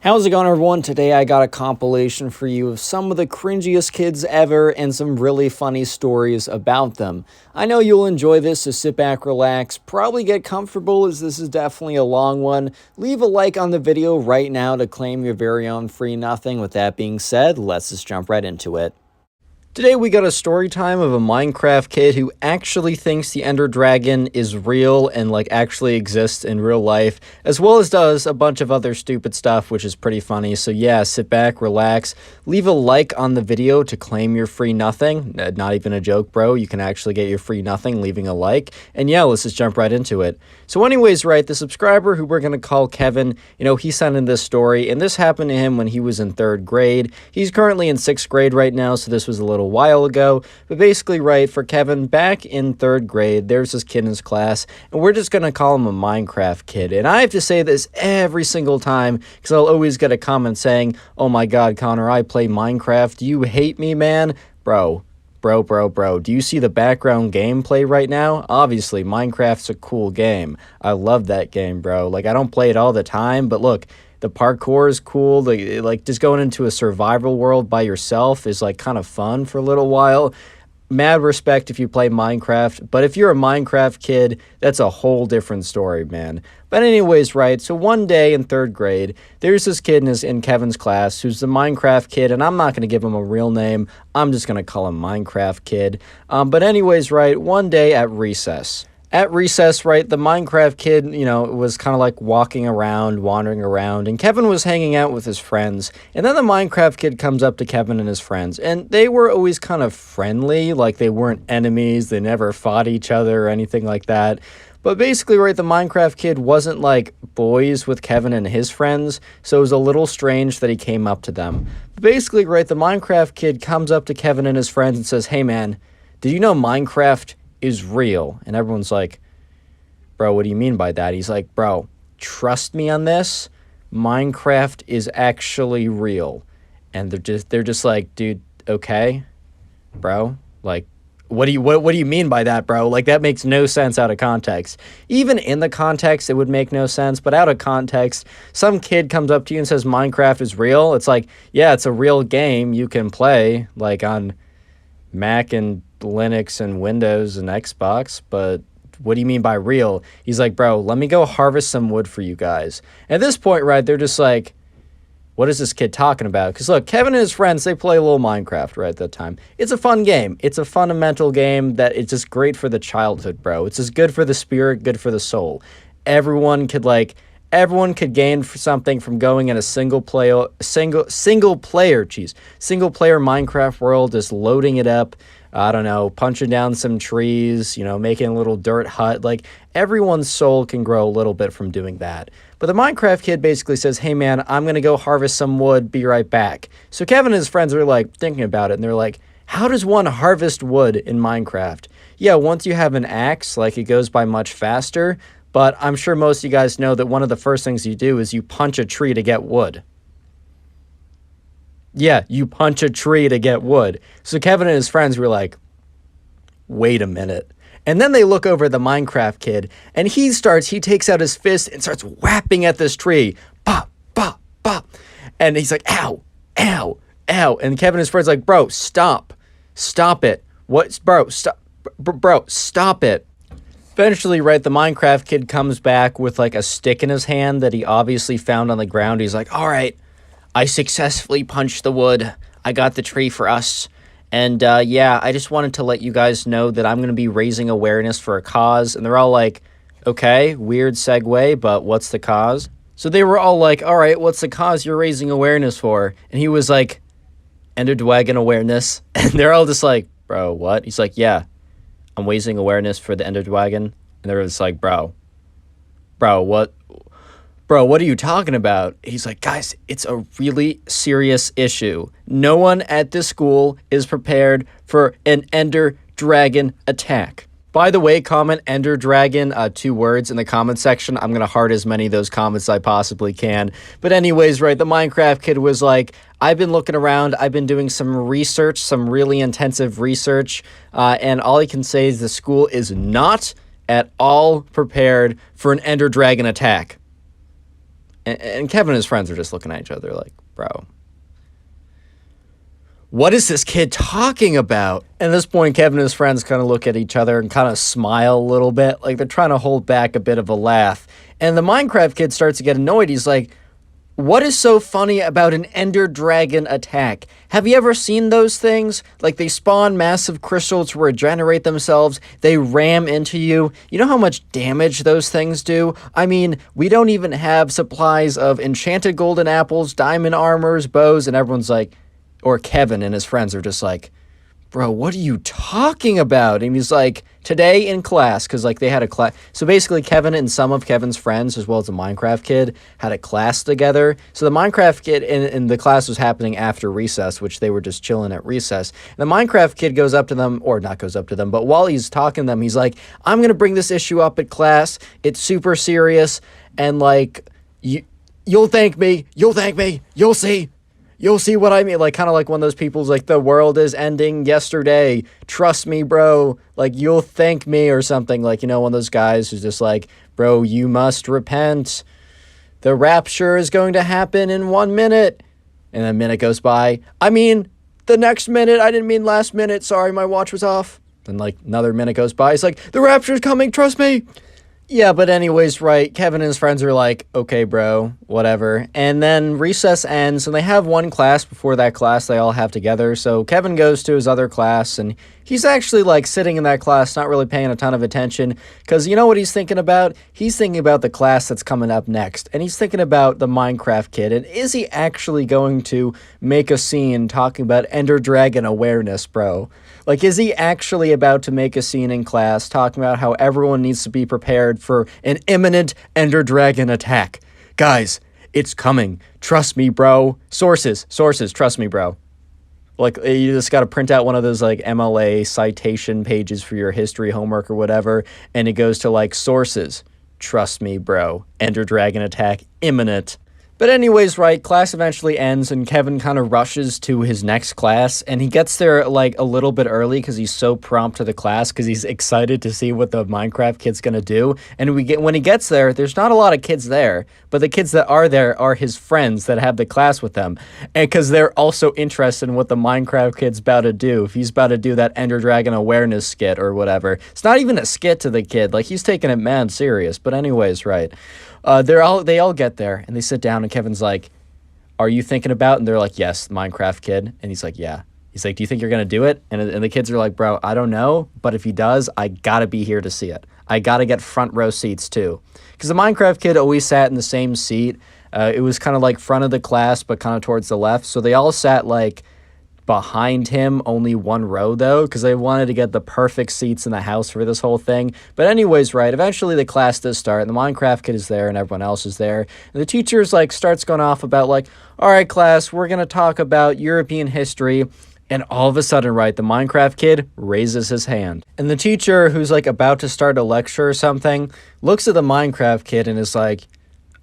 How's it going, everyone? Today I got a compilation for you of some of the cringiest kids ever and some really funny stories about them. I know you'll enjoy this, so sit back, relax, probably get comfortable as this is definitely a long one. Leave a like on the video right now to claim your very own free nothing. With that being said, let's just jump right into it. Today we got a story time of a Minecraft kid who actually thinks the Ender Dragon is real and actually exists in real life, as well as does a bunch of other stupid stuff, which is pretty funny. So yeah, sit back, relax, leave a like on the video to claim your free nothing. Not even a joke, bro. You can actually get your free nothing leaving a like. And yeah, let's just jump right into it. So anyways, right, the subscriber who we're going to call Kevin, he sent in this story, and this happened to him when he was in 3rd grade. He's currently in 6th grade right now, so this was a little while ago. But basically, right, for Kevin, back in 3rd grade, there's this kid in his class, and we're just going to call him a Minecraft kid. And I have to say this every single time, because I'll always get a comment saying, "Oh my god, Connor, I play Minecraft. Do you hate me, man?" Bro, do you see the background gameplay right now? Obviously, Minecraft's a cool game. I love that game, bro. I don't play it all the time, but look, the parkour is cool. Just going into a survival world by yourself is kind of fun for a little while. Mad respect if you play Minecraft, but if you're a Minecraft kid, that's a whole different story, man. But anyways, right, so one day in 3rd grade, there's this kid in Kevin's class who's the Minecraft kid, and I'm not going to give him a real name. I'm just going to call him Minecraft kid. But anyways, right, one day at recess. At recess, right, the Minecraft kid, was kind of walking around, wandering around, and Kevin was hanging out with his friends. And then the Minecraft kid comes up to Kevin and his friends, and they were always kind of friendly, they weren't enemies, they never fought each other or anything like that. But basically, right, the Minecraft kid wasn't boys with Kevin and his friends, so it was a little strange that he came up to them. But basically, right, the Minecraft kid comes up to Kevin and his friends and says, "Hey man, did you know Minecraft is real?" And everyone's like, "Bro, what do you mean by that?" He's like, "Bro, trust me on this. Minecraft is actually real." And they're just like, "Dude, okay, bro, what do you mean by that, bro? That makes no sense out of context." Even in the context, it would make no sense, but out of context, some kid comes up to you and says Minecraft is real. It's yeah, it's a real game you can play on Mac and Linux and Windows and Xbox, but what do you mean by real? He's like, "Bro, let me go harvest some wood for you guys." At this point, right, they're just like, what is this kid talking about? Because look, Kevin and his friends, they play a little Minecraft right at that time. It's a fun game. It's a fundamental game that it's just great for the childhood, bro. It's just good for the spirit, good for the soul. Everyone could gain something from going in a single player Minecraft world, just loading it up. I don't know, punching down some trees, making a little dirt hut. Everyone's soul can grow a little bit from doing that. But the Minecraft kid basically says, "Hey man, I'm going to go harvest some wood, be right back." So Kevin and his friends are thinking about it, and they're like, "How does one harvest wood in Minecraft?" Yeah, once you have an axe, it goes by much faster, but I'm sure most of you guys know that one of the first things you do is you punch a tree to get wood. Yeah, you punch a tree to get wood. So Kevin and his friends were like, "Wait a minute." And then they look over at the Minecraft kid, and he takes out his fist and starts whapping at this tree. Pop, pop, pop. And he's like, "Ow, ow, ow." And Kevin and his friends are like, "Bro, stop. Stop it. Bro, stop. Bro, stop it." Eventually, right, the Minecraft kid comes back with a stick in his hand that he obviously found on the ground. He's like, "All right, I successfully punched the wood. I got the tree for us. And yeah, I just wanted to let you guys know that I'm going to be raising awareness for a cause." And they're all like, "Okay, weird segue, but what's the cause?" So they were all like, "All right, what's the cause you're raising awareness for?" And he was like, "Ender Dragon awareness." And they're all just like, "Bro, what?" He's like, "Yeah, I'm raising awareness for the Ender Dragon." And they're just like, Bro, what? "Bro, what are you talking about?" He's like, "Guys, it's a really serious issue. No one at this school is prepared for an Ender Dragon attack." By the way, comment Ender Dragon, 2 words in the comment section. I'm going to heart as many of those comments as I possibly can. But anyways, right, the Minecraft kid was like, "I've been looking around. I've been doing some research, some really intensive research. And all I can say is the school is not at all prepared for an Ender Dragon attack." And Kevin and his friends are just looking at each other like, bro, what is this kid talking about? At this point, Kevin and his friends kind of look at each other and kind of smile a little bit, like they're trying to hold back a bit of a laugh. And the Minecraft kid starts to get annoyed. He's like, what is so funny about an ender dragon attack? Have you ever seen those things? Like, they spawn massive crystals to regenerate themselves. They ram into you. You know how much damage those things do? I mean, we don't even have supplies of enchanted golden apples, diamond armors, bows, and everyone's like, or Kevin and his friends are just like, bro, what are you talking about? And he's like, today in class, because like they had a class. So basically Kevin and some of Kevin's friends, as well as the Minecraft kid, had a class together. So the Minecraft kid and the class was happening after recess, which they were just chilling at recess. And the Minecraft kid goes up to them, or not goes up to them, but while he's talking to them, he's like, I'm going to bring this issue up at class. It's super serious. And like, you'll thank me. You'll thank me. You'll see. You'll see what I mean. Like, kind of like one of those people's like, the world is ending yesterday. Trust me, bro. Like, you'll thank me or something. Like, you know, one of those guys who's just like, bro, you must repent. The rapture is going to happen in 1 minute. And a minute goes by. I mean, the next minute. I didn't mean last minute. Sorry, my watch was off. Then like another minute goes by. It's like, the rapture is coming. Trust me. Yeah, but anyways, right, Kevin and his friends are like, okay, bro, whatever. And then recess ends, and they have one class before that class they all have together. So Kevin goes to his other class, and he's actually, like, sitting in that class, not really paying a ton of attention. Because you know what he's thinking about? He's thinking about the class that's coming up next. And he's thinking about the Minecraft kid. And is he actually going to make a scene talking about Ender Dragon awareness, bro? Like, is he actually about to make a scene in class talking about how everyone needs to be prepared for an imminent Ender Dragon attack? Guys, it's coming. Trust me, bro. Sources, trust me, bro. Like, you just got to print out one of those, like, MLA citation pages for your history homework or whatever, and it goes to, like, sources. Trust me, bro. Ender Dragon attack imminent. But anyways, right, class eventually ends, and Kevin kind of rushes to his next class, and he gets there, like, a little bit early because he's so prompt to the class because he's excited to see what the Minecraft kid's going to do. And when he gets there, there's not a lot of kids there, but the kids that are there are his friends that have the class with them, and because they're also interested in what the Minecraft kid's about to do, if he's about to do that Ender Dragon awareness skit or whatever. It's not even a skit to the kid, like, he's taking it mad serious, but anyways, right. They all get there, and they sit down, and Kevin's like, are you thinking about? And they're like, yes, Minecraft kid. And he's like, yeah. He's like, do you think you're going to do it? And the kids are like, bro, I don't know, but if he does, I got to be here to see it. I got to get front row seats too. Because the Minecraft kid always sat in the same seat. It was kind of like front of the class, but kind of towards the left. So they all sat like behind him, only one row though, because they wanted to get the perfect seats in the house for this whole thing. But anyways, right, eventually the class does start, and the Minecraft kid is there, and everyone else is there. And the teacher's like starts going off about like, all right, class, we're going to talk about European history. And all of a sudden, right, the Minecraft kid raises his hand. And the teacher, who's like about to start a lecture or something, looks at the Minecraft kid and is like,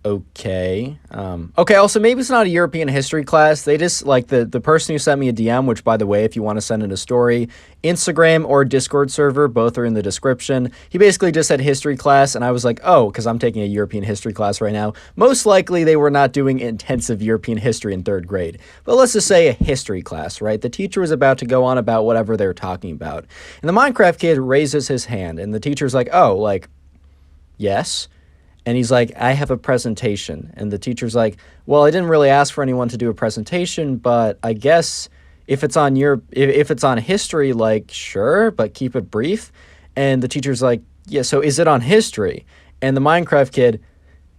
okay. Also, maybe it's not a European history class. They just, like, the person who sent me a DM, which, by the way, if you want to send in a story, Instagram or Discord server, both are in the description. He basically just said history class, and I was like, oh, because I'm taking a European history class right now. Most likely, they were not doing intensive European history in 3rd grade. But let's just say a history class, right? The teacher was about to go on about whatever they were talking about. And the Minecraft kid raises his hand, and the teacher's like, oh, like, yes? And he's like, I have a presentation. And the teacher's like, well, I didn't really ask for anyone to do a presentation, but I guess if it's on if it's on history, like, sure, but keep it brief. And the teacher's like, yeah, so is it on history? And the Minecraft kid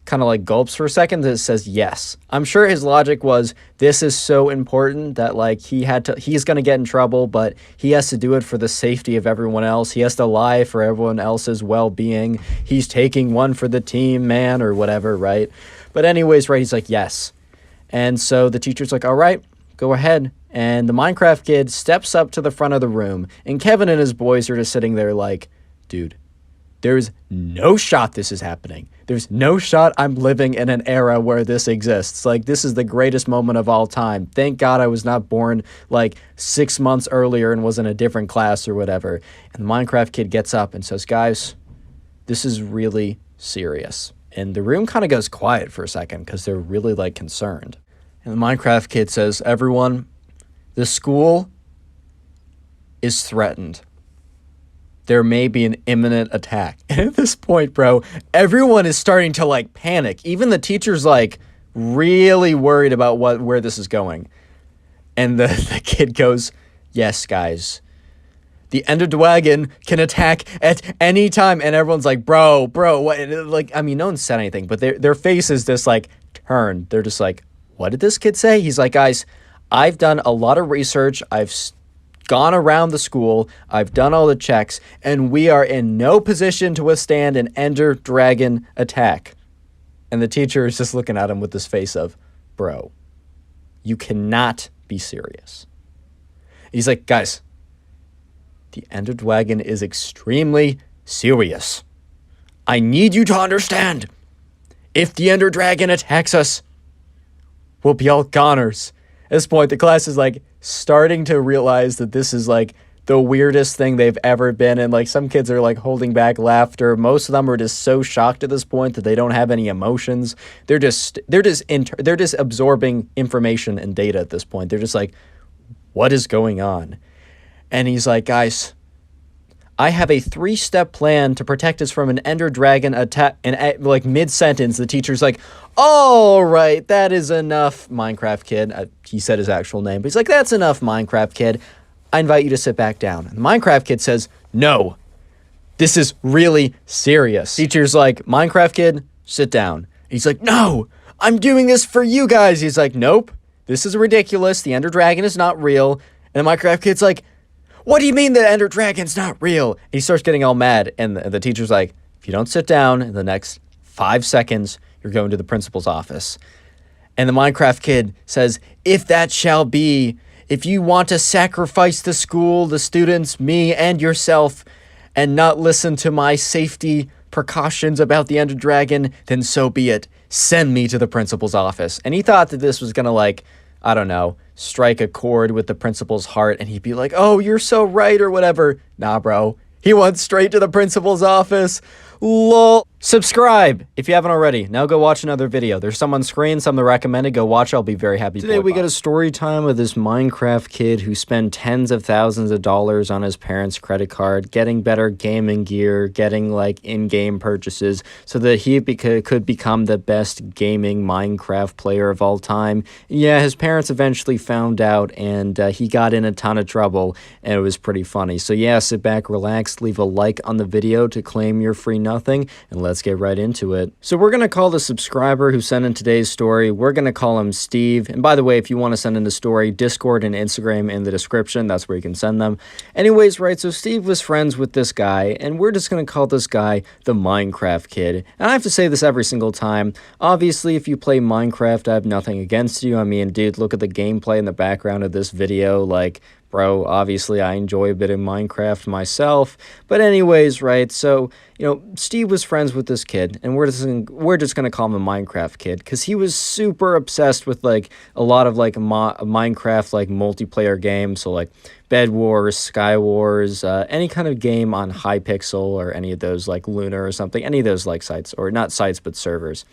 kind of like gulps for a second that says yes. I'm sure his logic was, this is so important that like he's going to get in trouble, but he has to do it for the safety of everyone else. He has to lie for everyone else's well-being. He's taking one for the team, man, or whatever, right? But anyways, right, he's like, yes. And so the teacher's like, all right, go ahead. And the Minecraft kid steps up to the front of the room, and Kevin and his boys are just sitting there like, dude, there's no shot this is happening. There's no shot I'm living in an era where this exists. Like, this is the greatest moment of all time. Thank God I was not born, like, 6 months earlier and was in a different class or whatever. And the Minecraft kid gets up and says, guys, this is really serious. And the room kind of goes quiet for a second because they're really like concerned. And the Minecraft kid says, everyone, the school is threatened. There may be an imminent attack. And at this point, bro, everyone is starting to like panic. Even the teacher's like really worried about where this is going. And the kid goes, yes, guys. The Ender Dragon can attack at any time. And everyone's like, bro, what? Like, I mean, no one said anything, but their face is just like turned. They're just like, what did this kid say? He's like, guys, I've done a lot of research. I've gone around the school. I've done all the checks, and we are in no position to withstand an Ender Dragon attack. And the teacher is just looking at him with this face of, bro, you cannot be serious. He's like, guys, the Ender Dragon is extremely serious. I need you to understand. If the Ender Dragon attacks us, we'll be all goners. At this point, the class is like starting to realize that this is like the weirdest thing they've ever been. And like some kids are like holding back laughter. Most of them are just so shocked at this point that they don't have any emotions. They're just absorbing information and data at this point. They're just like, what is going on? And he's like, guys, I have a 3-step plan to protect us from an Ender Dragon attack. And like mid-sentence, the teacher's like, all right, that is enough, Minecraft kid. He said his actual name, but he's like, that's enough, Minecraft kid. I invite you to sit back down. And the Minecraft kid says, no, this is really serious. Teacher's like, Minecraft kid, sit down. He's like, no, I'm doing this for you guys. He's like, nope, this is ridiculous. The Ender Dragon is not real. And the Minecraft kid's like, what do you mean the Ender Dragon's not real? And he starts getting all mad. And the teacher's like, if you don't sit down in the next 5 seconds, you're going to the principal's office. And the Minecraft kid says, if that shall be, if you want to sacrifice the school, the students, me, and yourself, and not listen to my safety precautions about the Ender Dragon, then so be it. Send me to the principal's office. And he thought that this was going to, like, I don't know, strike a chord with the principal's heart, and he'd be like, oh, you're so right, or whatever. Nah, bro. He went straight to the principal's office. Lol. Subscribe if you haven't already. Now go watch another video. There's some on screen, some that recommended. Go watch. I'll be very happy. Today we got a story time with this Minecraft kid who spent tens of thousands of dollars on his parents' credit card, getting better gaming gear, getting like in-game purchases so that he could become the best gaming Minecraft player of all time. Yeah, his parents eventually found out, and he got in a ton of trouble, and it was pretty funny. So yeah, sit back, relax, leave a like on the video to claim your free nothing, and let's get right into it. So we're going to call the subscriber who sent in today's story, we're going to call him Steve. And by the way, if you want to send in the story, Discord and Instagram in the description, that's where you can send them. Anyways, right, so Steve was friends with this guy, and we're just going to call this guy the Minecraft kid. And I have to say this every single time. Obviously, if you play Minecraft, I have nothing against you. I mean, dude, look at the gameplay in the background of this video, like, bro, obviously I enjoy a bit of Minecraft myself. But anyways, right, so, you know, Steve was friends with this kid, and we're just gonna call him a Minecraft kid, because he was super obsessed with, like, a lot of, like, Minecraft, like, multiplayer games, so, like, Bed Wars, Sky Wars, any kind of game on Hypixel, or any of those, like, Lunar or something, any of those, like, sites, or not sites, but servers.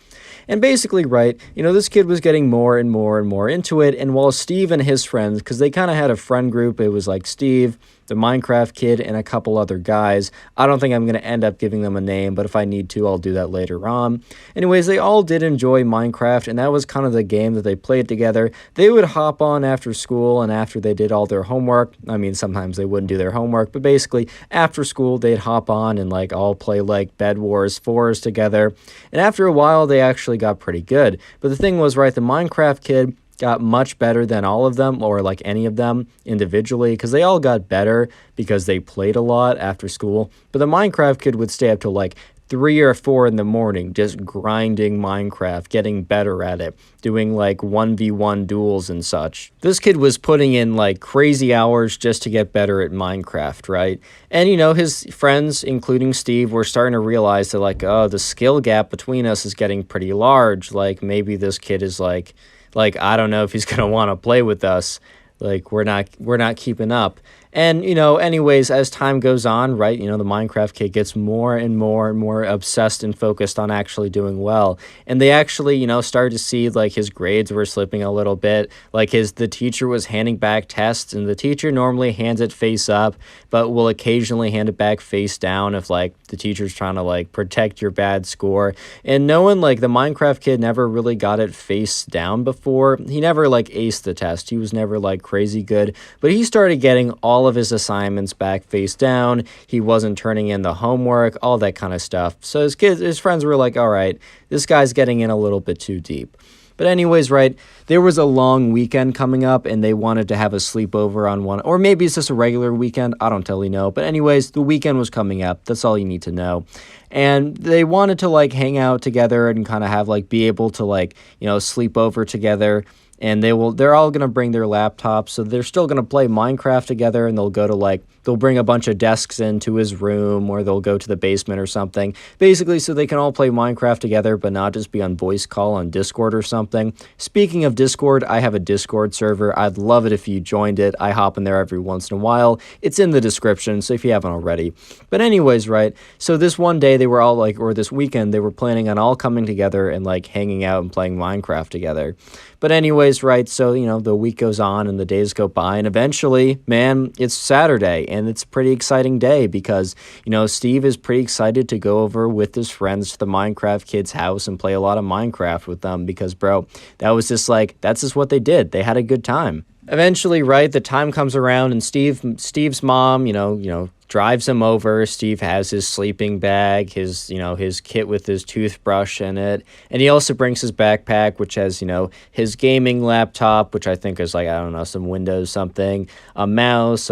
And basically, right, you know, this kid was getting more and more and more into it, and while Steve and his friends, because they kind of had a friend group, it was like Steve, the Minecraft kid, and a couple other guys. I don't think I'm going to end up giving them a name, but if I need to, I'll do that later on. Anyways, they all did enjoy Minecraft, and that was kind of the game that they played together. They would hop on after school, and after they did all their homework, I mean, sometimes they wouldn't do their homework, but basically, after school, they'd hop on and, like, all play, like, Bed Wars 4s together, and after a while, they actually got pretty good. But the thing was, right, the Minecraft kid got much better than all of them, or like any of them individually, because they all got better because they played a lot after school. But the Minecraft kid would stay up till like 3 or 4 in the morning just grinding Minecraft, getting better at it, doing like 1v1 duels and such. This kid was putting in like crazy hours just to get better at Minecraft, right? And you know, his friends, including Steve, were starting to realize that like, oh, the skill gap between us is getting pretty large. Like maybe this kid is like, I don't know if he's going to want to play with us. Like we're not keeping up. And, anyways, as time goes on, right, the Minecraft kid gets more and more and more obsessed and focused on actually doing well. And they actually, started to see like his grades were slipping a little bit. Like the teacher was handing back tests, and the teacher normally hands it face up, but will occasionally hand it back face down if like the teacher's trying to like protect your bad score. And no one, like the Minecraft kid, never really got it face down before. He never like aced the test. He was never like crazy good, but he started getting all of his assignments back face down. He wasn't turning in the homework, all that kind of stuff. So his friends were like, all right, this guy's getting in a little bit too deep. But anyways, right, there was a long weekend coming up, and they wanted to have a sleepover on one, or maybe it's just a regular weekend. I don't totally know. But anyways, the weekend was coming up. That's all you need to know. And they wanted to like hang out together and kind of have like be able to like, sleep over together. And they're all going to bring their laptops, so they're still going to play Minecraft together, and they'll bring a bunch of desks into his room, or they'll go to the basement or something, basically so they can all play Minecraft together, but not just be on voice call on Discord or something. Speaking of Discord, I have a Discord server. I'd love it if you joined it. I hop in there every once in a while. It's in the description, so if you haven't already. But anyways, right, so this one day they were all like, or this weekend, they were planning on all coming together and like hanging out and playing Minecraft together. But anyways, right, so, the week goes on and the days go by, and eventually, man, it's Saturday, and it's a pretty exciting day because, Steve is pretty excited to go over with his friends to the Minecraft kid's house and play a lot of Minecraft with them because, bro, that's just what they did. They had a good time. Eventually, right, the time comes around, and Steve's mom, drives him over. Steve has his sleeping bag, his kit with his toothbrush in it, and he also brings his backpack, which has, his gaming laptop, which I think is like, I don't know, some Windows something, a mouse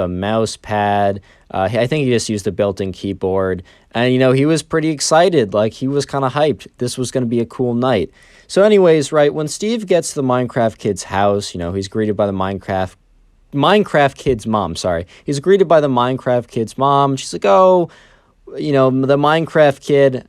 pad. I think he just used a built-in keyboard, and, he was pretty excited. Like, he was kind of hyped. This was going to be a cool night. So anyways, right, when Steve gets to the Minecraft kid's house, he's greeted by the Minecraft kid's mom, sorry. He's greeted by the Minecraft kid's mom. She's like, oh, the Minecraft kid,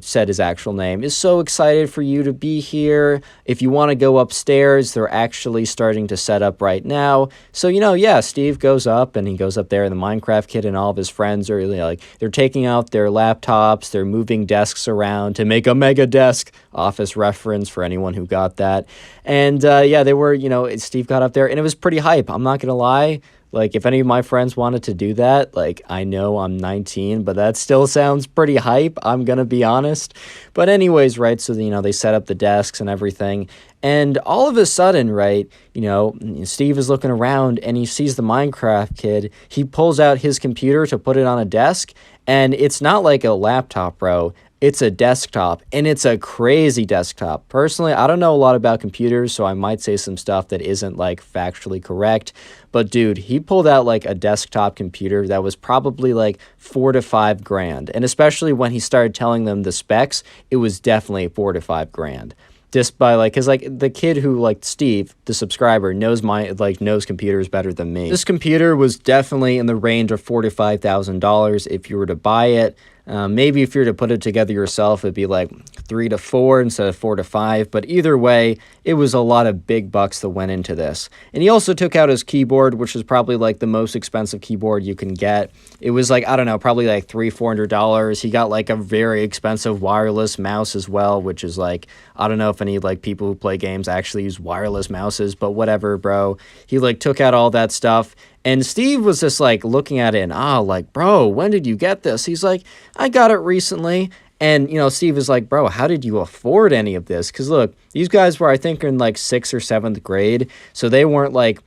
said his actual name, is so excited for you to be here. If you want to go upstairs, they're actually starting to set up right now. So, yeah, Steve goes up, and he goes up there, and the Minecraft kid and all of his friends are like, they're taking out their laptops, they're moving desks around to make a mega desk, Office reference for anyone who got that. And, yeah, they were, Steve got up there, and it was pretty hype. I'm not going to lie. Like, if any of my friends wanted to do that, like, I know I'm 19, but that still sounds pretty hype, I'm gonna be honest. But anyways, right, so, they set up the desks and everything, and all of a sudden, right, Steve is looking around, and he sees the Minecraft kid. He pulls out his computer to put it on a desk, and it's not like a laptop, bro. It's a desktop, and it's a crazy desktop. Personally, I don't know a lot about computers, so I might say some stuff that isn't, like, factually correct. But, dude, he pulled out, like, a desktop computer that was probably, like, $4,000 to $5,000. And especially when he started telling them the specs, it was definitely $4,000 to $5,000. Just by, like, because, like, the kid who, like, Steve, the subscriber, knows computers better than me. This computer was definitely in the range of $4,000 to $5,000 if you were to buy it. Maybe if you were to put it together yourself, it'd be like 3 to 4 instead of 4 to 5. But either way, it was a lot of big bucks that went into this. And he also took out his keyboard, which is probably like the most expensive keyboard you can get. It was like, I don't know, probably like $300-$400. He got like a very expensive wireless mouse as well, which is like, I don't know if any like people who play games actually use wireless mouses, but whatever, bro. He like took out all that stuff. And Steve was just like looking at it and, like, bro, when did you get this? He's like, I got it recently. And, Steve is like, bro, how did you afford any of this? Because look, these guys were, I think, in like 6th or 7th grade. So they weren't like,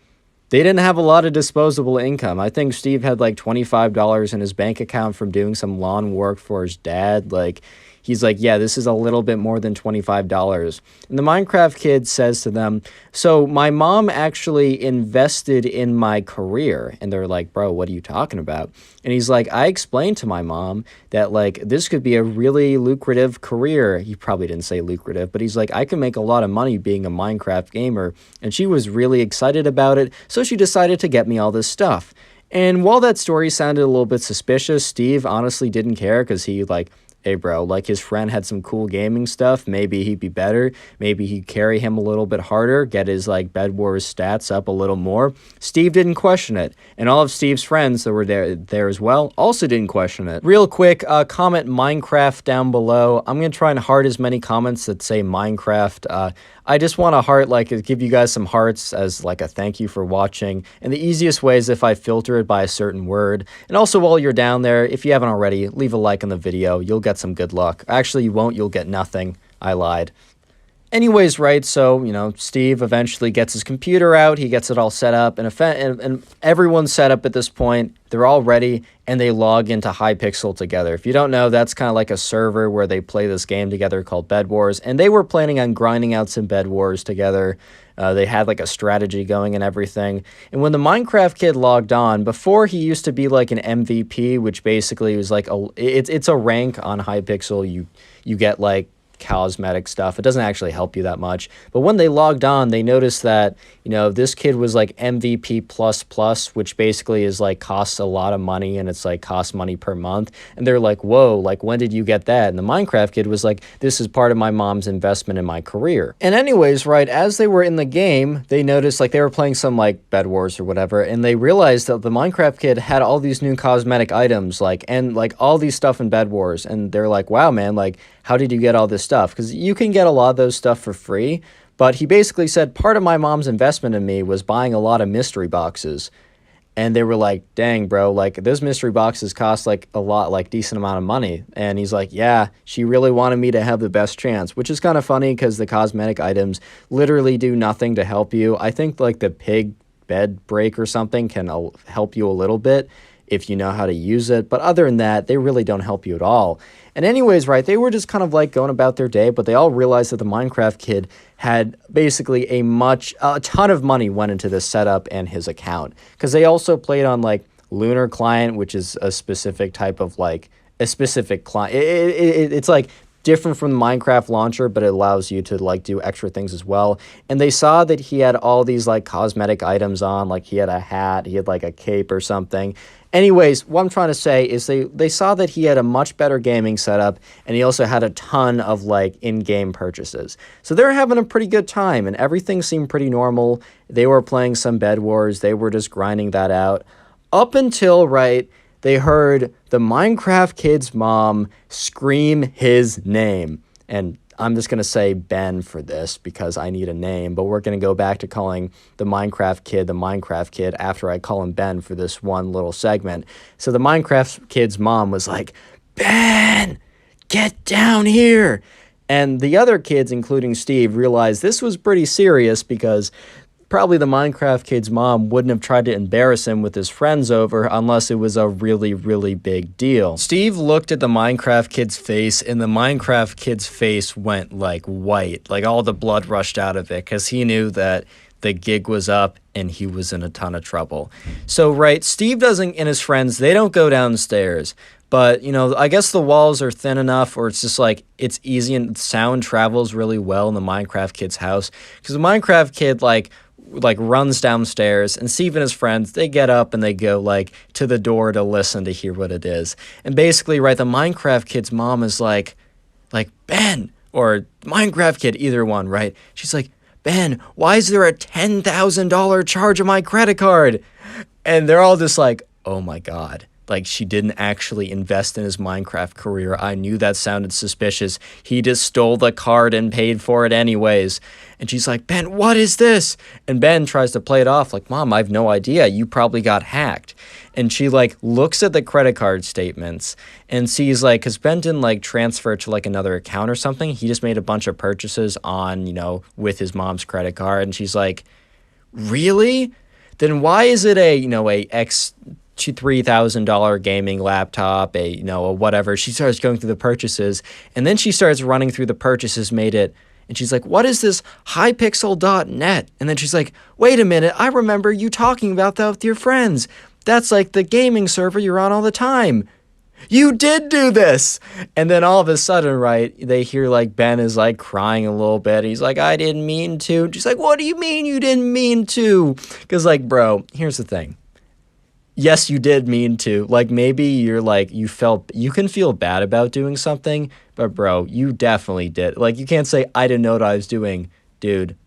they didn't have a lot of disposable income. I think Steve had like $25 in his bank account from doing some lawn work for his dad. Like, he's like, yeah, this is a little bit more than $25. And the Minecraft kid says to them, so my mom actually invested in my career. And they're like, bro, what are you talking about? And he's like, I explained to my mom that, like, this could be a really lucrative career. He probably didn't say lucrative, but he's like, I can make a lot of money being a Minecraft gamer. And she was really excited about it, so she decided to get me all this stuff. And while that story sounded a little bit suspicious, Steve honestly didn't care because he, like, hey bro, like his friend had some cool gaming stuff, maybe he'd be better, maybe he'd carry him a little bit harder, get his like Bed Wars stats up a little more. Steve didn't question it, and all of Steve's friends that were there as well also didn't question it. Real quick, comment Minecraft down below. I'm gonna try and heart as many comments that say Minecraft. I just want to heart, like, give you guys some hearts as like a thank you for watching, and the easiest way is if I filter it by a certain word. And also, while you're down there, if you haven't already, leave a like on the video. You'll get some good luck. Actually, you won't. You'll get nothing. I lied. Anyways, right, so, you know, Steve eventually gets his computer out, he gets it all set up, and everyone's set up at this point, they're all ready, and they log into Hypixel together. If you don't know, that's kind of like a server where they play this game together called Bed Wars, and they were planning on grinding out some Bed Wars together. They had like a strategy going and everything. And when the Minecraft kid logged on, before he used to be like an MVP, which basically was like it's a rank on Hypixel. You get like cosmetic stuff. It doesn't actually help you that much. But when they logged on, they noticed that, you know, this kid was like MVP++, which basically is like costs a lot of money, and it's like costs money per month. And they're like, whoa, like when did you get that? And the Minecraft kid was like, this is part of my mom's investment in my career. And anyways, right, as they were in the game, they noticed like they were playing some like Bed Wars or whatever, and they realized that the Minecraft kid had all these new cosmetic items, like, and like all these stuff in Bed Wars. And they're like, wow, man, like, how did you get all this stuff? Because you can get a lot of those stuff for free, but he basically said part of my mom's investment in me was buying a lot of mystery boxes. And they were like, dang, bro, like those mystery boxes cost like a lot, like decent amount of money. And he's like, yeah, she really wanted me to have the best chance, which is kind of funny because the cosmetic items literally do nothing to help you. I think like the pig bed break or something can help you a little bit if you know how to use it. But other than that, they really don't help you at all. And anyways, right, they were just kind of like going about their day, but they all realized that the Minecraft kid had basically a ton of money went into this setup and his account. Because they also played on like Lunar Client, which is a specific type of like, a specific client. It's like different from the Minecraft launcher, but it allows you to like do extra things as well. And they saw that he had all these like cosmetic items on, like he had a hat, he had like a cape or something. Anyways, what I'm trying to say is they saw that he had a much better gaming setup, and he also had a ton of like in-game purchases. So they're having a pretty good time, and everything seemed pretty normal. They were playing some Bed Wars, they were just grinding that out. Up until, right, they heard the Minecraft kid's mom scream his name. And I'm just going to say Ben for this because I need a name, but we're going to go back to calling the Minecraft kid after I call him Ben for this one little segment. So the Minecraft kid's mom was like, Ben, get down here. And the other kids, including Steve, realized this was pretty serious because probably the Minecraft kid's mom wouldn't have tried to embarrass him with his friends over unless it was a really, really big deal. Steve looked at the Minecraft kid's face, and the Minecraft kid's face went like white, like all the blood rushed out of it, because he knew that the gig was up and he was in a ton of trouble. So, right, Steve and his friends, they don't go downstairs. But, you know, I guess the walls are thin enough, or it's just like, it's easy and sound travels really well in the Minecraft kid's house. Because the Minecraft kid, like runs downstairs, and Steve and his friends, they get up and they go like to the door to listen to hear what it is. And basically, right, the Minecraft kid's mom is like Ben, or Minecraft kid, either one, right? She's like, Ben, why is there a $10,000 charge on my credit card? And they're all just like, oh my God. Like, she didn't actually invest in his Minecraft career. I knew that sounded suspicious. He just stole the card and paid for it anyways. And she's like, Ben, what is this? And Ben tries to play it off like, Mom, I have no idea. You probably got hacked. And she like looks at the credit card statements and sees like, because Ben didn't like transfer to like another account or something. He just made a bunch of purchases on, you know, with his mom's credit card. And she's like, really? Then why is it a $3,000 gaming laptop, a whatever? She starts going through the purchases, and then she starts running through the purchases made it, and she's like, what is this hypixel.net? And then she's like, wait a minute, I remember you talking about that with your friends. That's like the gaming server you're on all the time. You did do this. And then all of a sudden, right, they hear like Ben is like crying a little bit. He's like, I didn't mean to. And she's like, what do you mean you didn't mean to? Because like, bro, here's the thing. Yes, you did mean to. Like, maybe you're like, you can feel bad about doing something, but bro, you definitely did. Like, you can't say, I didn't know what I was doing. Dude,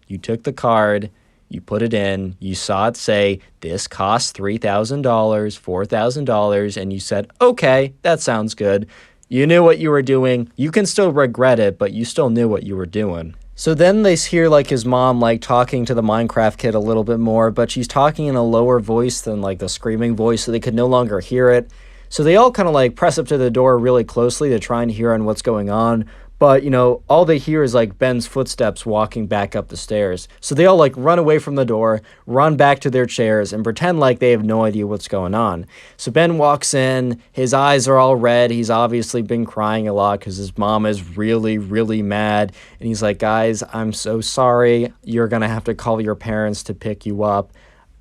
you took the card, you put it in, you saw it say, this costs $3,000, $4,000, and you said, okay, that sounds good. You knew what you were doing. You can still regret it, but you still knew what you were doing. So then they hear like his mom like talking to the Minecraft kid a little bit more, but she's talking in a lower voice than like the screaming voice, so they could no longer hear it. So they all kind of like press up to the door really closely to try and hear on what's going on. But, you know, all they hear is like Ben's footsteps walking back up the stairs. So they all like run away from the door, run back to their chairs, and pretend like they have no idea what's going on. So Ben walks in, his eyes are all red. He's obviously been crying a lot because his mom is really, really mad. And he's like, guys, I'm so sorry. You're going to have to call your parents to pick you up.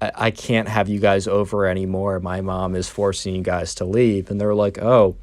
I can't have you guys over anymore. My mom is forcing you guys to leave. And they're like, oh,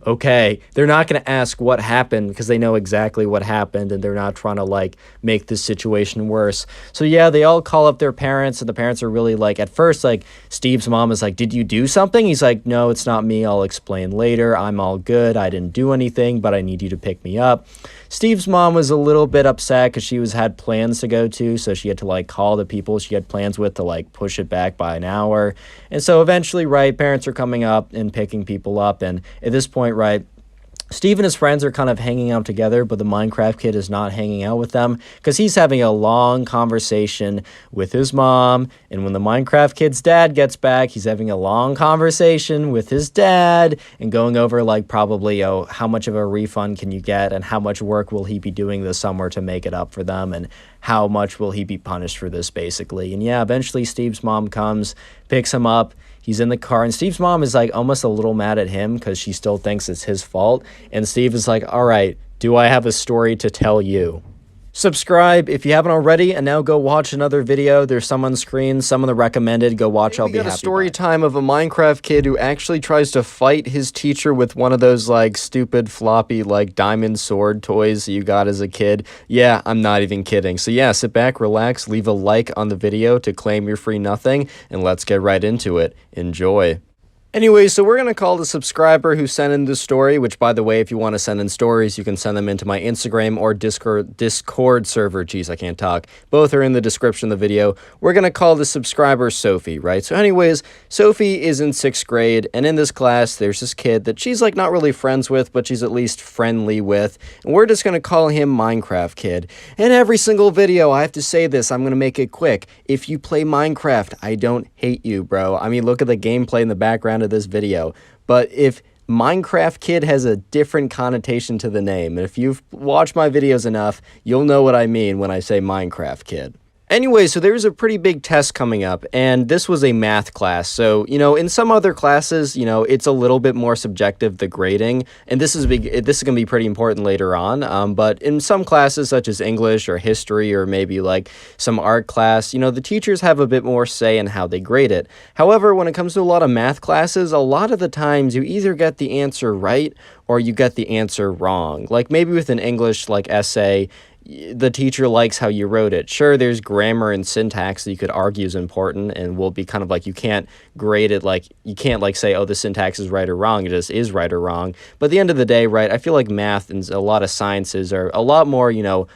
okay. They're not going to ask what happened because they know exactly what happened, and they're not trying to like make this situation worse. So yeah, they all call up their parents, and the parents are really like, at first, like Steve's mom is like, did you do something? He's like, no, it's not me. I'll explain later. I'm all good. I didn't do anything, but I need you to pick me up. Steve's mom was a little bit upset because she had plans to go to, so she had to like call the people she had plans with to like push it back by an hour. And so eventually, right, parents are coming up and picking people up, and at this point, right, Steve and his friends are kind of hanging out together, but the Minecraft kid is not hanging out with them because he's having a long conversation with his mom. And when the Minecraft kid's dad gets back, he's having a long conversation with his dad and going over like probably, how much of a refund can you get and how much work will he be doing this summer to make it up for them and how much will he be punished for this basically. And yeah, eventually Steve's mom comes, picks him up. He's in the car, and Steve's mom is like almost a little mad at him because she still thinks it's his fault. And Steve is like, all right, do I have a story to tell you? Subscribe if you haven't already, and now go watch another video. There's some on screen, some of the recommended. Go watch, I'll be happy. We got a story time of a Minecraft kid who actually tries to fight his teacher with one of those, like, stupid floppy, like, diamond sword toys you got as a kid. Yeah, I'm not even kidding. So yeah, sit back, relax, leave a like on the video to claim your free nothing, and let's get right into it. Enjoy. Anyway, so we're going to call the subscriber who sent in this story, which, by the way, if you want to send in stories, you can send them into my Instagram or Discord server. Jeez, I can't talk. Both are in the description of the video. We're going to call the subscriber Sophie, right? So anyways, Sophie is in 6th grade, and in this class, there's this kid that she's, like, not really friends with, but she's at least friendly with, and we're just going to call him Minecraft Kid. In every single video, I have to say this. I'm going to make it quick. If you play Minecraft, I don't hate you, bro. I mean, look at the gameplay in the background of this video, but if Minecraft Kid has a different connotation to the name, and if you've watched my videos enough, you'll know what I mean when I say Minecraft Kid. Anyway, so there's a pretty big test coming up, and this was a math class. So, you know, in some other classes, you know, it's a little bit more subjective, the grading, and this is going to be pretty important later on. But in some classes, such as English or history or maybe like some art class, you know, the teachers have a bit more say in how they grade it. However, when it comes to a lot of math classes, a lot of the times you either get the answer right or you get the answer wrong. Like maybe with an English like essay, the teacher likes how you wrote it. Sure, there's grammar and syntax that you could argue is important and will be kind of like, you can't grade it, like, you can't like say, oh, the syntax is right or wrong. It just is right or wrong. But at the end of the day, right, I feel like math and a lot of sciences are a lot more, you know,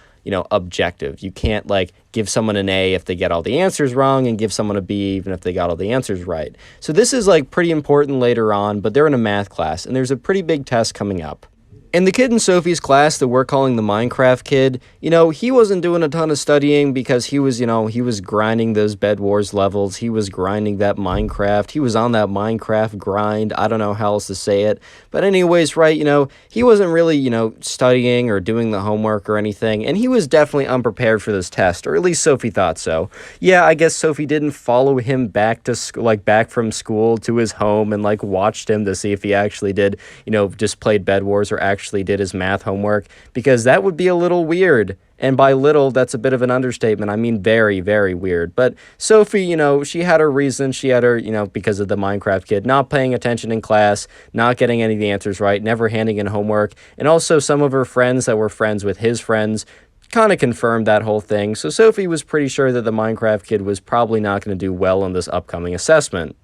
objective. You can't like give someone an A if they get all the answers wrong and give someone a B even if they got all the answers right. So this is like pretty important later on, but they're in a math class and there's a pretty big test coming up. And the kid in Sophie's class that we're calling the Minecraft kid, you know, he wasn't doing a ton of studying because he was, you know, he was grinding those Bed Wars levels. He was grinding that Minecraft. He was on that Minecraft grind. I don't know how else to say it. But anyways, right, you know, he wasn't really, you know, studying or doing the homework or anything. And he was definitely unprepared for this test, or at least Sophie thought so. Yeah, I guess Sophie didn't follow him back to back from school to his home and like watched him to see if he actually did, you know, just played Bed Wars or actually did his math homework, because that would be a little weird. And by little, that's a bit of an understatement. I mean, very, very weird. But Sophie, you know, she had her reason. She had her, you know, because of the Minecraft kid not paying attention in class, not getting any of the answers right, never handing in homework. And also some of her friends that were friends with his friends kind of confirmed that whole thing. So Sophie was pretty sure that the Minecraft kid was probably not going to do well on this upcoming assessment.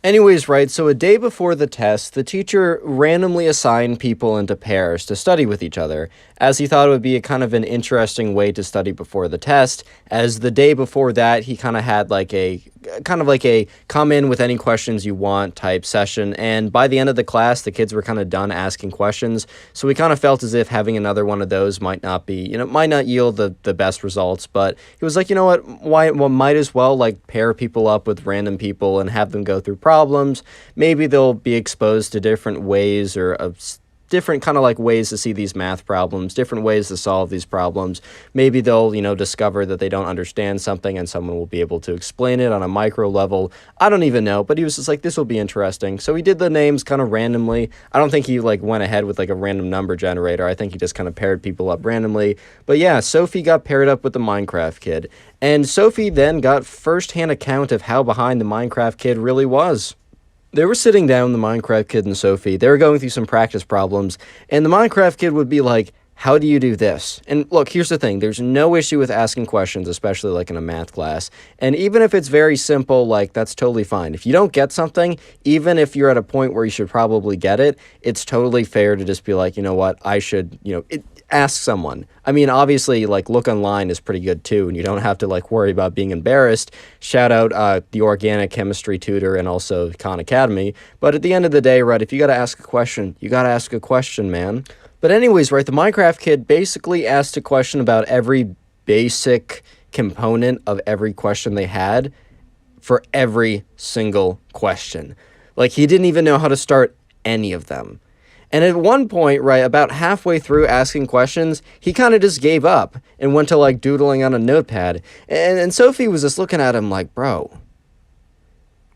Anyways, right, so a day before the test, the teacher randomly assigned people into pairs to study with each other, as he thought it would be a kind of an interesting way to study before the test, as the day before that, he kind of had like a come in with any questions you want type session, and by the end of the class, the kids were kind of done asking questions, so we kind of felt as if having another one of those might not be, might not yield the best results, but he was like, you know what, might as well, like, pair people up with random people and have them go through problems. Maybe they'll be exposed to different ways or different kind of like ways to see these math problems, different ways to solve these problems. Maybe they'll, discover that they don't understand something and someone will be able to explain it on a micro level. I don't even know, but he was just like, this will be interesting. So he did the names kind of randomly. I don't think he like went ahead with like a random number generator. I think he just kind of paired people up randomly. But yeah, Sophie got paired up with the Minecraft kid. And Sophie then got firsthand account of how behind the Minecraft kid really was. They were sitting down, the Minecraft kid and Sophie. They were going through some practice problems, and the Minecraft kid would be like, how do you do this? And look, here's the thing. There's no issue with asking questions, especially like in a math class. And even if it's very simple, like, that's totally fine. If you don't get something, even if you're at a point where you should probably get it, it's totally fair to just be like, you know what, I should, ask someone. I mean, obviously, like, look online is pretty good too, and you don't have to like worry about being embarrassed. Shout out the organic chemistry tutor and also Khan Academy. But at the end of the day, right, if you got to ask a question, you got to ask a question, man. But anyways, right, the Minecraft kid basically asked a question about every basic component of every question they had for every single question. Like, he didn't even know how to start any of them. And at one point, right, about halfway through asking questions, he kind of just gave up and went to, like, doodling on a notepad. And Sophie was just looking at him like, bro,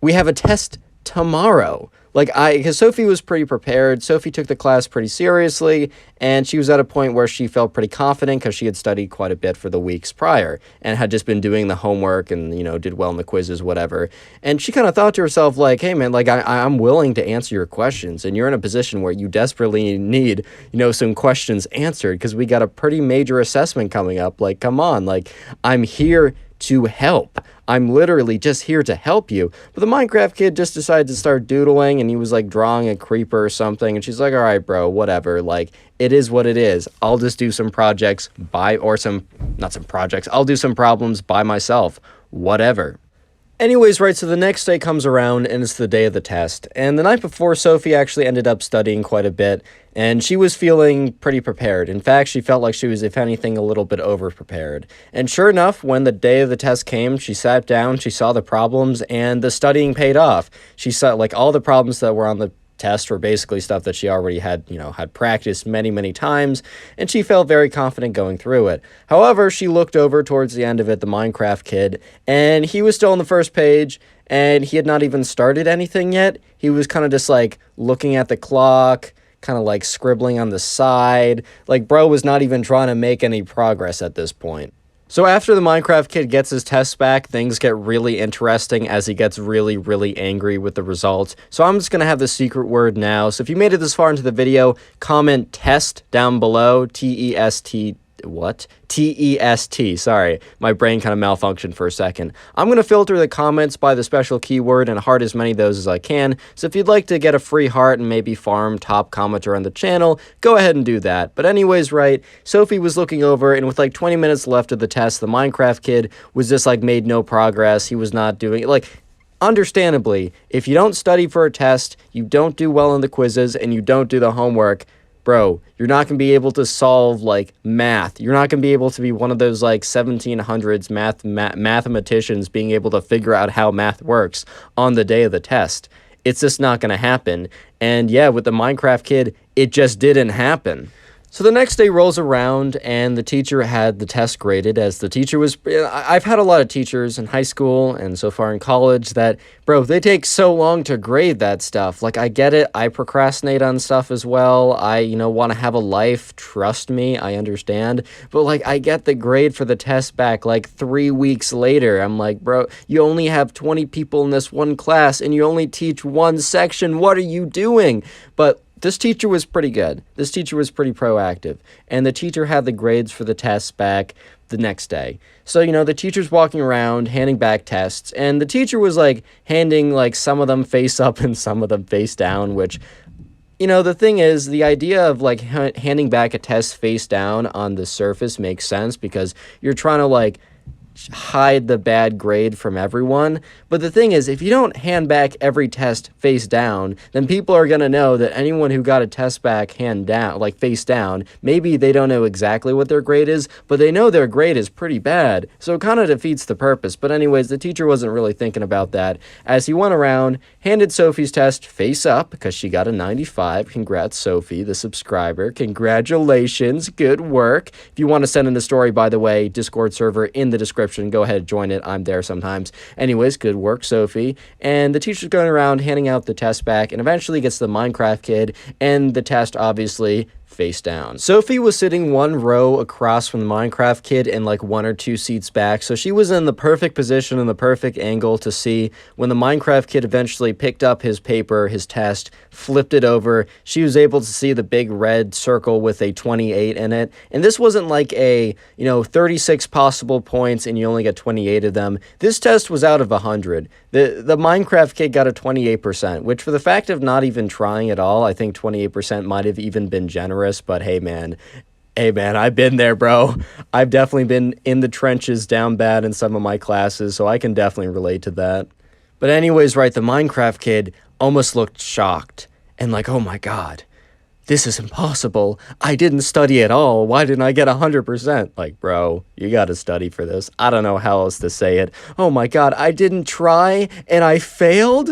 we have a test tomorrow. Because Sophie was pretty prepared. Sophie took the class pretty seriously, and she was at a point where she felt pretty confident because she had studied quite a bit for the weeks prior and had just been doing the homework and, did well in the quizzes, whatever. And she kind of thought to herself, like, hey, man, like, I'm willing to answer your questions, and you're in a position where you desperately need, some questions answered because we got a pretty major assessment coming up. Like, come on, like, I'm here to help. I'm literally just here to help you. But the Minecraft kid just decided to start doodling, and he was like drawing a creeper or something, and she's like, all right, bro, whatever, like, it is what it is. I'll just do some projects I'll do some problems by myself, whatever. Anyways, right, so the next day comes around, and it's the day of the test. And the night before, Sophie actually ended up studying quite a bit, and she was feeling pretty prepared. In fact, she felt like she was, if anything, a little bit over-prepared. And sure enough, when the day of the test came, she sat down, she saw the problems, and the studying paid off. She saw, like, all the problems that were on the test were basically stuff that she already had, had practiced many, many times, and she felt very confident going through it. However, she looked over towards the end of it, the Minecraft kid, and he was still on the first page, and he had not even started anything yet. He was kind of just, like, looking at the clock, kind of, like, scribbling on the side. Like, bro was not even trying to make any progress at this point. So after the Minecraft kid gets his tests back, things get really interesting as he gets really, really angry with the results. So I'm just going to have the secret word now. So if you made it this far into the video, comment test down below, T-E-S-T, what? T-E-S-T, sorry, my brain kind of malfunctioned for a second. I'm going to filter the comments by the special keyword and heart as many of those as I can, so if you'd like to get a free heart and maybe farm top commenter on the channel, go ahead and do that. But anyways, right, Sophie was looking over, and with like 20 minutes left of the test, the Minecraft kid was just like made no progress. He was not doing, like, understandably, if you don't study for a test, you don't do well in the quizzes, and you don't do the homework, bro, you're not going to be able to solve, like, math. You're not going to be able to be one of those, like, 1700s mathematicians being able to figure out how math works on the day of the test. It's just not going to happen. And, yeah, with the Minecraft kid, it just didn't happen. So the next day rolls around, and the teacher had the test graded, as the teacher was... I've had a lot of teachers in high school and so far in college that, bro, they take so long to grade that stuff. Like, I get it. I procrastinate on stuff as well. I, want to have a life. Trust me, I understand. But, like, I get the grade for the test back, like, 3 weeks later. I'm like, bro, you only have 20 people in this one class, and you only teach one section. What are you doing? But This teacher was pretty good. This teacher was pretty proactive. And the teacher had the grades for the tests back the next day. So, the teacher's walking around handing back tests, and the teacher was like handing like some of them face up and some of them face down, which, the thing is, the idea of like handing back a test face down on the surface makes sense because you're trying to like hide the bad grade from everyone. But the thing is, if you don't hand back every test face down, then people are going to know that anyone who got a test back hand down, like face down, maybe they don't know exactly what their grade is, but they know their grade is pretty bad. So it kind of defeats the purpose. But anyways, the teacher wasn't really thinking about that as he went around, handed Sophie's test face up because she got a 95. Congrats, Sophie, the subscriber. Congratulations. Good work. If you want to send in the story, by the way, Discord server in the description. Go ahead, join it. I'm there sometimes. Anyways, good work, Sophie. And the teacher's going around handing out the test back and eventually gets the Minecraft kid and the test obviously face down. Sophie was sitting one row across from the Minecraft kid and like 1 or 2 seats back, so she was in the perfect position and the perfect angle to see when the Minecraft kid eventually picked up his paper, his test, flipped it over. She was able to see the big red circle with a 28 in it, and this wasn't like a 36 possible points and you only get 28 of them. This test was out of 100. The Minecraft kid got a 28%, which for the fact of not even trying at all, I think 28% might have even been generous. But hey man, I've been there, bro. I've definitely been in the trenches down bad in some of my classes, so I can definitely relate to that. But anyways, right, the Minecraft kid almost looked shocked and like, oh my god, this is impossible. I didn't study at all. Why didn't I get 100%? Like, bro, you gotta study for this. I don't know how else to say it. Oh my god, I didn't try and I failed?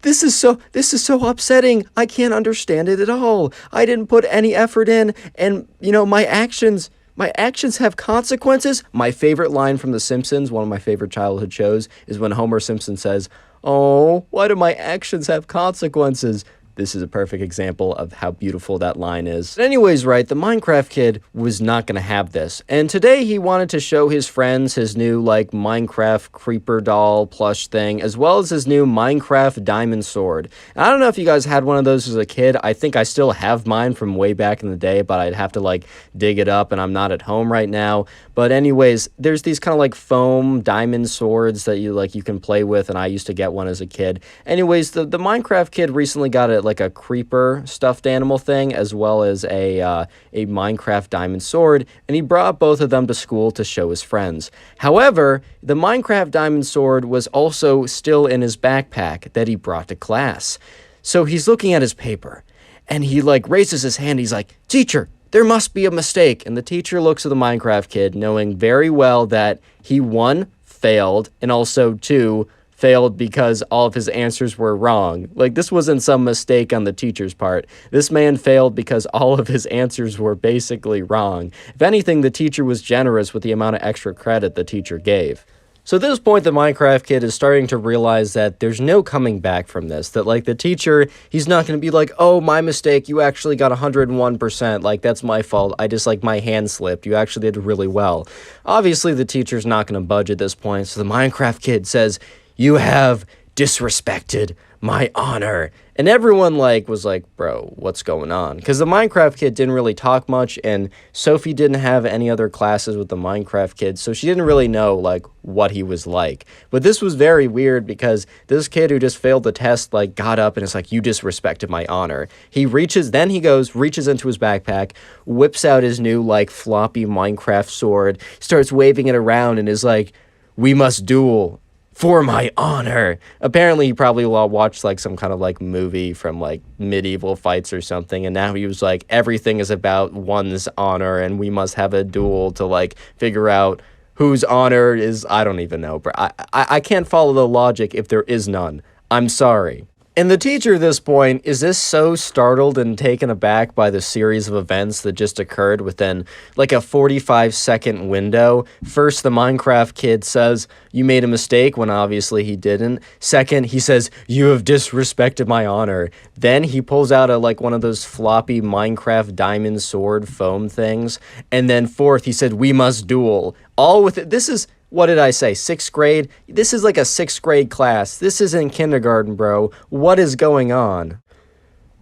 This is so upsetting. I can't understand it at all. I didn't put any effort in, and my actions have consequences. My favorite line from The Simpsons, one of my favorite childhood shows, is when Homer Simpson says, "Oh, why do my actions have consequences?" This is a perfect example of how beautiful that line is. But anyways, right, the Minecraft kid was not going to have this. And today he wanted to show his friends his new, like, Minecraft creeper doll plush thing, as well as his new Minecraft diamond sword. And I don't know if you guys had one of those as a kid. I think I still have mine from way back in the day, but I'd have to, like, dig it up, and I'm not at home right now. But anyways, there's these kind of, like, foam diamond swords that you can play with, and I used to get one as a kid. Anyways, the Minecraft kid recently got it, like a creeper stuffed animal thing, as well as a Minecraft diamond sword, and he brought both of them to school to show his friends. However, the Minecraft diamond sword was also still in his backpack that he brought to class. So he's looking at his paper, and he like raises his hand. He's like, "Teacher, there must be a mistake." And the teacher looks at the Minecraft kid, knowing very well that he, 1, failed, and also 2, failed because all of his answers were wrong. Like, this wasn't some mistake on the teacher's part. This man failed because all of his answers were basically wrong. If anything, the teacher was generous with the amount of extra credit the teacher gave. So at this point, the Minecraft kid is starting to realize that there's no coming back from this. That, like, the teacher, he's not going to be like, "Oh, my mistake, you actually got 101%. Like, that's my fault. I just, like, my hand slipped. You actually did really well." Obviously, the teacher's not going to budge at this point. So the Minecraft kid says, "You have disrespected my honor." And everyone was like, bro, what's going on? Because the Minecraft kid didn't really talk much, and Sophie didn't have any other classes with the Minecraft kid, so she didn't really know, like, what he was like. But this was very weird because this kid who just failed the test, like, got up and is like, "You disrespected my honor." He reaches into his backpack, whips out his new, like, floppy Minecraft sword, starts waving it around, and is like, "We must duel for my honor." Apparently he probably watched like some kind of like movie from like medieval fights or something, and now he was like, everything is about one's honor and we must have a duel to like figure out whose honor is. I don't even know, bro. I can't follow the logic if there is none. I'm sorry. And the teacher at this point is just so startled and taken aback by the series of events that just occurred within like a 45-second window. First, the Minecraft kid says, "You made a mistake," when obviously he didn't. Second, he says, "You have disrespected my honor." Then he pulls out one of those floppy Minecraft diamond sword foam things. And then fourth, he said, "We must duel." All with it. This is, what did I say, 6th grade? This is like a 6th grade class. This isn't kindergarten, bro. What is going on?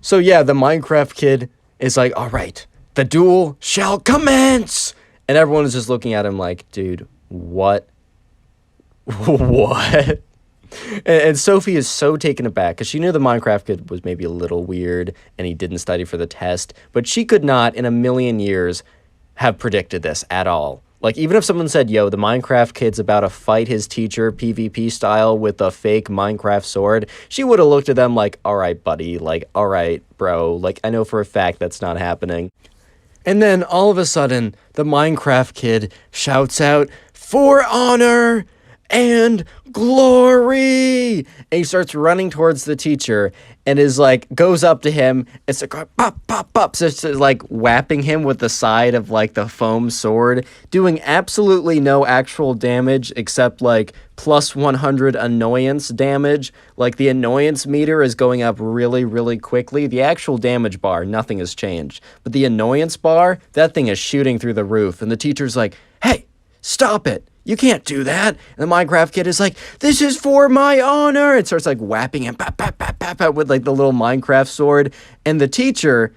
So yeah, the Minecraft kid is like, all right, the duel shall commence. And everyone is just looking at him like, dude, what? What? And Sophie is so taken aback because she knew the Minecraft kid was maybe a little weird and he didn't study for the test, but she could not in a million years have predicted this at all. Like, even if someone said, yo, the Minecraft kid's about to fight his teacher PvP style with a fake Minecraft sword, she would have looked at them like, all right, buddy, like, all right, bro, like, I know for a fact that's not happening. And then all of a sudden, the Minecraft kid shouts out, "For honor and glory!" And he starts running towards the teacher and is like, goes up to him. It's like, pop, pop, pop. So it's like whapping him with the side of like the foam sword, doing absolutely no actual damage except like plus 100 annoyance damage. Like the annoyance meter is going up really, really quickly. The actual damage bar, nothing has changed. But the annoyance bar, that thing is shooting through the roof. And the teacher's like, hey, stop it. You can't do that. And the Minecraft kid is like, this is for my honor. It starts like whapping him pap, pap, pap, pap, pap, with like the little Minecraft sword. And the teacher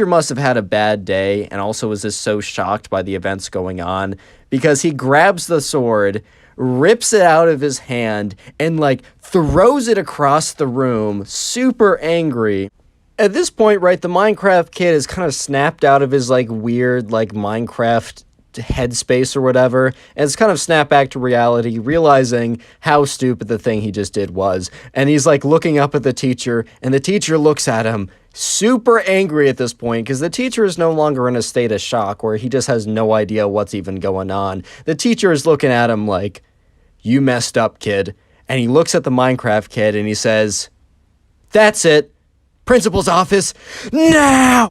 must have had a bad day and also was just so shocked by the events going on because he grabs the sword, rips it out of his hand, and like throws it across the room, super angry. At this point, right, the Minecraft kid is kind of snapped out of his like weird like Minecraft headspace or whatever, and it's kind of snapped back to reality, realizing how stupid the thing he just did was. And he's like looking up at the teacher, and the teacher looks at him super angry at this point because the teacher is no longer in a state of shock where he just has no idea what's even going on. The teacher is looking at him like, you messed up, kid. And he looks at the Minecraft kid and he says, that's it, principal's office now.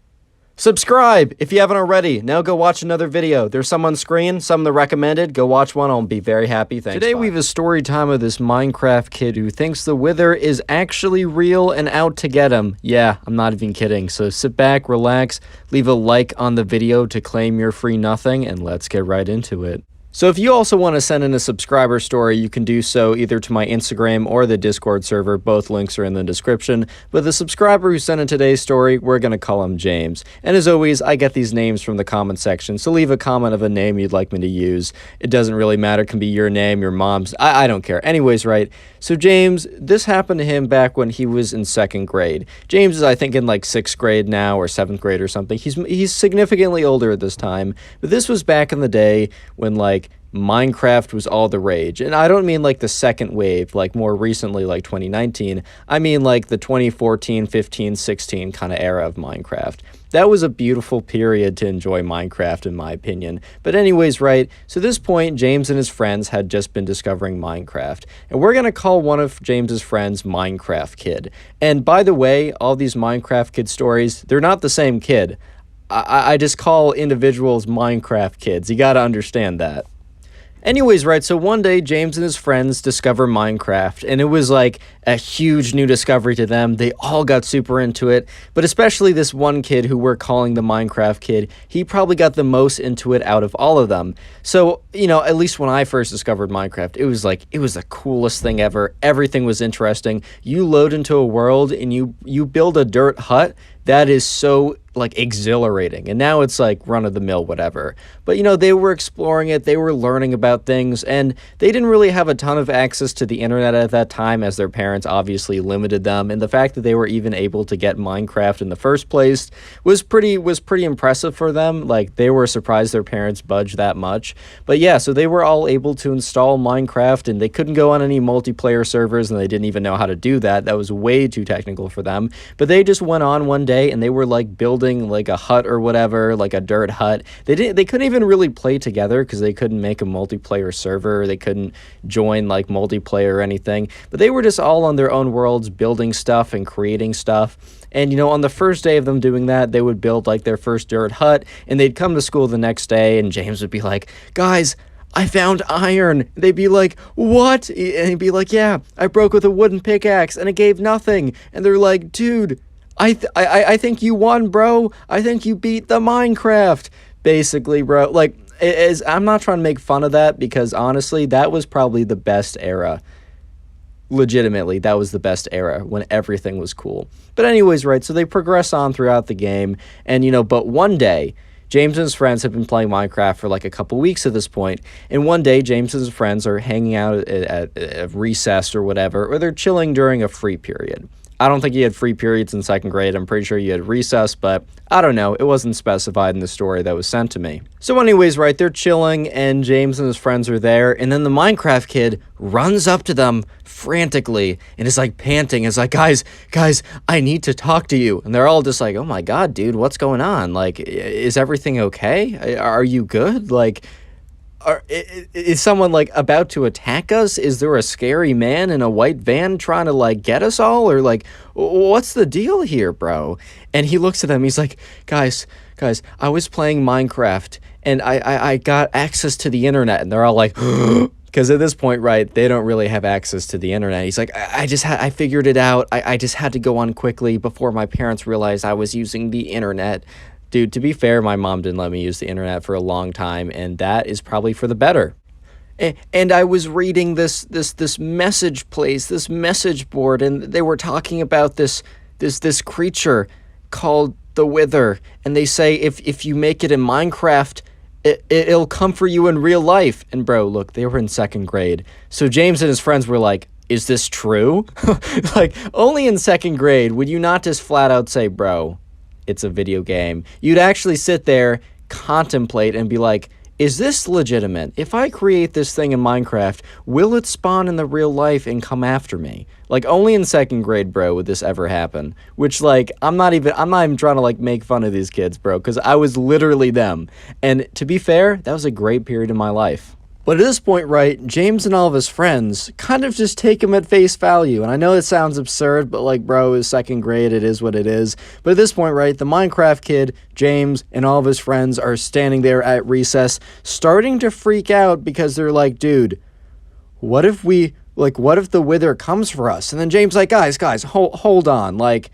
Subscribe if you haven't already. Now go watch another video. There's some on screen, some that recommended. Go watch one. I'll be very happy. Thanks. Today we have a story time of this Minecraft kid who thinks the Wither is actually real and out to get him. Yeah, I'm not even kidding. So sit back, relax, leave a like on the video to claim your free nothing, and let's get right into it. So if you also want to send in a subscriber story, you can do so either to my Instagram or the Discord server. Both links are in the description. But the subscriber who sent in today's story, we're going to call him James. And as always, I get these names from the comment section, so leave a comment of a name you'd like me to use. It doesn't really matter. It can be your name, your mom's. I don't care. Anyways, right? So James, this happened to him back when he was in 2nd grade. James is, I think, in like 6th grade now or 7th grade or something. He's significantly older at this time. But this was back in the day when like Minecraft was all the rage. And I don't mean like the second wave, like more recently, like 2019. I mean like the 2014, 15, 16 kind of era of Minecraft. That was a beautiful period to enjoy Minecraft, in my opinion. But anyways, right, so at this point, James and his friends had just been discovering Minecraft. And we're going to call one of James's friends Minecraft Kid. And by the way, all these Minecraft Kid stories, they're not the same kid. I just call individuals Minecraft Kids. You got to understand that. Anyways, right, so one day James and his friends discover Minecraft, and it was like a huge new discovery to them. They all got super into it, but especially this one kid who we're calling the Minecraft Kid, he probably got the most into it out of all of them. So, you know, at least when I first discovered Minecraft, it was the coolest thing ever. Everything was interesting. You load into a world and you build a dirt hut. That is so like exhilarating. And now it's like run of the mill, whatever. But you know, they were exploring it, they were learning about things, and they didn't really have a ton of access to the internet at that time, as their parents obviously limited them. And the fact that they were even able to get Minecraft in the first place was pretty impressive for them. Like, they were surprised their parents budged that much. But yeah, so they were all able to install Minecraft, and they couldn't go on any multiplayer servers, and they didn't even know how to do that. That was way too technical for them. But they just went on one day and they were like building like a hut or whatever, like a dirt hut. They couldn't even really play together because they couldn't make a multiplayer server. They couldn't join like multiplayer or anything. But they were just all on their own worlds, building stuff and creating stuff. And, you know, on the first day of them doing that, they would build like their first dirt hut, and they'd come to school the next day, and James would be like, guys, I found iron. They'd be like, what? And he'd be like, yeah, I broke with a wooden pickaxe and it gave nothing. And they're like, dude, I think you won, bro. I think you beat the Minecraft, basically, bro. Like, I'm not trying to make fun of that because, honestly, that was probably the best era. legitimately, that was the best era when everything was cool. But anyways, right, so they progress on throughout the game, and, but one day, James and his friends have been playing Minecraft for like a couple weeks at this point, and one day James and his friends are hanging out at recess or whatever, or they're chilling during a free period. I don't think you had free periods in second grade. I'm pretty sure you had recess, but I don't know. It wasn't specified in the story that was sent to me. So anyways, right, they're chilling, and James and his friends are there, and then the Minecraft kid runs up to them frantically and is like panting. It's like, guys, I need to talk to you. And they're all just like, oh my God, dude, what's going on? Like, is everything okay? Are you good? Like, is someone like about to attack us? Is there a scary man in a white van trying to like get us all? Or like, what's the deal here, bro? And he looks at them, he's like, guys, I was playing Minecraft and I got access to the internet. And they're all like, because at this point, right, they don't really have access to the internet. He's like, I figured it out. I just had to go on quickly before my parents realized I was using the internet. Dude, to be fair, my mom didn't let me use the internet for a long time, and that is probably for the better. And I was reading this message place, this message board, and they were talking about this creature called the Wither, and they say if you make it in Minecraft, it'll come for you in real life. And bro, look, they were in second grade, so James and his friends were like, "Is this true?" Like, only in second grade would you not just flat out say, "Bro, it's a video game." You'd actually sit there, contemplate, and be like, is this legitimate? If I create this thing in Minecraft, will it spawn in the real life and come after me? Like, only in second grade, bro, would this ever happen. Which, like, I'm not even trying to, like, make fun of these kids, bro, because I was literally them. And to be fair, that was a great period in my life. But at this point, right, James and all of his friends kind of just take him at face value. And I know it sounds absurd, but like, bro, it's second grade, it is what it is. But at this point, right, the Minecraft kid, James, and all of his friends are standing there at recess, starting to freak out because they're like, dude, what if the Wither comes for us? And then James like, guys, hold on. Like,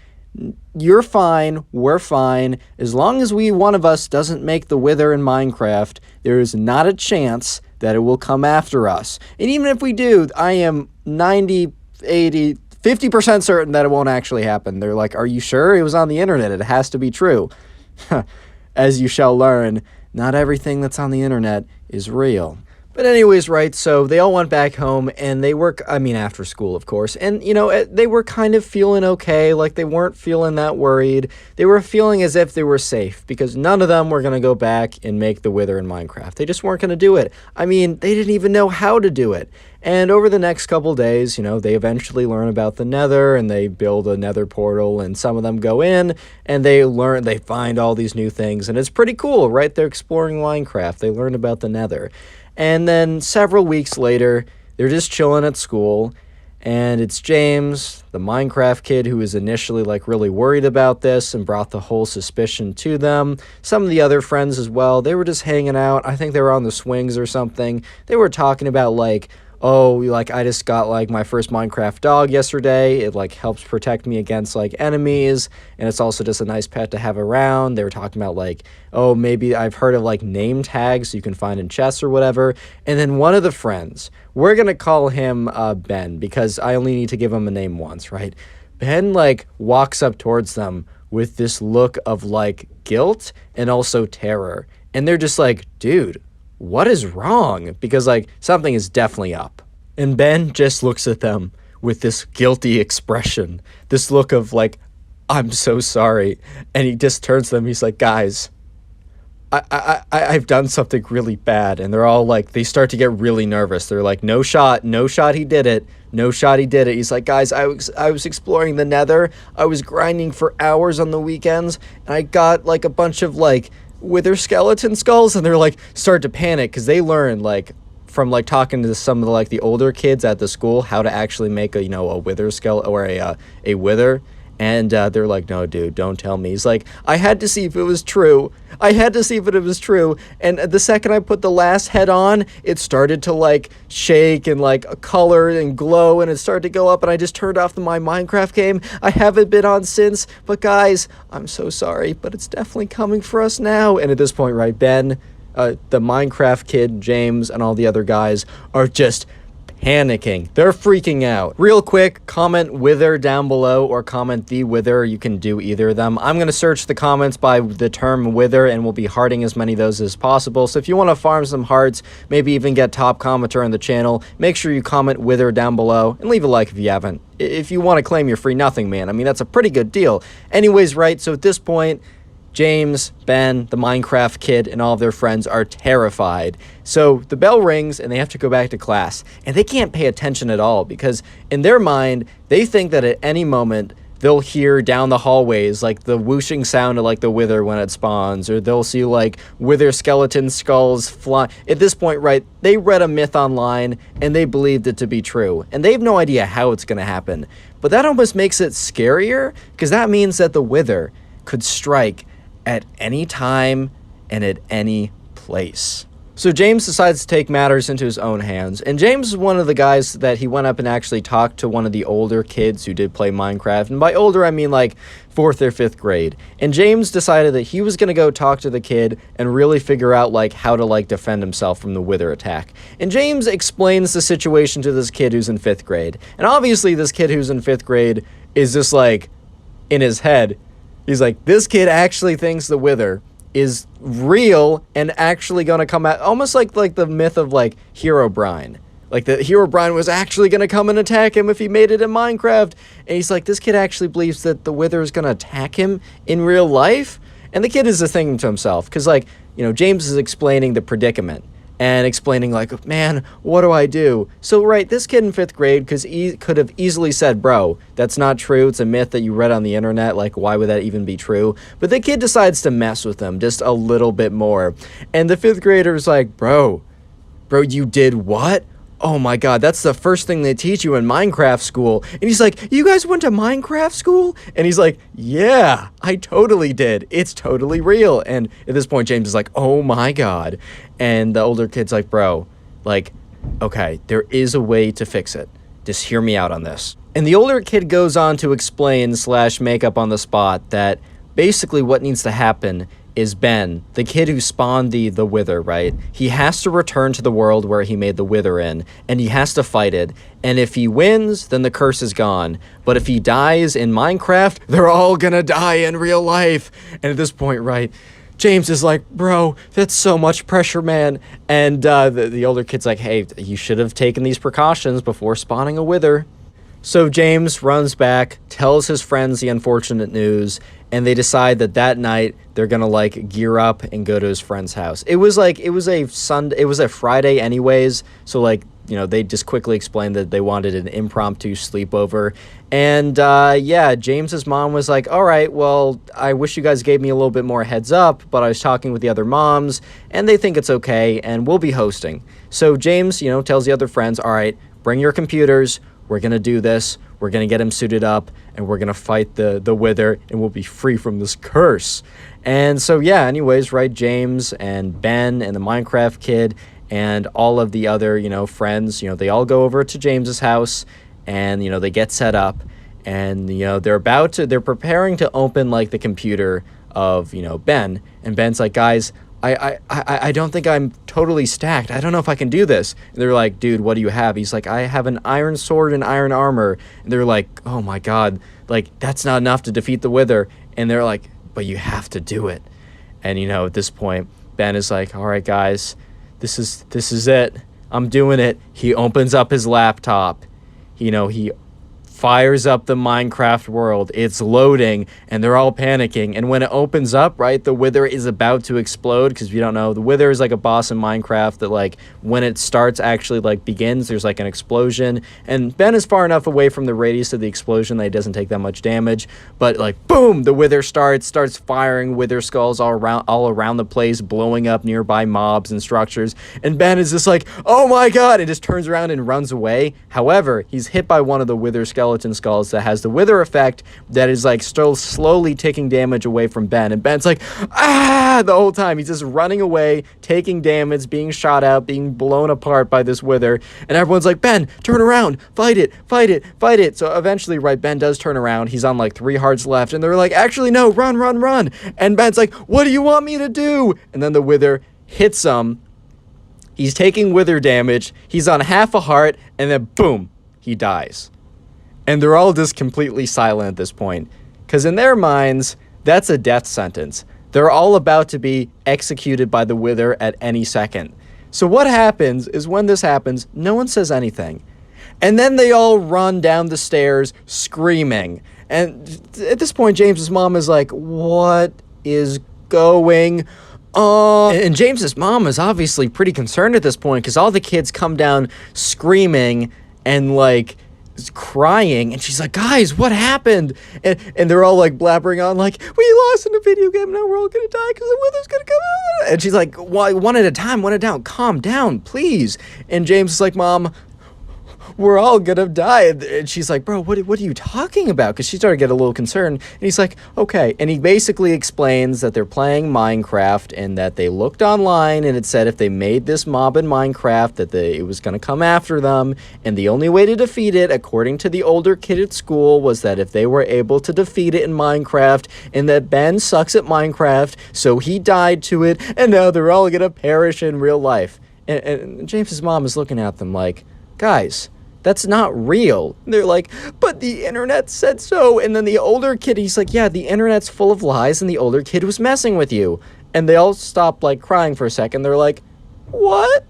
you're fine, we're fine. As long as one of us doesn't make the Wither in Minecraft, there is not a chance that it will come after us. And even if we do, I am 90, 80, 50% certain that it won't actually happen. They're like, are you sure? It was on the internet. It has to be true. As you shall learn, not everything that's on the internet is real. But anyways, right, so they all went back home, and they were, after school, of course, and, they were kind of feeling okay, like they weren't feeling that worried. They were feeling as if they were safe, because none of them were going to go back and make the Wither in Minecraft. They just weren't going to do it. They didn't even know how to do it. And over the next couple days, they eventually learn about the Nether, and they build a Nether portal, and some of them go in, and they find all these new things, and it's pretty cool, right? They're exploring Minecraft. They learn about the Nether. And then several weeks later, they're just chilling at school, and it's James, the Minecraft kid, who was initially like really worried about this and brought the whole suspicion to them. Some of the other friends as well, they were just hanging out. I think they were on the swings or something. They were talking about like, oh, like I just got like my first Minecraft dog yesterday. It like helps protect me against like enemies, and it's also just a nice pet to have around. They were talking about like, oh, maybe I've heard of like name tags you can find in chests or whatever. And then one of the friends, we're gonna call him Ben, because I only need to give him a name once, right? Ben like walks up towards them with this look of like guilt and also terror, and they're just like, dude, what is wrong? Because like something is definitely up. And Ben just looks at them with this guilty expression, this look of like, I'm so sorry. And he just turns to them, he's like, guys, I've done something really bad. And they're all like, they start to get really nervous. They're like, no shot, he did it. No shot, he did it. He's like, guys, I was exploring the Nether. I was grinding for hours on the weekends, and I got like a bunch of like Wither skeleton skulls, and they're like start to panic because they learned like from like talking to some of the like the older kids at the school how to actually make a Wither skeleton or a Wither. And they're like, no, dude, don't tell me. He's like, I had to see if it was true. And the second I put the last head on, it started to like shake and like color and glow, and it started to go up, and I just turned off my Minecraft game. I haven't been on since, but guys, I'm so sorry, but it's definitely coming for us now. And at this point, right, Ben, the Minecraft kid, James, and all the other guys are just panicking. They're freaking out. Real quick, comment wither down below or comment the wither. You can do either of them. I'm going to search the comments by the term wither and we'll be hearting as many of those as possible. So if you want to farm some hearts, maybe even get top commenter on the channel, make sure you comment wither down below and leave a like if you haven't. If you want to claim your free nothing, man, I mean, that's a pretty good deal. Anyways, right, so at this point, James, Ben, the Minecraft kid, and all of their friends are terrified. So the bell rings and they have to go back to class. And they can't pay attention at all because in their mind, they think that at any moment they'll hear down the hallways like the whooshing sound of like the wither when it spawns, or they'll see like wither skeleton skulls fly. At this point, right, they read a myth online and they believed it to be true. And they have no idea how it's going to happen. But that almost makes it scarier because that means that the wither could strike at any time and at any place. So James decides to take matters into his own hands, and James is one of the guys that he went up and actually talked to one of the older kids who did play Minecraft, and by older I mean like 4th or 5th grade. And James decided that he was going to go talk to the kid and really figure out like how to like defend himself from the wither attack. And James explains the situation to this kid who's in 5th grade, and obviously this kid who's in 5th grade is just like in his head. He's like, this kid actually thinks the wither is real and actually going to come out, almost like the myth of like Herobrine. Like the Herobrine was actually going to come and attack him if he made it in Minecraft. And he's like, this kid actually believes that the wither is going to attack him in real life. And the kid is just thinking to himself, because like, you know, James is explaining the predicament and explaining like, man, what do I do? So, right, this kid in 5th grade could have easily said, bro, that's not true. It's a myth that you read on the internet. Like, why would that even be true? But the kid decides to mess with him just a little bit more. And the 5th grader is like, bro, you did what? Oh my God, that's the first thing they teach you in Minecraft school. And he's like, you guys went to Minecraft school? And he's like, yeah, I totally did. It's totally real. And at this point, James is like, oh my God. And the older kid's like, bro, like, okay, there is a way to fix it. Just hear me out on this. And the older kid goes on to explain / make up on the spot that basically what needs to happen is Ben, the kid who spawned the wither, right? He has to return to the world where he made the wither in, and he has to fight it. And if he wins, then the curse is gone. But if he dies in Minecraft, they're all gonna die in real life. And at this point, right, James is like, bro, that's so much pressure, man. And the older kid's like, hey, you should have taken these precautions before spawning a wither. So James runs back, tells his friends the unfortunate news, and they decide that night they're gonna like gear up and go to his friend's house. It was a Friday anyways, so like, you know, they just quickly explained that they wanted an impromptu sleepover. And yeah, James's mom was like, all right, well, I wish you guys gave me a little bit more heads up, but I was talking with the other moms and they think it's okay and we'll be hosting. So James, you know, tells the other friends, all right, bring your computers. We're going to do this. We're going to get him suited up and we're going to fight the wither and we'll be free from this curse. And so, yeah, anyways, right, James and Ben and the Minecraft kid and all of the other, you know, friends, you know, they all go over to James's house and, you know, they get set up and, you know, they're preparing to open like the computer of, you know, Ben. And Ben's like, guys, I don't think I'm totally stacked. I don't know if I can do this. And they're like, dude, what do you have? He's like, I have an iron sword and iron armor. And they're like, oh my God, like that's not enough to defeat the wither. And they're like, but you have to do it. And, you know, at this point, Ben is like, all right, guys, this is it. I'm doing it. He opens up his laptop. You know, he fires up the Minecraft world. It's loading and they're all panicking. And when it opens up, right, the wither is about to explode, because if you don't know, the wither is like a boss in Minecraft that like when it starts actually like begins, there's like an explosion. And Ben is far enough away from the radius of the explosion that he doesn't take that much damage. But like boom, the wither starts firing wither skulls all around the place, blowing up nearby mobs and structures. And Ben is just like, oh my God, and just turns around and runs away. However, he's hit by one of the wither skeleton skulls that has the wither effect that is like still slowly taking damage away from Ben. And Ben's like, ah, the whole time. He's just running away, taking damage, being shot out, being blown apart by this wither. And everyone's like, Ben, turn around, fight it, fight it, fight it. So eventually, right, Ben does turn around. He's on like 3 hearts left. And they're like, actually, no, run, run, run. And Ben's like, what do you want me to do? And then the wither hits him. He's taking wither damage. He's on half a heart, and then boom, he dies. And they're all just completely silent at this point. Because in their minds, that's a death sentence. They're all about to be executed by the wither at any second. So what happens is when this happens, no one says anything. And then they all run down the stairs screaming. And at this point, James's mom is like, what is going on? And James's mom is obviously pretty concerned at this point because all the kids come down screaming and like crying, and she's like, guys, what happened? And they're all like blabbering on like, we lost in a video game, now we're all gonna die because the wither's gonna come out. And she's like, one at a time, calm down, please. And James is like, Mom, we're all gonna die. And she's like, bro, what are you talking about? Because she started to get a little concerned. And he's like, okay. And he basically explains that they're playing Minecraft and that they looked online and it said if they made this mob in Minecraft that it was gonna come after them. And the only way to defeat it, according to the older kid at school, was that if they were able to defeat it in Minecraft, and that Ben sucks at Minecraft, so he died to it, and now they're all gonna perish in real life. And James's mom is looking at them like, guys, that's not real. And they're like, but the internet said so. And then the older kid, he's like, yeah, the internet's full of lies and the older kid was messing with you. And they all stop like crying for a second. They're like, what?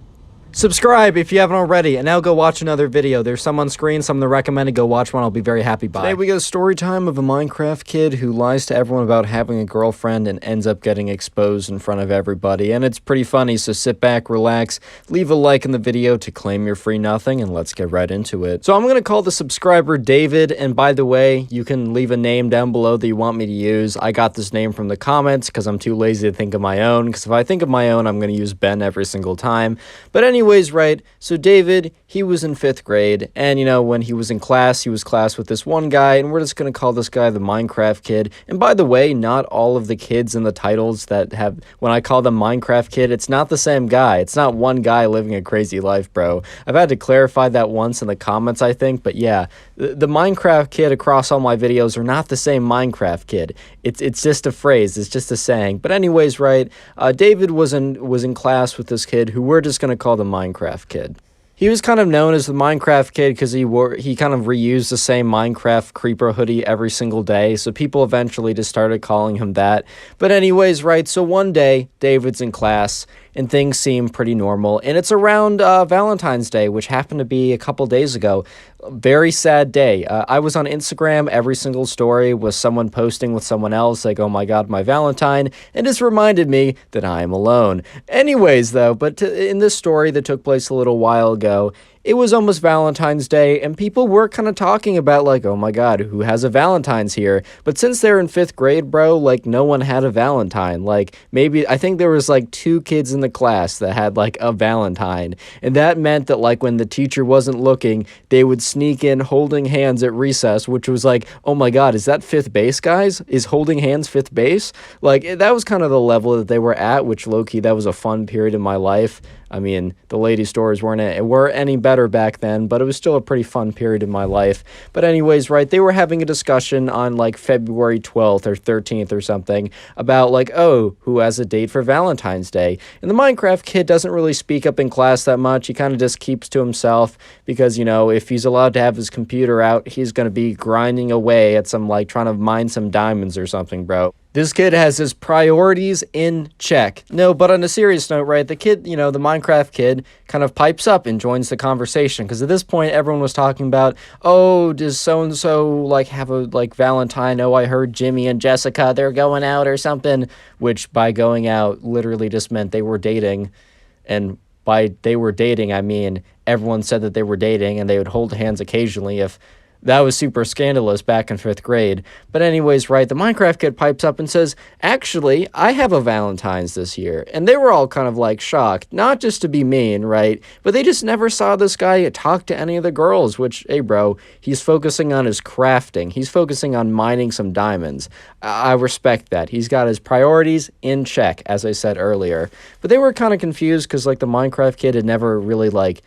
Subscribe if you haven't already, and now go watch another video. There's some on screen, some that recommended. Go watch one. I'll be very happy. Bye. Today we got a story time of a Minecraft kid who lies to everyone about having a girlfriend and ends up getting exposed in front of everybody. And it's pretty funny, so sit back, relax, leave a like in the video to claim your free nothing, and let's get right into it. So I'm going to call the subscriber David, and by the way, you can leave a name down below that you want me to use. I got this name from the comments because I'm too lazy to think of my own, because if I think of my own, I'm going to use Ben every single time. But anyways, right, so David, he was in 5th grade, and you know, when he was in class, he was class with this one guy, and we're just going to call this guy the Minecraft kid. And by the way, not all of the kids in the titles that have, when I call them Minecraft kid, it's not the same guy. It's not one guy living a crazy life, bro. I've had to clarify that once in the comments, I think, but yeah, the Minecraft kid across all my videos are not the same Minecraft kid. It's just a phrase, it's just a saying. But anyways, right, David was in class with this kid who we're just going to call the Minecraft kid. He was kind of known as the Minecraft kid because he kind of reused the same Minecraft creeper hoodie every single day, so people eventually just started calling him that. But anyways, right, so one day, David's in class, and things seem pretty normal, and it's around Valentine's Day, which happened to be a couple days ago. Very sad day. I was on Instagram. Every single story was someone posting with someone else, like, oh my god, my Valentine, and this reminded me that I am alone. Anyways, though, but in this story that took place a little while ago, it was almost Valentine's Day, and people were kind of talking about, like, oh my god, who has a Valentine's here? But since they're in 5th grade, bro, like, no one had a Valentine. Like, maybe, I think there was, like, 2 kids in the class that had, like, a Valentine. And that meant that, like, when the teacher wasn't looking, they would sneak in holding hands at recess, which was like, oh my god, is that 5th base, guys? Is holding hands 5th base? Like, that was kind of the level that they were at, which, low-key, that was a fun period in my life. I mean, the lady stores weren't any better back then, but it was still a pretty fun period in my life. But anyways, right, they were having a discussion on, like, February 12th or 13th or something about, like, oh, who has a date for Valentine's Day? And the Minecraft kid doesn't really speak up in class that much. He kind of just keeps to himself because, you know, if he's allowed to have his computer out, he's going to be grinding away at some, like, trying to mine some diamonds or something, bro. This kid has his priorities in check. No, but on a serious note, right, the kid, you know, the Minecraft kid kind of pipes up and joins the conversation, because at this point, everyone was talking about, oh, does so-and-so, like, have a, like, Valentine? Oh, I heard Jimmy and Jessica, they're going out or something, which by going out literally just meant they were dating, and by they were dating, I mean, everyone said that they were dating, and they would hold hands occasionally if that was super scandalous back in 5th grade. But anyways, right, the Minecraft kid pipes up and says, actually, I have a Valentine's this year. And they were all kind of, like, shocked. Not just to be mean, right? But they just never saw this guy talk to any of the girls, which, hey, bro, he's focusing on his crafting. He's focusing on mining some diamonds. I respect that. He's got his priorities in check, as I said earlier. But they were kind of confused because, like, the Minecraft kid had never really, like,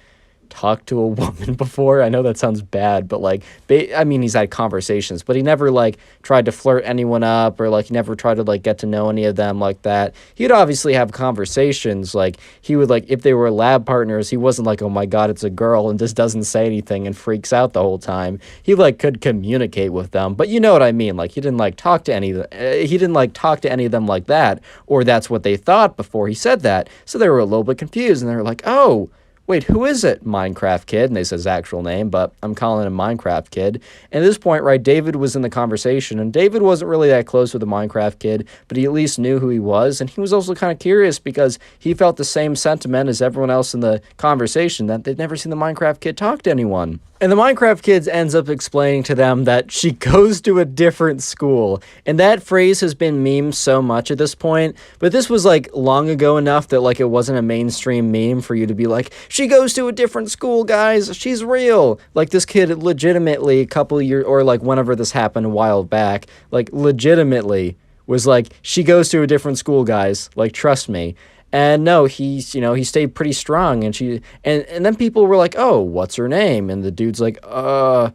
talked to a woman before. I know that sounds bad, but like, I mean, he's had conversations, but he never like tried to flirt anyone up, or like he never tried to like get to know any of them like that. He'd obviously have conversations. Like he would, like, if they were lab partners, he wasn't like, oh my God, it's a girl, and just doesn't say anything and freaks out the whole time. He like could communicate with them, but you know what I mean? Like he didn't like talk to any of them. He didn't like talk to any of them like that, or that's what they thought before he said that. So they were a little bit confused, and they were like, oh, wait, who is it? Minecraft Kid. And they said his actual name, but I'm calling him Minecraft Kid. And at this point, right, David was in the conversation, and David wasn't really that close with the Minecraft Kid, but he at least knew who he was. And he was also kind of curious because he felt the same sentiment as everyone else in the conversation, that they'd never seen the Minecraft Kid talk to anyone. And the Minecraft Kid ends up explaining to them that she goes to a different school. And that phrase has been memed so much at this point, but this was like long ago enough that like it wasn't a mainstream meme for you to be like, she goes to a different school, guys, she's real. Like this kid legitimately a couple of years, or like whenever this happened a while back, like legitimately was like, she goes to a different school, guys, like trust me. And no, he's, you know, he stayed pretty strong, and and then people were like, oh, what's her name? And the dude's like, no,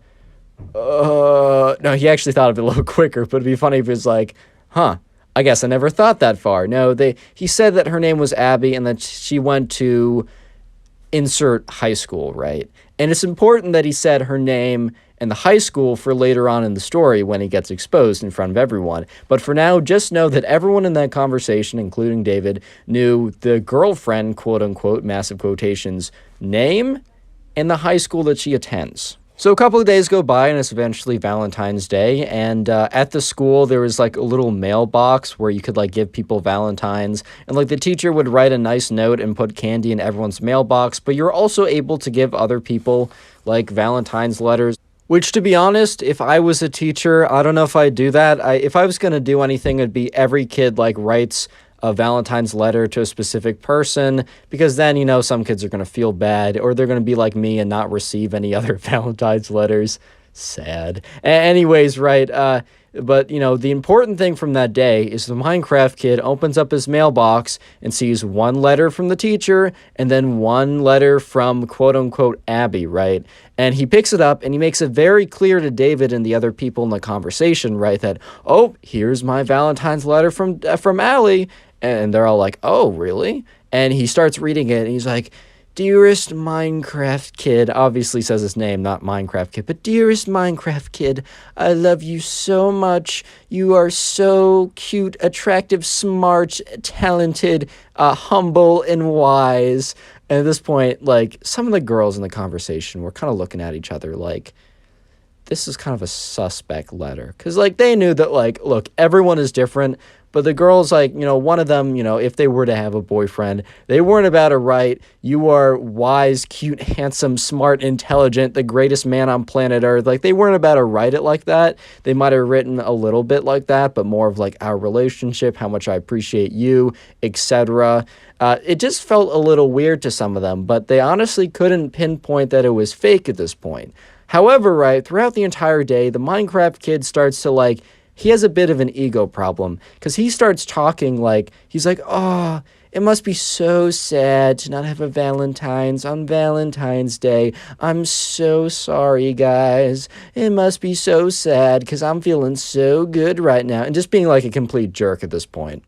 he actually thought of it a little quicker, but it'd be funny if it was like, huh, I guess I never thought that far. No, he said that her name was Abby, and that she went to insert high school, right? And it's important that he said her name and the high school for later on in the story when he gets exposed in front of everyone. But for now, just know that everyone in that conversation, including David, knew the girlfriend, quote unquote, massive quotations, name and the high school that she attends. So a couple of days go by, and it's eventually Valentine's Day, and at the school there was like a little mailbox where you could like give people Valentines, and like the teacher would write a nice note and put candy in everyone's mailbox, but you're also able to give other people like Valentine's letters. Which, to be honest, if I was a teacher, I don't know if I'd do that. If I was going to do anything, it'd be every kid like writes a Valentine's letter to a specific person, because then, you know, some kids are going to feel bad, or they're going to be like me and not receive any other Valentine's letters. Sad. Anyways, right, but, you know, the important thing from that day is the Minecraft Kid opens up his mailbox and sees one letter from the teacher and then one letter from quote-unquote Abby, right? And he picks it up and he makes it very clear to David and the other people in the conversation, right, that, oh, here's my Valentine's letter from Allie. And they're all like, oh, really? And he starts reading it, and he's like, dearest Minecraft Kid, obviously says his name, not Minecraft Kid, but dearest Minecraft Kid, I love you so much. You are so cute, attractive, smart, talented, humble, and wise. And at this point, like, some of the girls in the conversation were kind of looking at each other like, this is kind of a suspect letter. Because, like, they knew that, like, look, everyone is different. But the girls, like, you know, one of them, you know, if they were to have a boyfriend, they weren't about to write, you are wise, cute, handsome, smart, intelligent, the greatest man on planet Earth. Like, they weren't about to write it like that. They might have written a little bit like that, but more of, like, our relationship, how much I appreciate you, etc. It just felt a little weird to some of them, but they honestly couldn't pinpoint that it was fake at this point. However, right, throughout the entire day, the Minecraft Kid starts to, like, he has a bit of an ego problem, because he starts talking like, he's like, oh, it must be so sad to not have a Valentine's on Valentine's Day. I'm so sorry, guys. It must be so sad because I'm feeling so good right now. And just being like a complete jerk at this point.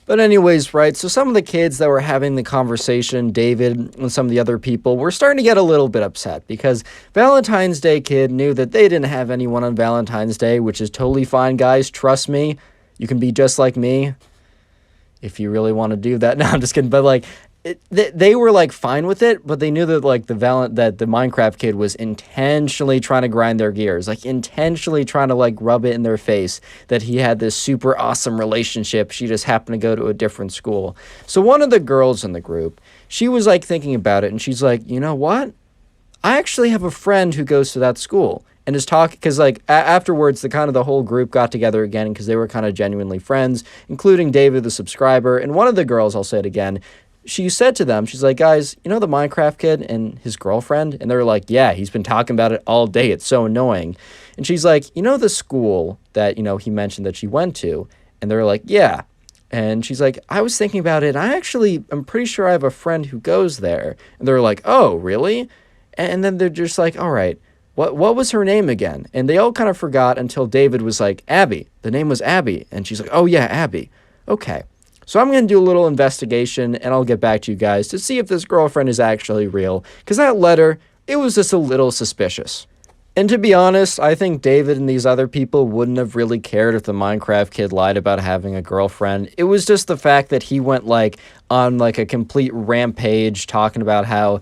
But anyways, right, so some of the kids that were having the conversation, David and some of the other people, were starting to get a little bit upset, because Valentine's Day Kid knew that they didn't have anyone on Valentine's Day, which is totally fine, guys. Trust me. You can be just like me if you really want to do that. No, I'm just kidding. But, like, they were, like, fine with it, but they knew that, like, the Minecraft Kid was intentionally trying to grind their gears, like, intentionally trying to, like, rub it in their face that he had this super awesome relationship. She just happened to go to a different school. So one of the girls in the group, she was, like, thinking about it, and she's like, you know what? I actually have a friend who goes to that school. And is talking, because, like, afterwards, the whole group got together again, because they were kind of genuinely friends, including David, the subscriber, and one of the girls, I'll say it again, she said to them, she's like, guys, you know the Minecraft Kid and his girlfriend? And they're like, yeah, he's been talking about it all day. It's so annoying. And she's like, you know the school that, you know, he mentioned that she went to? And they're like, yeah. And she's like, I was thinking about it. I'm pretty sure I have a friend who goes there. And they're like, oh, really? And then they're just like, all right, what was her name again? And they all kind of forgot until David was like, Abby. The name was Abby. And she's like, oh yeah, Abby. Okay. So I'm going to do a little investigation, and I'll get back to you guys to see if this girlfriend is actually real. Because that letter, it was just a little suspicious. And to be honest, I think David and these other people wouldn't have really cared if the Minecraft kid lied about having a girlfriend. It was just the fact that he went on a complete rampage talking about how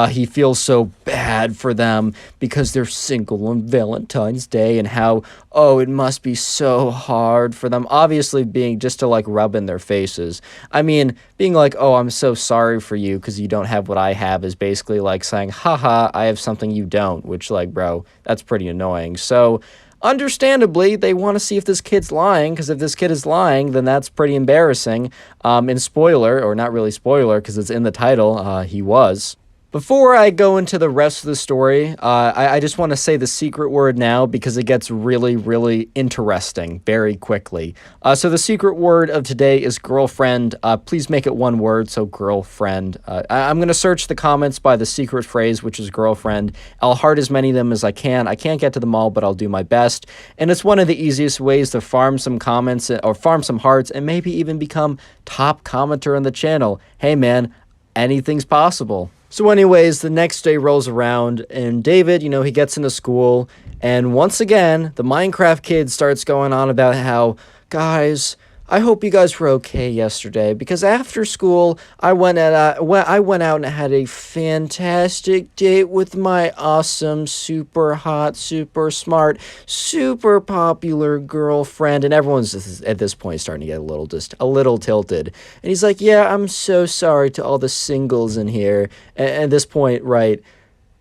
he feels so bad for them because they're single on Valentine's Day, and how, oh, it must be so hard for them. Obviously being just to rub in their faces. I mean, being like, oh, I'm so sorry for you because you don't have what I have is basically like saying, haha, I have something you don't, which bro, that's pretty annoying. So understandably, they want to see if this kid's lying, because if this kid is lying, then that's pretty embarrassing. And spoiler, or not really spoiler, because it's in the title, he was. Before I go into the rest of the story, I just want to say the secret word now, because it gets really, really interesting very quickly. So the secret word of today is girlfriend. Please make it one word, so girlfriend. I'm going to search the comments by the secret phrase, which is girlfriend. I'll heart as many of them as I can. I can't get to them all, but I'll do my best. And it's one of the easiest ways to farm some comments, or farm some hearts, and maybe even become top commenter on the channel. Hey man, anything's possible. So anyways, the next day rolls around, and David, he gets into school, and once again, the Minecraft kid starts going on about how, guys, I hope you guys were okay yesterday, because after school, I went out and had a fantastic date with my awesome, super hot, super smart, super popular girlfriend, and everyone's at this point starting to get a little tilted. And he's like, yeah, I'm so sorry to all the singles in here. And at this point, right,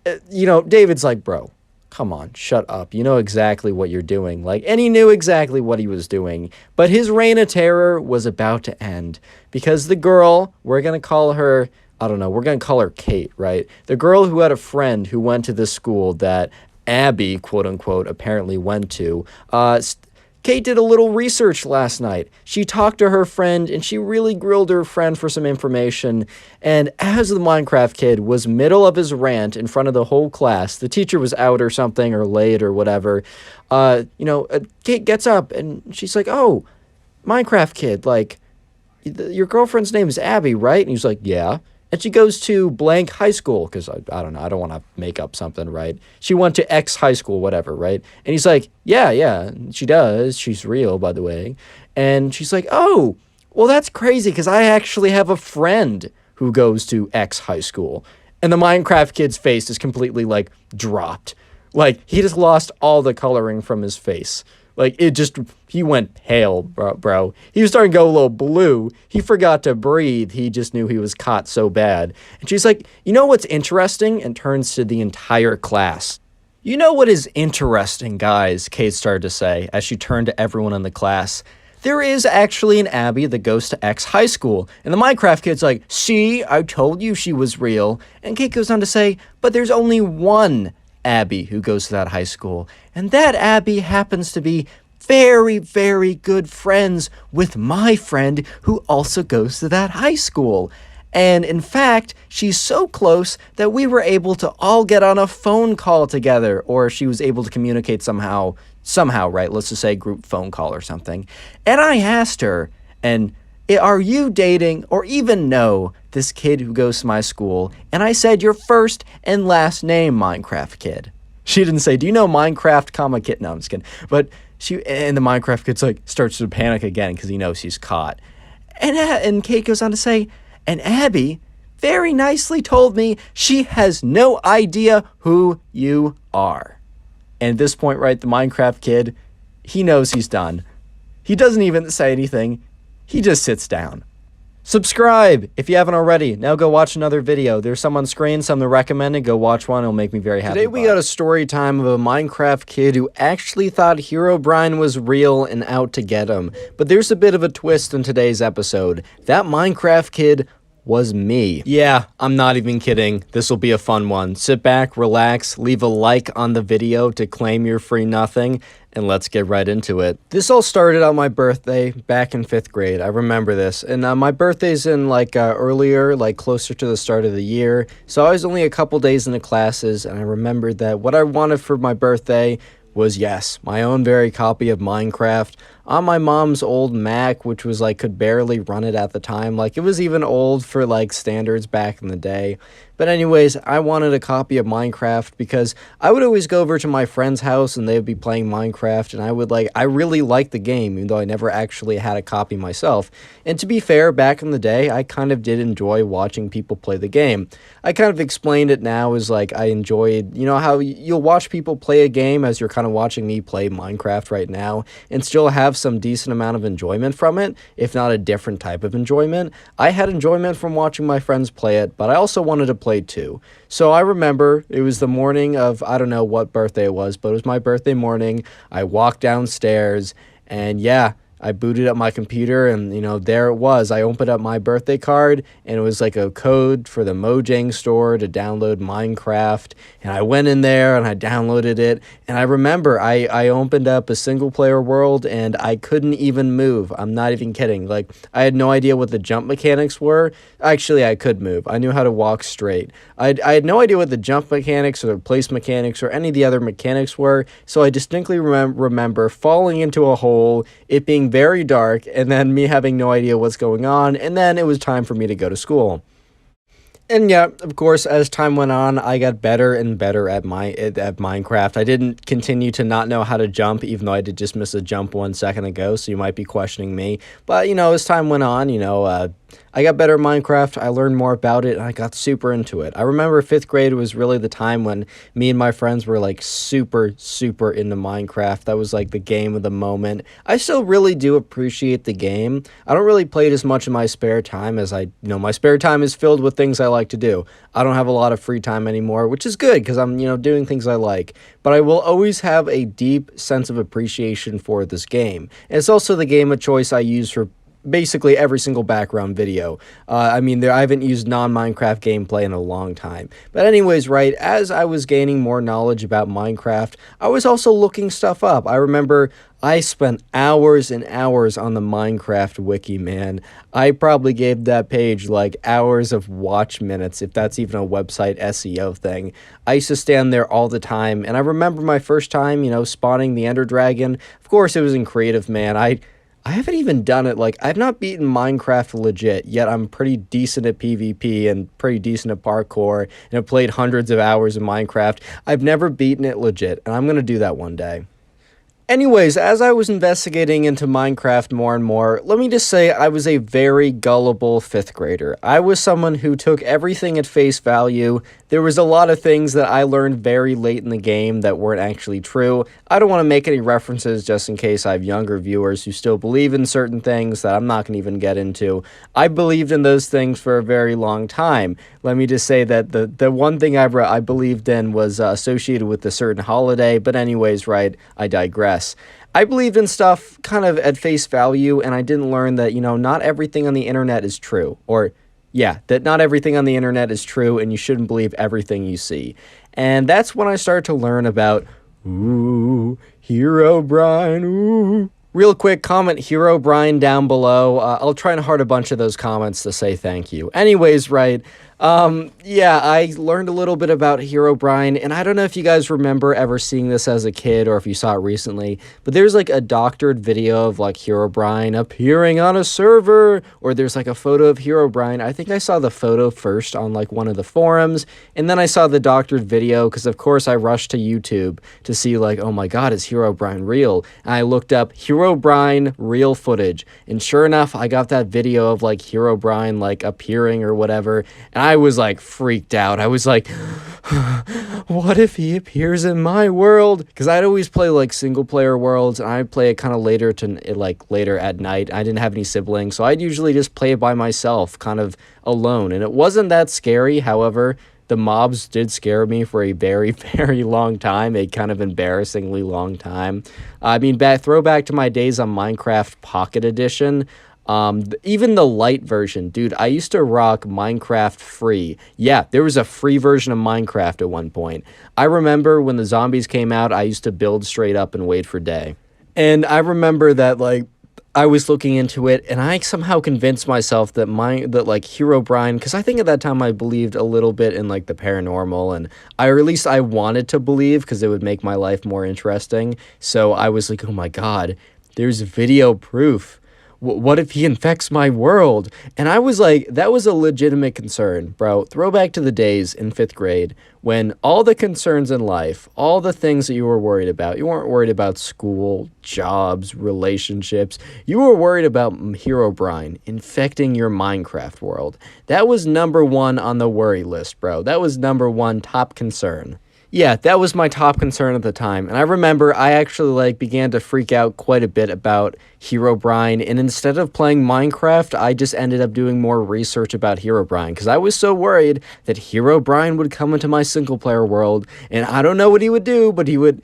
David's like, bro, come on, shut up. You know exactly what you're doing. And he knew exactly what he was doing. But his reign of terror was about to end, because the girl, we're going to call her, I don't know, we're going to call her Kate, right? The girl who had a friend who went to this school that Abby, quote unquote, apparently went to, Kate did a little research last night. She talked to her friend, and she really grilled her friend for some information. And as the Minecraft kid was middle of his rant in front of the whole class, the teacher was out or something, or late or whatever, Kate gets up, and she's like, oh, Minecraft kid, your girlfriend's name is Abby, right? And he's like, yeah. And she goes to blank high school, because I don't know, I don't want to make up something, right? She went to X high school, whatever, right? And he's like, yeah, she does. She's real, by the way. And she's like, oh, well, that's crazy, because I actually have a friend who goes to X high school. And the Minecraft kid's face is completely, dropped. He just lost all the coloring from his face. He went pale, bro. He was starting to go a little blue. He forgot to breathe. He just knew he was caught so bad. And she's like, you know what's interesting? And turns to the entire class. You know what is interesting, guys, Kate started to say as she turned to everyone in the class. There is actually an Abby that goes to X high school. And the Minecraft kid's like, see, I told you she was real. And Kate goes on to say, but there's only one Abby who goes to that high school, and that Abby happens to be very, very good friends with my friend who also goes to that high school. And in fact, she's so close that we were able to all get on a phone call together, or she was able to communicate somehow, right? Let's just say group phone call or something. And I asked her, and are you dating or even know this kid who goes to my school? And I said, your first and last name, Minecraft kid. She didn't say, do you know Minecraft, kid? No, I'm just kidding. But and the Minecraft kid starts to panic again because he knows he's caught. And Kate goes on to say, and Abby very nicely told me she has no idea who you are. And at this point, right, the Minecraft kid, he knows he's done. He doesn't even say anything. He just sits down. Subscribe if you haven't already. Now go watch another video. There's some on screen, some to recommend. Go watch one. It'll make me very happy. Today we got a story time of a Minecraft kid who actually thought Herobrine was real and out to get him. But there's a bit of a twist in today's episode. That Minecraft kid was me. Yeah, I'm not even kidding. This will be a fun one. Sit back, relax, leave a like on the video to claim your free nothing, and let's get right into it. This all started on my birthday back in 5th grade. I remember this. And my birthday's in earlier, closer to the start of the year. So I was only a couple days into classes, and I remembered that what I wanted for my birthday was, yes, my own very copy of Minecraft on my mom's old Mac, which was could barely run it at the time. It was even old for standards back in the day. But anyways, I wanted a copy of Minecraft because I would always go over to my friend's house and they would be playing Minecraft, and I really liked the game, even though I never actually had a copy myself. And to be fair, back in the day, I kind of did enjoy watching people play the game. I kind of explained it now as I enjoyed, how you'll watch people play a game as you're kind of watching me play Minecraft right now and still have some decent amount of enjoyment from it, if not a different type of enjoyment. I had enjoyment from watching my friends play it, but I also wanted to play too. So I remember it was the morning of, I don't know what birthday it was, but it was my birthday morning. I walked downstairs and yeah, I booted up my computer and, there it was. I opened up my birthday card and it was a code for the Mojang store to download Minecraft. And I went in there and I downloaded it. And I remember I opened up a single player world and I couldn't even move. I'm not even kidding. I had no idea what the jump mechanics were. Actually, I could move. I knew how to walk straight. I had no idea what the jump mechanics or the place mechanics or any of the other mechanics were. So I distinctly remember falling into a hole, it being very dark, and then me having no idea what's going on, and then it was time for me to go to school. And yeah, of course, as time went on, I got better and better at Minecraft. I didn't continue to not know how to jump, even though I did just miss a jump 1 second ago, so you might be questioning me. But, as time went on, I got better at Minecraft, I learned more about it, and I got super into it. I remember 5th grade was really the time when me and my friends were super, super into Minecraft. That was the game of the moment. I still really do appreciate the game. I don't really play it as much in my spare time as my spare time is filled with things I like to do. I don't have a lot of free time anymore, which is good because I'm, doing things I like. But I will always have a deep sense of appreciation for this game. And it's also the game of choice I use for basically every single background video. I haven't used non-Minecraft gameplay in a long time. But anyways, right, as I was gaining more knowledge about Minecraft, I was also looking stuff up. I remember I spent hours and hours on the Minecraft wiki, man. I probably gave that page hours of watch minutes, if that's even a website SEO thing. I used to stand there all the time, and I remember my first time, spawning the Ender Dragon. Of course, it was in creative, man. I haven't even done it, I've not beaten Minecraft legit, yet I'm pretty decent at PvP and pretty decent at parkour, and have played hundreds of hours of Minecraft. I've never beaten it legit, and I'm gonna do that one day. Anyways, as I was investigating into Minecraft more and more, let me just say I was a very gullible 5th grader. I was someone who took everything at face value. There was a lot of things that I learned very late in the game that weren't actually true. I don't want to make any references just in case I have younger viewers who still believe in certain things that I'm not going to even get into. I believed in those things for a very long time. Let me just say that the one thing I believed in was associated with a certain holiday, but anyways, right, I digress. I believed in stuff kind of at face value, and I didn't learn that, not everything on the internet is true. Or, yeah, that not everything on the internet is true, and you shouldn't believe everything you see. And that's when I started to learn about, ooh, Herobrine, ooh. Real quick, comment Herobrine down below. I'll try and heart a bunch of those comments to say thank you. Anyways, right, yeah, I learned a little bit about Herobrine, and I don't know if you guys remember ever seeing this as a kid or if you saw it recently, but there's a doctored video of Herobrine appearing on a server, or there's a photo of Herobrine. I think I saw the photo first on one of the forums, and then I saw the doctored video because of course I rushed to YouTube to see oh my god, is Herobrine real? And I looked up Herobrine real footage, and sure enough, I got that video of Herobrine appearing or whatever, and I was freaked out. I was what if he appears in my world? Because I'd always play single player worlds, and I'd play it kind of later later at night. I didn't have any siblings, so I'd usually just play it by myself, kind of alone, and it wasn't that scary. However, the mobs did scare me for a very, very long time, a kind of embarrassingly long time. Throwback to my days on Minecraft Pocket Edition. Even the light version, dude, I used to rock Minecraft free. Yeah, there was a free version of Minecraft at one point. I remember when the zombies came out, I used to build straight up and wait for day. And I remember that, like, I was looking into it, and I somehow convinced myself that like Herobrine, because I think at that time I believed a little bit in like the paranormal, and or at least I wanted to believe because it would make my life more interesting. So I was like, oh my god, there's video proof. What if he infects my world? And I was like, that was a legitimate concern, bro. Throwback to the days in 5th grade when all the concerns in life, all the things that you were worried about, you weren't worried about school, jobs, relationships. You were worried about Herobrine infecting your Minecraft world. That was number one on the worry list, bro. That was number one top concern. Yeah, that was my top concern at the time, and I remember I actually, like, began to freak out quite a bit about Herobrine, and instead of playing Minecraft, I just ended up doing more research about Herobrine, because I was so worried that Herobrine would come into my single-player world, and I don't know what he would do, but he would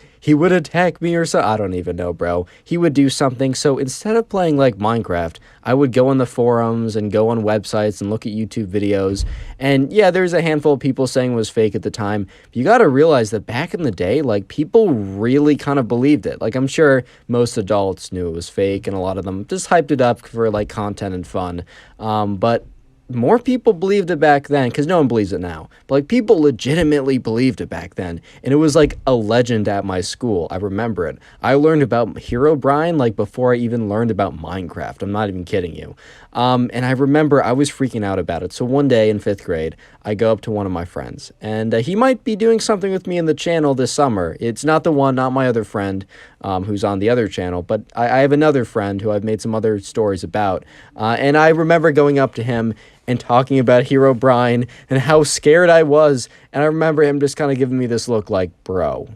attack me or something. I don't even know, bro. He would do something, so instead of playing, like, Minecraft, I would go on the forums and go on websites and look at YouTube videos, and yeah, there's a handful of people saying it was fake at the time, but you gotta realize that back in the day, like, people really kind of believed it. Like, I'm sure most adults knew it was fake, and a lot of them just hyped it up for, like, content and fun, but more people believed it back then, because no one believes it now, but, like, people legitimately believed it back then, and it was, like, a legend at my school. I remember it. I learned about Herobrine, like, before I even learned about Minecraft. I'm not even kidding you. And I remember I was freaking out about it, so one day in 5th grade, I go up to one of my friends, and he might be doing something with me in the channel this summer. It's not the one, not my other friend, who's on the other channel, but I have another friend who I've made some other stories about, and I remember going up to him and talking about Herobrine and how scared I was, and I remember him just kind of giving me this look like, bro,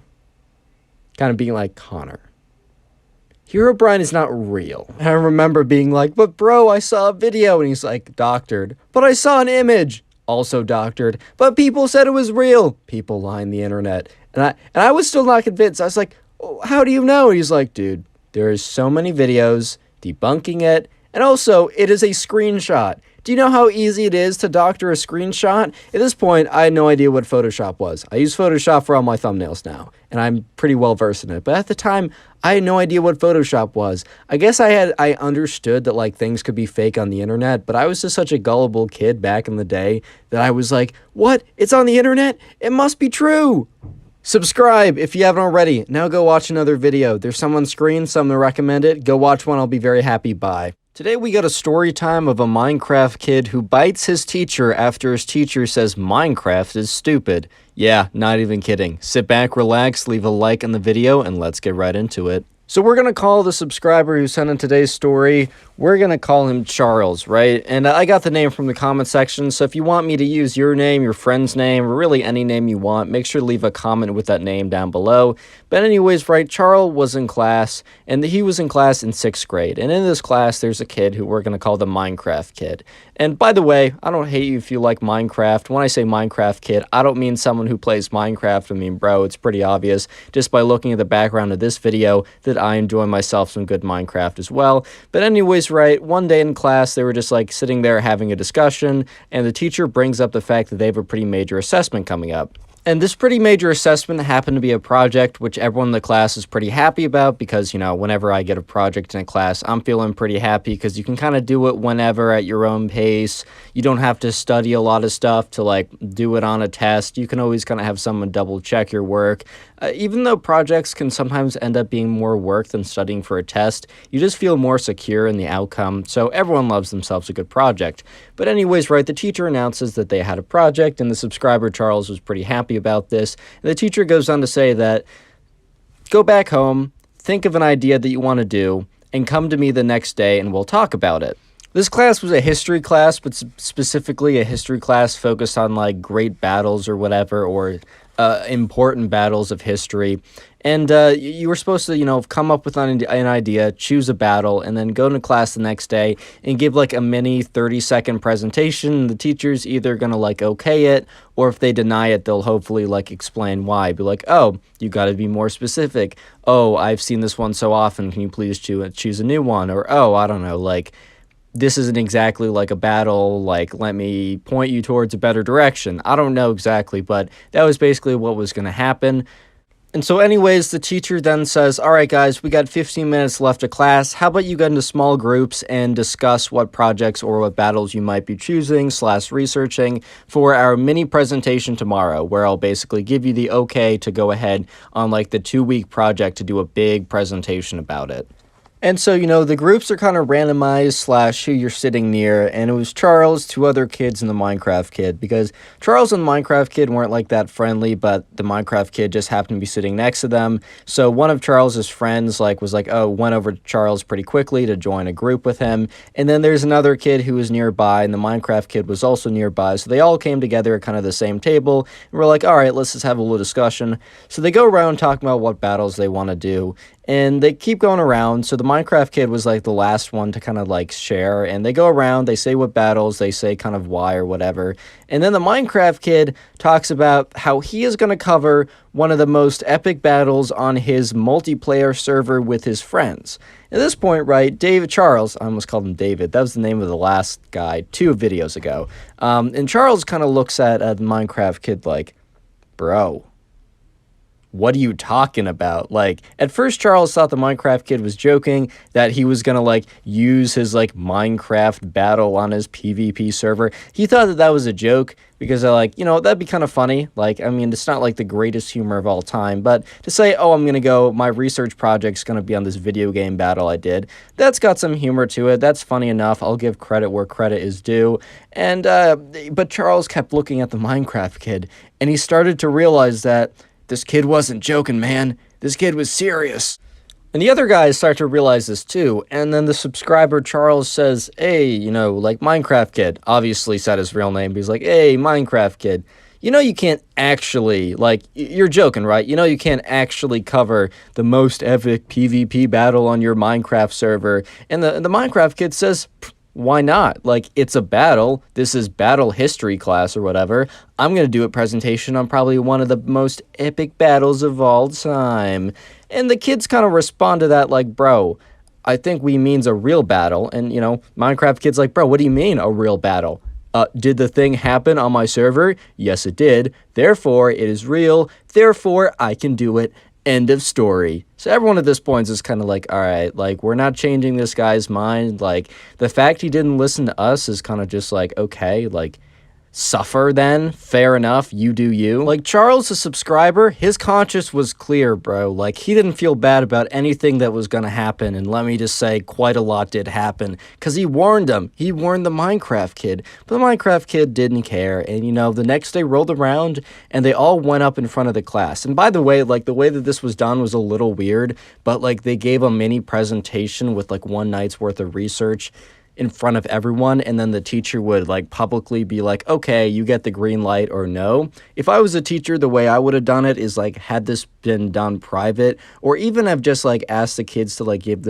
kind of being like, Connor, Herobrine is not real. And I remember being like, but bro, I saw a video, and he's like, doctored, but I saw an image, also doctored, but people said it was real. People lie on the internet. And I was still not convinced. I was like, oh, how do you know? And he's like, dude, there's so many videos debunking it, and also it is a screenshot. Do you know how easy it is to doctor a screenshot? At this point, I had no idea what Photoshop was. I use Photoshop for all my thumbnails now, and I'm pretty well versed in it. But at the time, I had no idea what Photoshop was. I guess I understood that, like, things could be fake on the internet, but I was just such a gullible kid back in the day that I was like, what? It's on the internet? It must be true. Subscribe if you haven't already. Now go watch another video. There's some on screen, some to recommend it. Go watch one. I'll be very happy. Bye. Today we got a story time of a Minecraft kid who bites his teacher after his teacher says Minecraft is stupid. Yeah, not even kidding. Sit back, relax, leave a like on the video, and let's get right into it. So we're going to call the subscriber who sent in today's story, we're going to call him Charles, right? And I got the name from the comment section, so if you want me to use your name, your friend's name, or really any name you want, make sure to leave a comment with that name down below. But anyways, right, Charles was in class, and he was in class in 6th grade. And in this class, there's a kid who we're going to call the Minecraft kid. And by the way, I don't hate you if you like Minecraft. When I say Minecraft kid, I don't mean someone who plays Minecraft. I mean, bro, it's pretty obvious just by looking at the background of this video that I enjoy myself some good Minecraft as well. But anyways, right, one day in class, they were just like sitting there having a discussion, and the teacher brings up the fact that they have a pretty major assessment coming up. And this pretty major assessment happened to be a project which everyone in the class is pretty happy about because, you know, whenever I get a project in a class, I'm feeling pretty happy because you can kind of do it whenever at your own pace. You don't have to study a lot of stuff to, like, do it on a test. You can always kind of have someone double check your work. Even though projects can sometimes end up being more work than studying for a test, you just feel more secure in the outcome, so everyone loves themselves a good project. But anyways, right, the teacher announces that they had a project, and the subscriber, Charles, was pretty happy about this. And the teacher goes on to say that, go back home, think of an idea that you want to do, and come to me the next day and we'll talk about it. This class was a history class, but specifically a history class focused on, like, great battles or whatever, or important battles of history. And you were supposed to, you know, come up with an idea, choose a battle, and then go to class the next day and give, like, a mini 30-second presentation. The teacher's either going to, like, okay it, or if they deny it, they'll hopefully, like, explain why. Be like, oh, you got to be more specific. Oh, I've seen this one so often. Can you please choose a new one? Or, oh, I don't know, like, this isn't exactly like a battle, like, let me point you towards a better direction. I don't know exactly, but that was basically what was going to happen. And so anyways, the teacher then says, all right, guys, we got 15 minutes left of class. How about you get into small groups and discuss what projects or what battles you might be choosing / researching for our mini presentation tomorrow, where I'll basically give you the okay to go ahead on like the 2-week project to do a big presentation about it. And so, the groups are kind of randomized / who you're sitting near, and it was Charles, 2 other kids, and the Minecraft kid, because Charles and the Minecraft kid weren't like that friendly, but the Minecraft kid just happened to be sitting next to them. So one of Charles's friends was like, oh, went over to Charles pretty quickly to join a group with him. And then there's another kid who was nearby, and the Minecraft kid was also nearby. So they all came together at kind of the same table, and we're like, all right, let's just have a little discussion. So they go around talking about what battles they want to do. And they keep going around. So the Minecraft kid was like the last one to kind of like share. And they go around, they say what battles, they say kind of why or whatever. And then the Minecraft kid talks about how he is going to cover one of the most epic battles on his multiplayer server with his friends. At this point, right, Charles, I almost called him David. That was the name of the last guy 2 videos ago. And Charles kind of looks at the Minecraft kid like, bro, what are you talking about? Like, at first Charles thought the Minecraft kid was joking, that he was gonna, like, use his, like, Minecraft battle on his PvP server. He thought that was a joke, because they're like, that'd be kind of funny. Like, I mean, it's not, like, the greatest humor of all time, but to say, oh, I'm gonna go, my research project's gonna be on this video game battle I did, that's got some humor to it. That's funny enough. I'll give credit where credit is due. And, but Charles kept looking at the Minecraft kid, and he started to realize that this kid wasn't joking, man. This kid was serious. And the other guys start to realize this too, and then the subscriber Charles says, hey, like Minecraft kid, obviously said his real name, but he's like, hey, Minecraft kid, you can't actually, like, you're joking, right? You can't actually cover the most epic PvP battle on your Minecraft server. And the Minecraft kid says, why not? Like, it's a battle. This is battle history class or whatever. I'm going to do a presentation on probably one of the most epic battles of all time. And the kids kind of respond to that like, bro, I think we means a real battle. And, Minecraft kid's like, bro, what do you mean a real battle? Did the thing happen on my server? Yes, it did. Therefore, it is real. Therefore, I can do it. End of story. So everyone at this point is kind of like, all right, like, we're not changing this guy's mind. Like, the fact he didn't listen to us is kind of just like, okay, like, suffer then, fair enough, you do you. Like, Charles, the subscriber, his conscience was clear, bro. Like, he didn't feel bad about anything that was gonna happen, and let me just say, quite a lot did happen, because he warned him. He warned the Minecraft kid, but the Minecraft kid didn't care, and the next day rolled around, and they all went up in front of the class. And by the way, like, the way that this was done was a little weird, but, like, they gave a mini presentation with, like, 1 night's worth of research in front of everyone, and then the teacher would like publicly be like, okay, you get the green light or no. If I was a teacher, the way I would have done it is like, had this been done private, or even have just like asked the kids to like give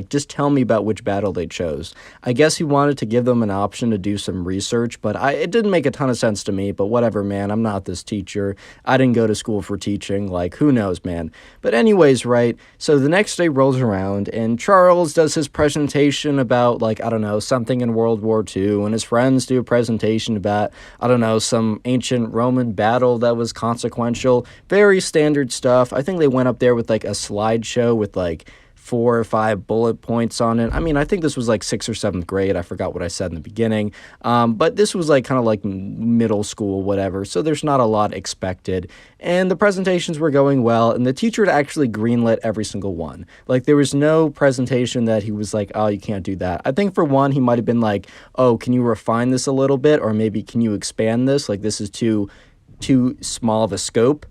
just tell me about which battle they chose. I guess he wanted to give them an option to do some research, but it didn't make a ton of sense to me. But whatever, man, I'm not this teacher. I didn't go to school for teaching. Like, who knows, man. But anyways, right, so the next day rolls around, and Charles does his presentation about, like, I don't know, something in World War II, and his friends do a presentation about, I don't know, some ancient Roman battle that was consequential. Very standard stuff. I think they went up there with like a slideshow with like 4 or 5 bullet points on it. I mean, I think this was like 6th or 7th grade. I forgot what I said in the beginning. But this was like kind of like middle school, whatever. So there's not a lot expected. And the presentations were going well. And the teacher had actually greenlit every single one. Like, there was no presentation that he was like, oh, you can't do that. I think for one, he might have been like, oh, can you refine this a little bit? Or maybe can you expand this? Like, this is too small of a scope.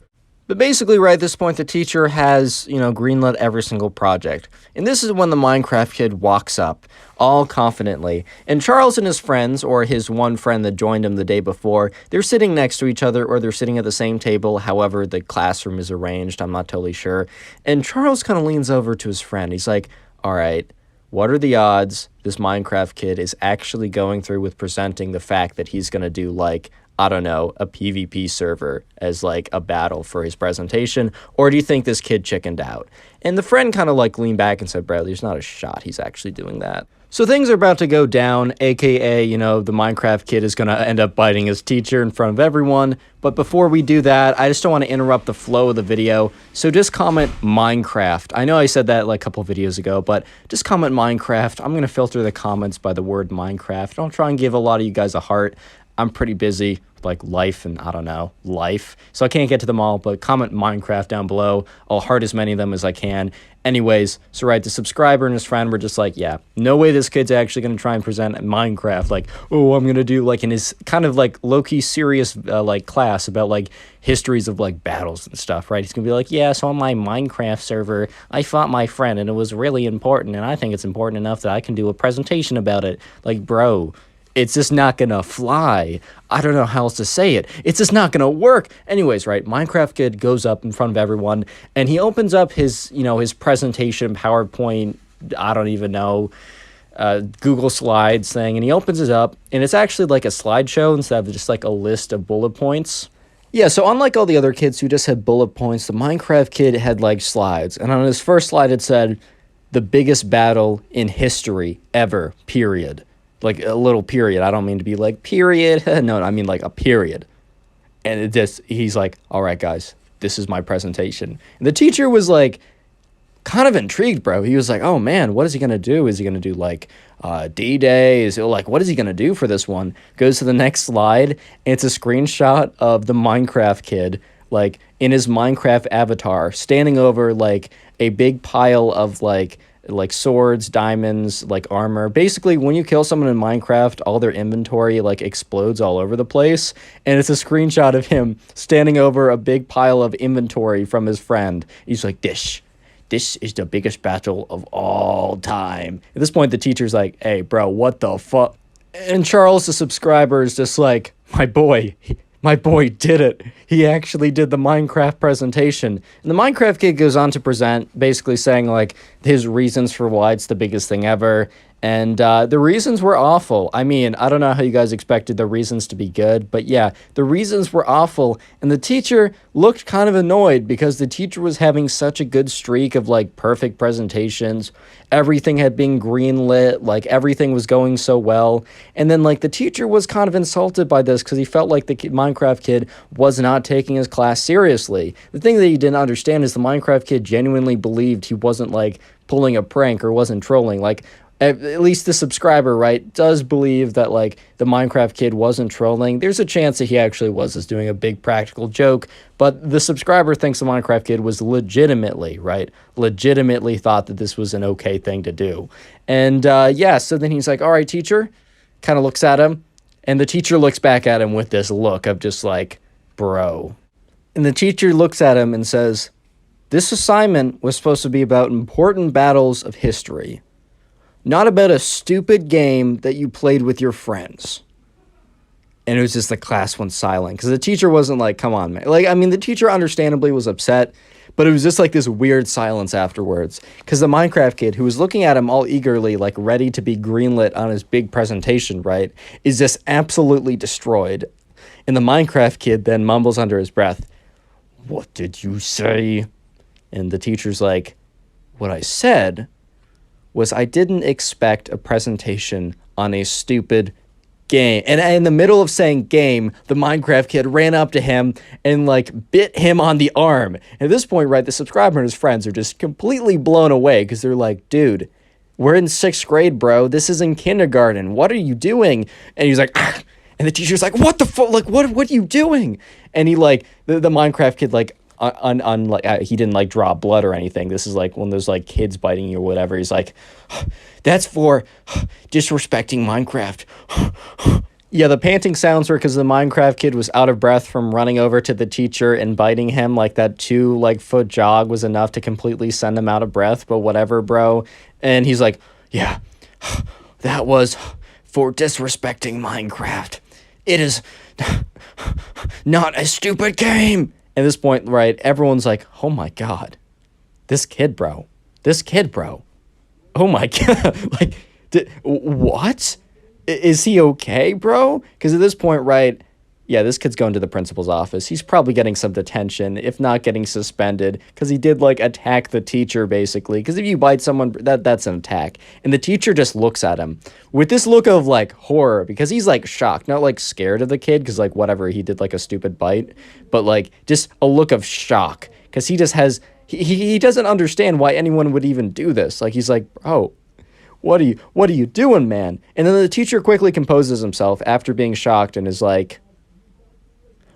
But basically, right at this point, the teacher has, greenlit every single project. And this is when the Minecraft kid walks up, all confidently. And Charles and his friends, or his one friend that joined him the day before, they're sitting next to each other, or they're sitting at the same table. However, the classroom is arranged. I'm not totally sure. And Charles kind of leans over to his friend. He's like, all right, what are the odds this Minecraft kid is actually going through with presenting the fact that he's going to do, like, I don't know, a PvP server as like a battle for his presentation? Or do you think this kid chickened out? And the friend kind of like leaned back and said, bro, there's not a shot he's actually doing that. So things are about to go down, aka, you know, the Minecraft kid is going to end up biting his teacher in front of everyone. But before we do that, I just don't want to interrupt the flow of the video. So just comment Minecraft. I know I said that like a couple videos ago, but just comment Minecraft. I'm going to filter the comments by the word Minecraft. I'll try and give a lot of you guys a heart. I'm pretty busy with like life and I don't know, life. So I can't get to them all, but comment Minecraft down below. I'll heart as many of them as I can. Anyways, so right, the subscriber and his friend were just like, yeah, no way this kid's actually going to try and present Minecraft. Like, oh, I'm going to do like in his kind of like low-key serious like class about like histories of like battles and stuff, right? He's going to be like, yeah, so on my Minecraft server, I fought my friend and it was really important. And I think it's important enough that I can do a presentation about it. Like, bro, it's just not gonna fly. I don't know how else to say it. It's just not gonna work. Anyways, right, Minecraft kid goes up in front of everyone and he opens up his, you know, his presentation, PowerPoint, I don't even know, Google Slides thing, and he opens it up and it's actually like a slideshow instead of just like a list of bullet points. Yeah, so unlike all the other kids who just had bullet points, the Minecraft kid had like slides. And on his first slide it said, the biggest battle in history ever, period. Like a little period. I don't mean to be like period. No, I mean like a period. And it just, he's like, all right, guys, this is my presentation. And the teacher was like, kind of intrigued, bro. He was like, oh man, what is he going to do? Is he going to do like D-Day? Is it like, what is he going to do for this one? Goes to the next slide. And it's a screenshot of the Minecraft kid, like in his Minecraft avatar, standing over like a big pile of like swords, diamonds, like armor. Basically, when you kill someone in Minecraft, all their inventory like explodes all over the place. And it's a screenshot of him standing over a big pile of inventory from his friend. He's like, this is the biggest battle of all time. At this point, the teacher's like, hey, bro, what the fuck? And Charles, the subscriber, is just like, my boy did it. He actually did the Minecraft presentation. And the Minecraft kid goes on to present, basically saying, like, his reasons for why it's the biggest thing ever. And the reasons were awful. I mean, I don't know how you guys expected the reasons to be good, but yeah, the reasons were awful. And the teacher looked kind of annoyed because the teacher was having such a good streak of, like, perfect presentations. Everything had been greenlit, like, everything was going so well. And then, like, the teacher was kind of insulted by this because he felt like the Minecraft kid was not taking his class seriously. The thing that he didn't understand is the Minecraft kid genuinely believed he wasn't, like, pulling a prank or wasn't trolling. Like, at least the subscriber, right, does believe that, like, the Minecraft kid wasn't trolling. There's a chance that he actually was just doing a big practical joke, but the subscriber thinks the Minecraft kid was legitimately thought that this was an okay thing to do. And, yeah, so then he's like, all right, teacher, kind of looks at him, and the teacher looks back at him with this look of just like, bro. And the teacher looks at him and says, this assignment was supposed to be about important battles of history, not about a stupid game that you played with your friends. And it was just the class went silent because the teacher wasn't like, come on, man. Like, I mean, the teacher understandably was upset, but it was just like this weird silence afterwards because the Minecraft kid who was looking at him all eagerly, like ready to be greenlit on his big presentation, right, is just absolutely destroyed. And the Minecraft kid then mumbles under his breath, what did you say? And the teacher's like, what I said was I didn't expect a presentation on a stupid game. And in the middle of saying game, the Minecraft kid ran up to him and, like, bit him on the arm. And at this point, right, the subscriber and his friends are just completely blown away because they're like, dude, we're in 6th grade, bro. This is in kindergarten. What are you doing? And he's like, ah! And the teacher's like, what the fuck? Like, what are you doing? And he, like, the Minecraft kid, like, he didn't like draw blood or anything. This is like one of those like kids biting you or whatever. He's like, that's for disrespecting Minecraft. Yeah, the panting sounds were because the Minecraft kid was out of breath from running over to the teacher and biting him. Like that 2-foot jog was enough to completely send him out of breath, but whatever, bro. And he's like, yeah, that was for disrespecting Minecraft. It is not a stupid game. At this point, right, everyone's like, oh my God, this kid, bro. Oh my God. Like, what? Is he okay, bro? Because at this point, right, yeah, this kid's going to the principal's office. He's probably getting some detention, if not getting suspended, because he did, like, attack the teacher, basically. Because if you bite someone, that's an attack. And the teacher just looks at him with this look of, like, horror, because he's, like, shocked. Not, like, scared of the kid, because, like, whatever, he did, like, a stupid bite. But, like, just a look of shock, because he just has... He doesn't understand why anyone would even do this. Like, he's like, oh, what are you doing, man? And then the teacher quickly composes himself after being shocked and is like,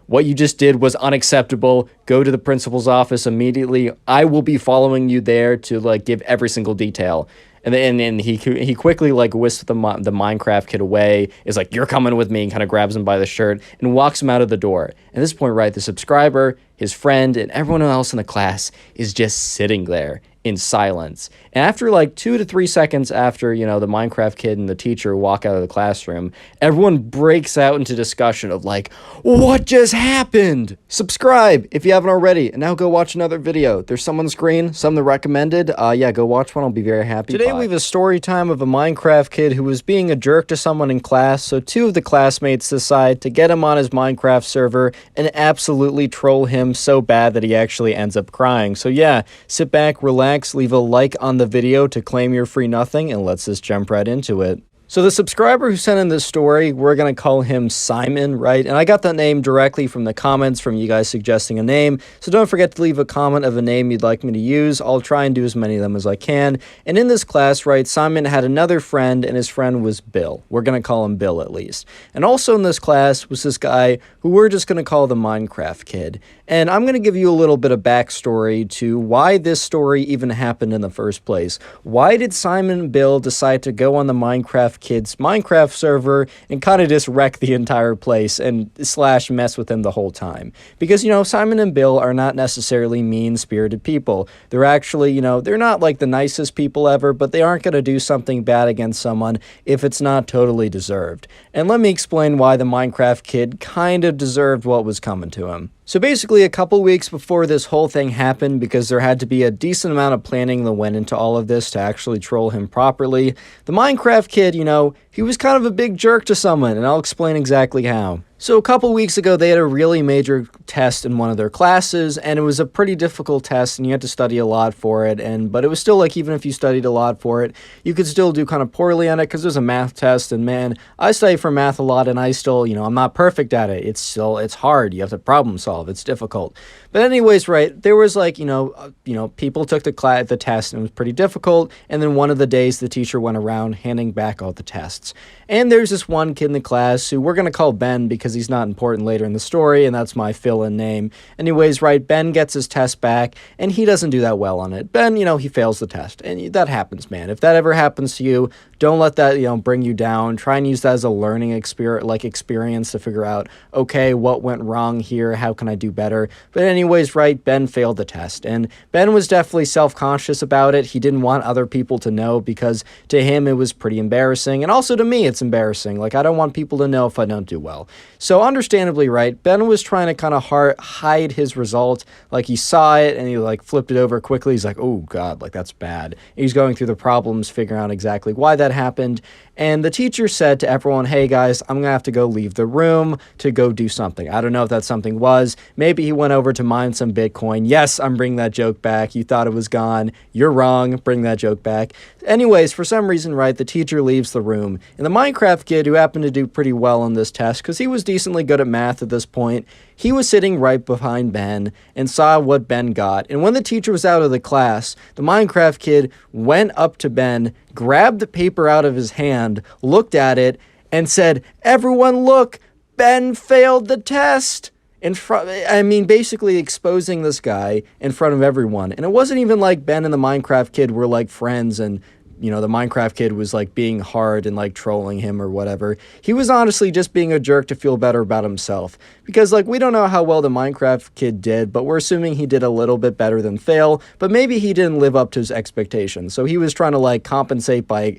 what you just did was unacceptable. Go to the principal's office immediately. I will be following you there to, like, give every single detail. And then he quickly, like, whisks the Minecraft kid away, is like, you're coming with me, and kind of grabs him by the shirt and walks him out of the door. At this point, right, the subscriber, his friend, and everyone else in the class is just sitting there in silence. And after, like, 2 to 3 seconds after, you know, the Minecraft kid and the teacher walk out of the classroom, everyone breaks out into discussion of, like, what just happened? Subscribe if you haven't already, and now go watch another video. There's some on the screen, some that recommended. Yeah, go watch one. I'll be very happy. Today we have a story time of a Minecraft kid who was being a jerk to someone in class, so 2 of the classmates decide to get him on his Minecraft server and absolutely troll him so bad that he actually ends up crying. So yeah, sit back, relax, leave a like on the video to claim your free nothing, and let's just jump right into it. So the subscriber who sent in this story, we're going to call him Simon, right? And I got that name directly from the comments from you guys suggesting a name. So don't forget to leave a comment of a name you'd like me to use. I'll try and do as many of them as I can. And in this class, right, Simon had another friend, and his friend was Bill. We're going to call him Bill at least. And also in this class was this guy who we're just going to call the Minecraft kid. And I'm going to give you a little bit of backstory to why this story even happened in the first place. Why did Simon and Bill decide to go on the Minecraft kid's Minecraft server and kind of just wreck the entire place and slash mess with him the whole time? Because, you know, Simon and Bill are not necessarily mean-spirited people. They're actually, you know, they're not like the nicest people ever, but they aren't going to do something bad against someone if it's not totally deserved. And let me explain why the Minecraft kid kind of deserved what was coming to him. So basically, a couple weeks before this whole thing happened, because there had to be a decent amount of planning that went into all of this to actually troll him properly, the Minecraft kid, you know, he was kind of a big jerk to someone, and I'll explain exactly how. So a couple weeks ago, they had a really major test in one of their classes, and it was a pretty difficult test, and you had to study a lot for it, but it was still like, even if you studied a lot for it, you could still do kind of poorly on it, because it was a math test, and man, I study for math a lot, and I still, you know, I'm not perfect at it. It's hard. You have to problem solve. It's difficult. But anyways, right, there was like, people took the test, and it was pretty difficult, and then one of the days, the teacher went around handing back all the tests. And there's this one kid in the class who we're going to call Ben, because he's not important later in the story, and that's my fill-in name. Anyways, right, Ben gets his test back, and he doesn't do that well on it. Ben, you know, he fails the test, and that happens, man. If that ever happens to you, don't let that, you know, bring you down. Try and use that as a learning experience to figure out, okay, what went wrong here? How can I do better? But anyways, right, Ben failed the test, and Ben was definitely self-conscious about it. He didn't want other people to know, because to him, it was pretty embarrassing, and also to me, it's embarrassing. Like, I don't want people to know if I don't do well. So understandably, right, Ben was trying to kind of hide his result. Like, he saw it, and he, like, flipped it over quickly. He's like, oh, God, like, that's bad. And he's going through the problems, figuring out exactly why that happened. And the teacher said to everyone, hey, guys, I'm going to have to go leave the room to go do something. I don't know if that something was. Maybe he went over to mine some Bitcoin. Yes, I'm bringing that joke back. You thought it was gone. You're wrong. Bring that joke back. Anyways, for some reason, right, the teacher leaves the room. And the Minecraft kid, who happened to do pretty well on this test, because he was decently good at math at this point, he was sitting right behind Ben and saw what Ben got. And when the teacher was out of the class, the Minecraft kid went up to Ben, grabbed the paper out of his hand, looked at it, and said, everyone look, Ben failed the test. Basically exposing this guy in front of everyone. And it wasn't even like Ben and the Minecraft kid were like friends, and you know, the Minecraft kid was like being hard and like trolling him or whatever. He was honestly just being a jerk to feel better about himself. Because like, we don't know how well the Minecraft kid did, but we're assuming he did a little bit better than fail, but maybe he didn't live up to his expectations. So he was trying to like compensate by,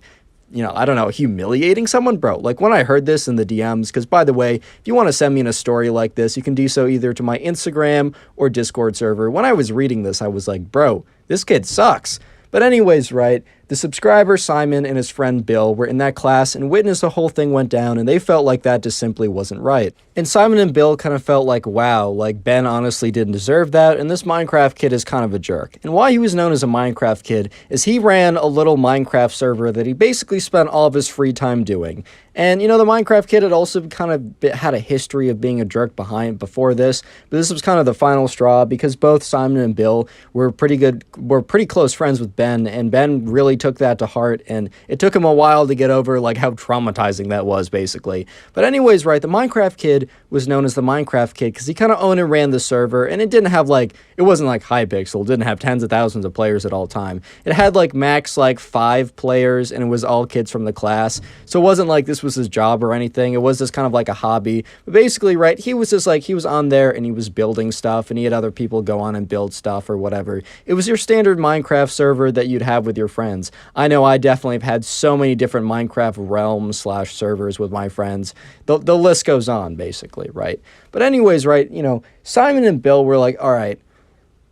you know, I don't know, humiliating someone, bro. Like, when I heard this in the DMs, because by the way, if you want to send me in a story like this, you can do so either to my Instagram or Discord server. When I was reading this, I was like, bro, this kid sucks. But anyways, right, The subscriber, Simon, and his friend Bill were in that class and witnessed the whole thing went down, and they felt like that just simply wasn't right. And Simon and Bill kind of felt like, wow, like Ben honestly didn't deserve that, and this Minecraft kid is kind of a jerk. And why he was known as a Minecraft kid is he ran a little Minecraft server that he basically spent all of his free time doing. And, the Minecraft kid had also kind of had a history of being a jerk before this, but this was kind of the final straw because both Simon and Bill were pretty close friends with Ben, and Ben really took that to heart, and it took him a while to get over, like, how traumatizing that was, basically. But anyways, right, the Minecraft kid was known as the Minecraft kid because he kind of owned and ran the server, and it didn't have, like, it wasn't, like, Hypixel, it didn't have tens of thousands of players at all time. It had, like, max, like, 5 players, and it was all kids from the class, so it wasn't like this was his job or anything. It was just kind of like a hobby. But basically, right, he was just like, he was on there and he was building stuff and he had other people go on and build stuff or whatever. It was your standard Minecraft server that you'd have with your friends. I know I definitely have had so many different Minecraft realms / servers with my friends. The list goes on, basically, right? But anyways, right, Simon and Bill were like, all right,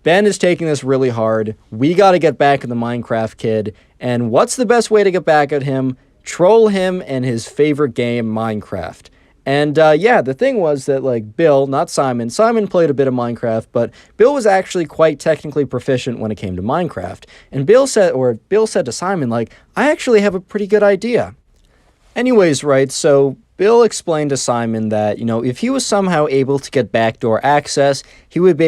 Ben is taking this really hard. We got to get back at the Minecraft kid. And what's the best way to get back at him? Troll him and his favorite game, Minecraft. And yeah, the thing was that, like, Bill, not Simon played a bit of Minecraft, but Bill was actually quite technically proficient when it came to Minecraft. And Bill said to Simon, like, I actually have a pretty good idea. Anyways, right, so Bill explained to Simon that, if he was somehow able to get backdoor access, he would be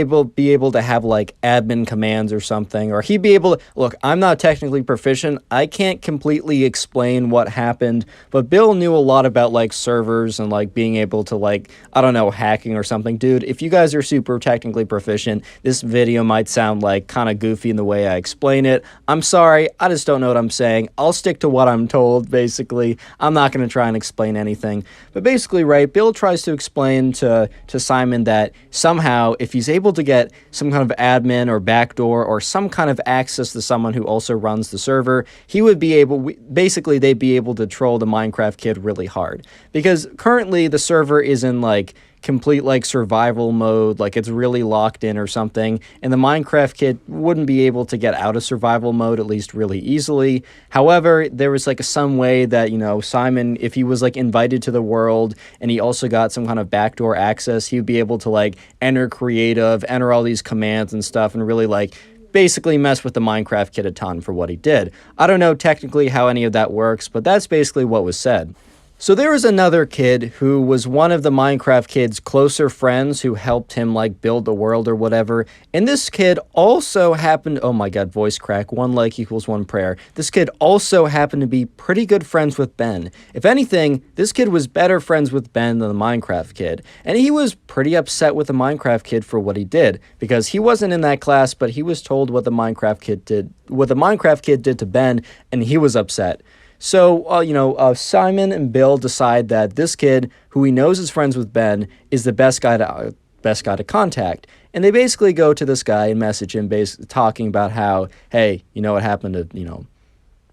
able to have, like, admin commands or something, or he'd be able to, look, I'm not technically proficient, I can't completely explain what happened, but Bill knew a lot about, like, servers and, like, being able to, like, I don't know, hacking or something. Dude, if you guys are super technically proficient, this video might sound, like, kind of goofy in the way I explain it. I'm sorry, I just don't know what I'm saying. I'll stick to what I'm told, basically. I'm not going to try and explain anything. But basically, right, Bill tries to explain to Simon that somehow, if he's able to get some kind of admin or backdoor or some kind of access to someone who also runs the server, he would be able, basically, they'd be able to troll the Minecraft kid really hard. Because currently, the server is in, like, complete, like, survival mode, like it's really locked in or something, and the Minecraft kid wouldn't be able to get out of survival mode, at least really easily. However, there was, like, some way that, Simon, if he was, like, invited to the world, and he also got some kind of backdoor access, he would be able to, like, enter creative, enter all these commands and stuff, and really, like, basically mess with the Minecraft kid a ton for what he did. I don't know technically how any of that works, but that's basically what was said. So there was another kid who was one of the Minecraft kid's closer friends who helped him, like, build the world or whatever. And this kid also happened, oh my god, voice crack, 1 like equals 1 prayer. This kid also happened to be pretty good friends with Ben. If anything, this kid was better friends with Ben than the Minecraft kid. And he was pretty upset with the Minecraft kid for what he did, because he wasn't in that class, but he was told what the Minecraft kid did to Ben, and he was upset. So, Simon and Bill decide that this kid, who he knows is friends with Ben, is the best guy to contact. And they basically go to this guy and message him, talking about how, hey, you know what happened to,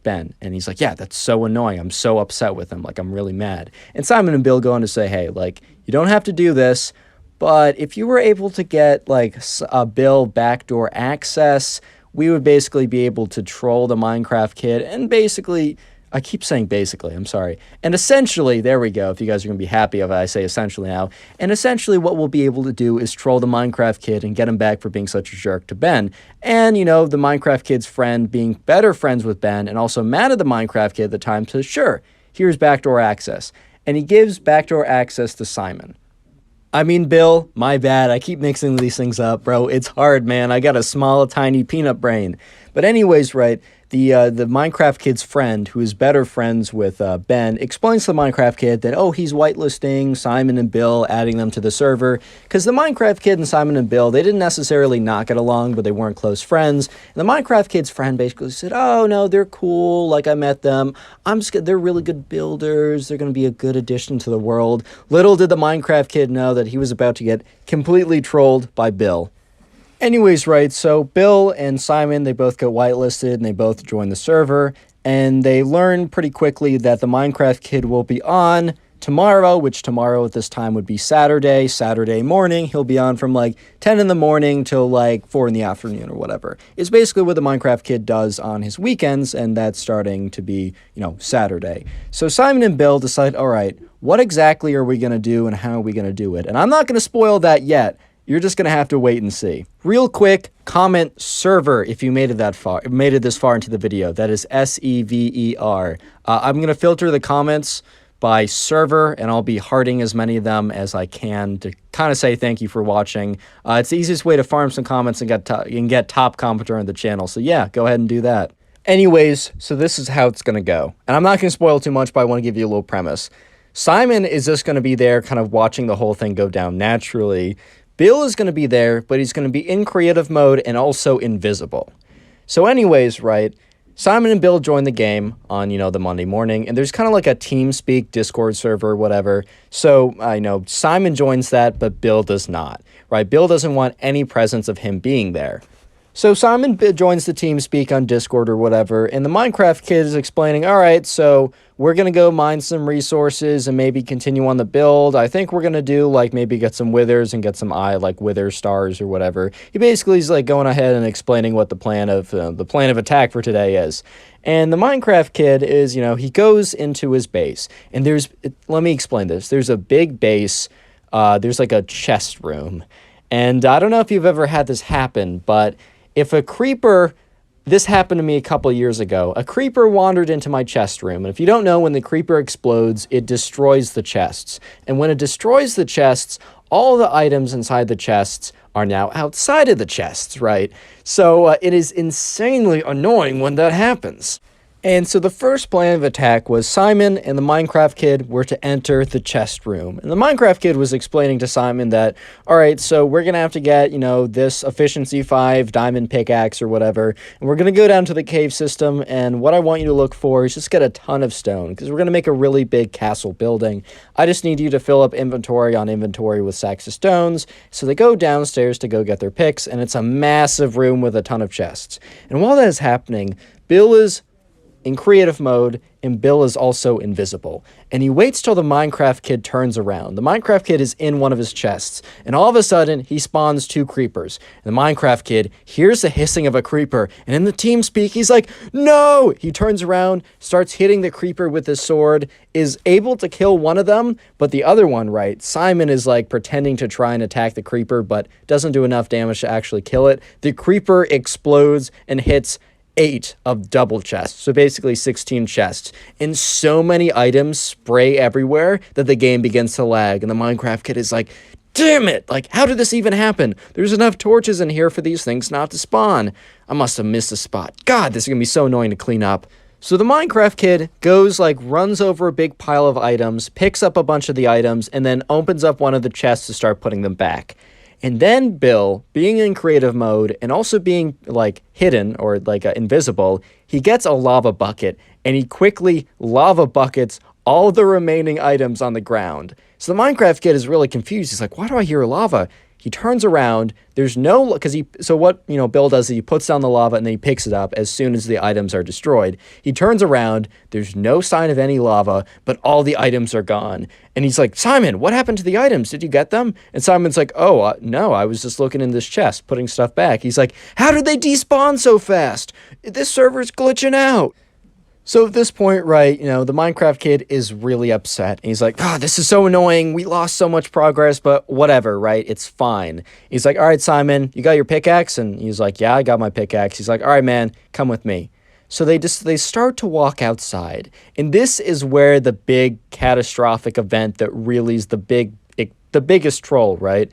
Ben? And he's like, yeah, that's so annoying. I'm so upset with him. Like, I'm really mad. And Simon and Bill go on to say, hey, like, you don't have to do this, but if you were able to get, like, a Bill backdoor access, we would basically be able to troll the Minecraft kid and basically... I keep saying basically, I'm sorry. And essentially, there we go, if you guys are going to be happy if I say essentially now. And essentially what we'll be able to do is troll the Minecraft kid and get him back for being such a jerk to Ben. And, the Minecraft kid's friend being better friends with Ben and also mad at the Minecraft kid at the time says, sure, here's backdoor access. And he gives backdoor access to Simon. I mean, Bill, my bad. I keep mixing these things up, bro. It's hard, man. I got a small, tiny peanut brain. But anyways, right, the Minecraft kid's friend, who is better friends with Ben, explains to the Minecraft kid that, oh, he's whitelisting Simon and Bill, adding them to the server, because the Minecraft kid and Simon and Bill, they didn't necessarily not get along, but they weren't close friends. And the Minecraft kid's friend basically said, oh, no, they're cool, like, I met them. They're really good builders. They're going to be a good addition to the world. Little did the Minecraft kid know that he was about to get completely trolled by Bill. Anyways, right, so Bill and Simon, they both get whitelisted, and they both join the server, and they learn pretty quickly that the Minecraft kid will be on tomorrow, which tomorrow at this time would be Saturday morning. He'll be on from like 10 in the morning till like 4 in the afternoon or whatever. It's basically what the Minecraft kid does on his weekends, and that's starting to be, Saturday. So Simon and Bill decide, all right, what exactly are we going to do and how are we going to do it? And I'm not going to spoil that yet. You're just going to have to wait and see. Real quick, comment server if you made it this far into the video. That is SEVER. I'm going to filter the comments by server, and I'll be hearting as many of them as I can to kind of say thank you for watching. It's the easiest way to farm some comments and get top commenter on the channel. So yeah, go ahead and do that. Anyways, so this is how it's going to go. And I'm not going to spoil too much, but I want to give you a little premise. Simon is just going to be there kind of watching the whole thing go down naturally. Bill is going to be there, but he's going to be in creative mode and also invisible. So anyways, right, Simon and Bill join the game on, the Monday morning, and there's kind of like a TeamSpeak Discord server or whatever. So I know Simon joins that, but Bill does not, right? Bill doesn't want any presence of him being there. So Simon joins the TeamSpeak on Discord or whatever, and the Minecraft kid is explaining, all right, so we're going to go mine some resources and maybe continue on the build. I think we're going to do, like, maybe get some withers and get some wither stars or whatever. He basically is, like, going ahead and explaining what the plan of attack for today is. And the Minecraft kid is, he goes into his base, and let me explain this. There's a big base, there's like a chest room, and I don't know if you've ever had this happen, but if a creeper, this happened to me a couple years ago, a creeper wandered into my chest room, and if you don't know, when the creeper explodes, it destroys the chests. And when it destroys the chests, all the items inside the chests are now outside of the chests, right? So it is insanely annoying when that happens. And so the first plan of attack was Simon and the Minecraft kid were to enter the chest room. And the Minecraft kid was explaining to Simon that, all right, so we're going to have to get, this efficiency 5 diamond pickaxe or whatever. And we're going to go down to the cave system. And what I want you to look for is just get a ton of stone, because we're going to make a really big castle building. I just need you to fill up inventory on inventory with sacks of stones. So they go downstairs to go get their picks. And it's a massive room with a ton of chests. And while that is happening, Bill is in creative mode, and Bill is also invisible. And he waits till the Minecraft kid turns around. The Minecraft kid is in one of his chests, and all of a sudden, he spawns 2 creepers. And the Minecraft kid hears the hissing of a creeper, and in the TeamSpeak, he's like, no! He turns around, starts hitting the creeper with his sword, is able to kill one of them, but the other one, right, Simon is like pretending to try and attack the creeper, but doesn't do enough damage to actually kill it. The creeper explodes and hits 8 of double chests, so basically 16 chests, and so many items spray everywhere that the game begins to lag, and the Minecraft kid is like, damn it, like, how did this even happen? There's enough torches in here for these things not to spawn. I must have missed a spot. God, this is gonna be so annoying to clean up. So the Minecraft kid goes, runs over a big pile of items, picks up a bunch of the items, and then opens up one of the chests to start putting them back. And then Bill, being in creative mode and also being, hidden or, invisible, he gets a lava bucket, and he quickly lava buckets all the remaining items on the ground. So the Minecraft kid is really confused. He's like, why do I hear lava? He turns around, there's no, so what, Bill does is he puts down the lava and then he picks it up as soon as the items are destroyed. He turns around, there's no sign of any lava, but all the items are gone. And he's like, Simon, what happened to the items? Did you get them? And Simon's like, oh, no, I was just looking in this chest, putting stuff back. He's like, how did they despawn so fast? This server's glitching out. So at this point, right, the Minecraft kid is really upset. And he's like, this is so annoying. We lost so much progress, but whatever, right? It's fine. He's like, all right, Simon, you got your pickaxe? And he's like, yeah, I got my pickaxe. He's like, all right, man, come with me. So they start to walk outside. And this is where the big catastrophic event that really is the biggest troll, right?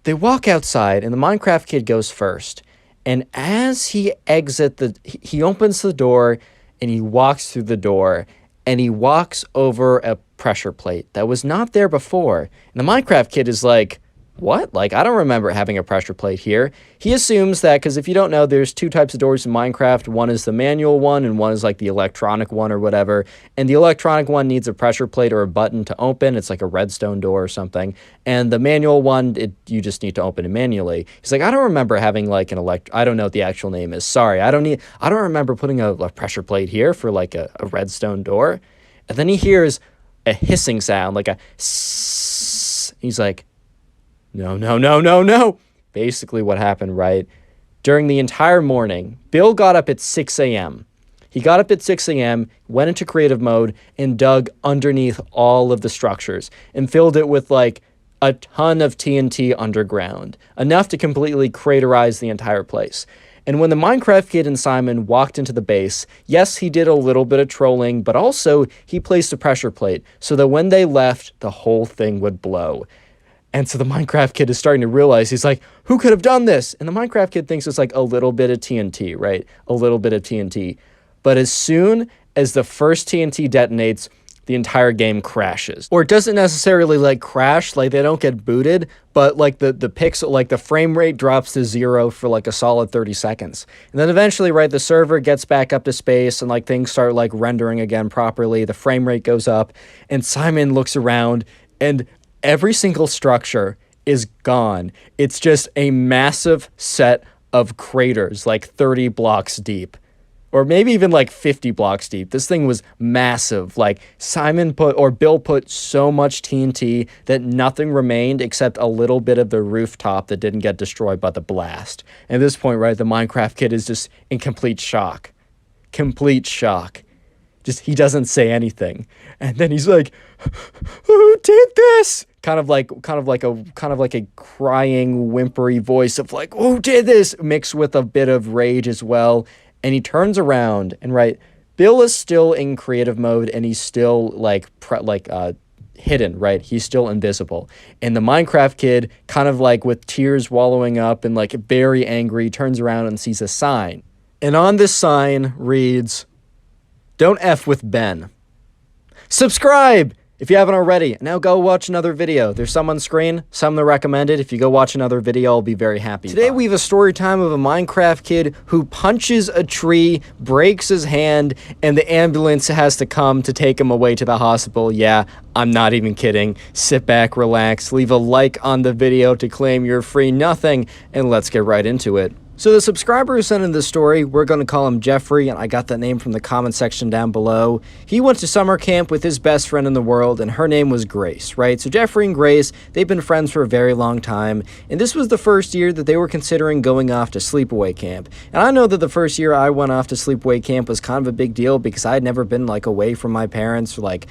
They walk outside, and the Minecraft kid goes first. And as he he opens the door, and he walks through the door, and he walks over a pressure plate that was not there before. And the Minecraft kid is like, what? I don't remember having a pressure plate here. He assumes that, because if you don't know, there's 2 types of doors in Minecraft. One is the manual one, and one is the electronic one or whatever. And the electronic one needs a pressure plate or a button to open. It's like a redstone door or something. And the manual one, you just need to open it manually. He's like, I don't remember having I don't know what the actual name is. Sorry, I don't remember putting a pressure plate here for a redstone door. And then he hears, a hissing sound, like a sss. He's like, no, no, no, no, no. Basically what happened, right? During the entire morning, Bill got up at 6 a.m. He got up at 6 a.m., went into creative mode, and dug underneath all of the structures and filled it with like a ton of TNT underground, enough to completely craterize the entire place. And when the Minecraft Kid and Simon walked into the base, yes, he did a little bit of trolling, but also he placed a pressure plate so that when they left, the whole thing would blow. And so the Minecraft Kid is starting to realize, he's like, who could have done this? And the Minecraft Kid thinks it's like a little bit of TNT, right? A little bit of TNT. But as soon as the first TNT detonates, the entire game crashes. Or it doesn't necessarily like crash, like they don't get booted, but like the pixel, like the frame rate drops to 0 for like a solid 30 seconds. And then eventually, right, the server gets back up to space and like things start like rendering again properly. The frame rate goes up and Simon looks around and every single structure is gone. It's just a massive set of craters, like 30 blocks deep. Or maybe even like 50 blocks deep. This thing was massive. Like Bill put so much TNT that nothing remained except a little bit of the rooftop that didn't get destroyed by the blast. And at this point, right, the Minecraft Kid is just in complete shock. Complete shock. Just, he doesn't say anything. And then he's like, who did this? Kind of like a crying, whimpery voice of like, who did this? Mixed with a bit of rage as well. And he turns around and, right, Bill is still in creative mode and he's still hidden, right? He's still invisible. And the Minecraft Kid, kind of like with tears wallowing up and like very angry, turns around and sees a sign. And on this sign reads, "Don't F with Ben." Subscribe if you haven't already. Now go watch another video. There's some on screen, some that recommended. If you go watch another video, I'll be very happy. Today we have a story time of a Minecraft kid who punches a tree, breaks his hand, and the ambulance has to come to take him away to the hospital. Yeah, I'm not even kidding. Sit back, relax, leave a like on the video to claim your free nothing, and let's get right into it. So the subscriber who sent in this story, we're going to call him Jeffrey, and I got that name from the comment section down below. He went to summer camp with his best friend in the world, and her name was Grace, right? So Jeffrey and Grace, they've been friends for a very long time, and this was the first year that they were considering going off to sleepaway camp. And I know that the first year I went off to sleepaway camp was kind of a big deal because I had never been like away from my parents, like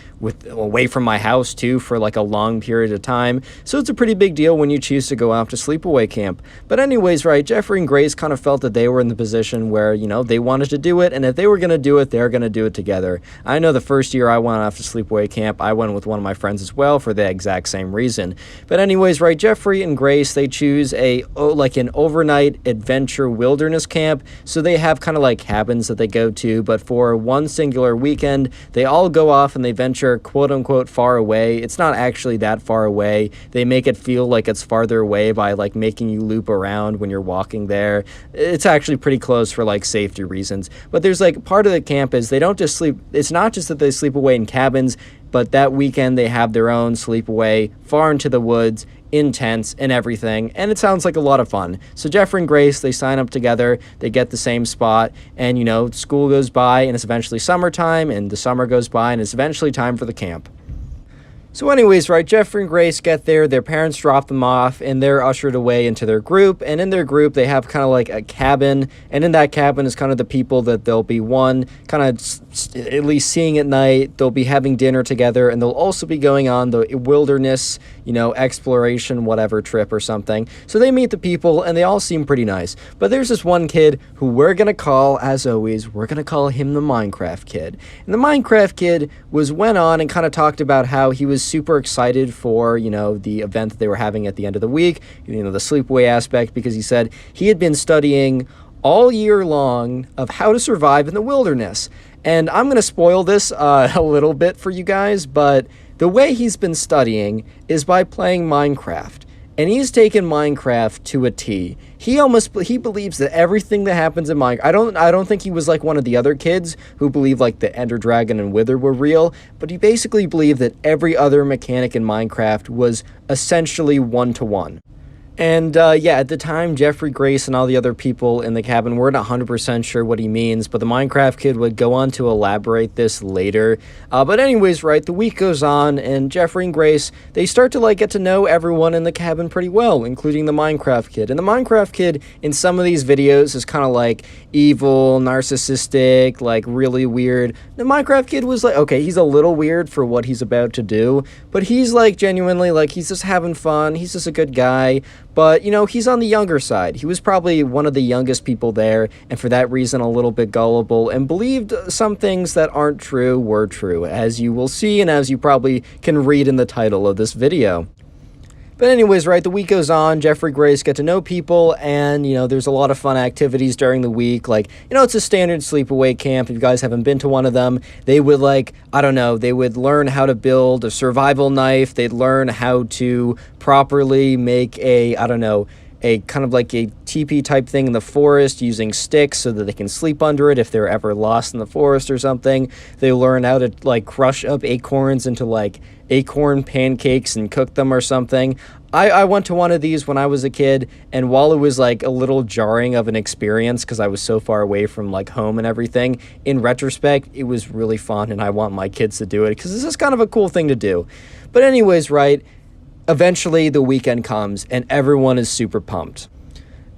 away from my house too for like a long period of time. So it's a pretty big deal when you choose to go off to sleepaway camp. But anyways, right, Jeffrey and Grace kind of felt that they were in the position where, you know, they wanted to do it, and if they were going to do it, they're going to do it together. I know the first year I went off to sleepaway camp, I went with one of my friends as well for the exact same reason. But anyways, right, Jeffrey and Grace, they choose an overnight adventure wilderness camp, so they have kind of like cabins that they go to, but for one singular weekend, they all go off and they venture quote-unquote far away. It's not actually that far away. They make it feel like it's farther away by like making you loop around when you're walking there. It's actually pretty close for like safety reasons. But there's like part of the camp is they don't just sleep. It's not just that they sleep away in cabins, but that weekend they have their own sleepaway far into the woods, in tents and everything. And it sounds like a lot of fun. So Jeffrey and Grace, they sign up together, they get the same spot, and you know, school goes by and it's eventually summertime, and the summer goes by and it's eventually time for the camp. So anyways, right, Jeffrey and Grace get there, their parents drop them off, and they're ushered away into their group, and in their group, they have kind of like a cabin, and in that cabin is kind of the people that they'll be kind of at least seeing at night, they'll be having dinner together, and they'll also be going on the wilderness, you know, exploration, whatever trip or something. So they meet the people, and they all seem pretty nice. But there's this one kid who we're gonna call, as always, we're gonna call him the Minecraft Kid. And the Minecraft Kid went on and kind of talked about how he was super excited for, you know, the event that they were having at the end of the week, you know, the sleepaway aspect, because he said he had been studying all year long of how to survive in the wilderness. And I'm going to spoil this a little bit for you guys, but the way he's been studying is by playing Minecraft. And he's taken Minecraft to a T. He believes that everything that happens in Minecraft, I don't think he was like one of the other kids who believed like the Ender Dragon and Wither were real, but he basically believed that every other mechanic in Minecraft was essentially one-to-one. And yeah, at the time, Jeffrey, Grace, and all the other people in the cabin weren't 100% sure what he means, but the Minecraft kid would go on to elaborate this later. But anyways, right, the week goes on, and Jeffrey and Grace, they start to like get to know everyone in the cabin pretty well, including the Minecraft kid. And the Minecraft kid in some of these videos is kind of like evil, narcissistic, like really weird. The Minecraft kid was like, okay, he's a little weird for what he's about to do, but he's like genuinely like he's just having fun. He's just a good guy. But, you know, he's on the younger side. He was probably one of the youngest people there, and for that reason, a little bit gullible, and believed some things that aren't true were true, as you will see, and as you probably can read in the title of this video. But anyways, right, the week goes on, Jeffrey, Grace get to know people, and, you know, there's a lot of fun activities during the week. Like, you know, it's a standard sleepaway camp. If you guys haven't been to one of them, they would, like, I don't know, they would learn how to build a survival knife. They'd learn how to properly make a, I don't know, a kind of like a teepee type thing in the forest using sticks so that they can sleep under it if they're ever lost in the forest or something. They learn how to like crush up acorns into like acorn pancakes and cook them or something. I went to one of these when I was a kid, and while it was like a little jarring of an experience because I was so far away from like home and everything, in retrospect, it was really fun, and I want my kids to do it because this is kind of a cool thing to do. But anyways, right, eventually the weekend comes and everyone is super pumped.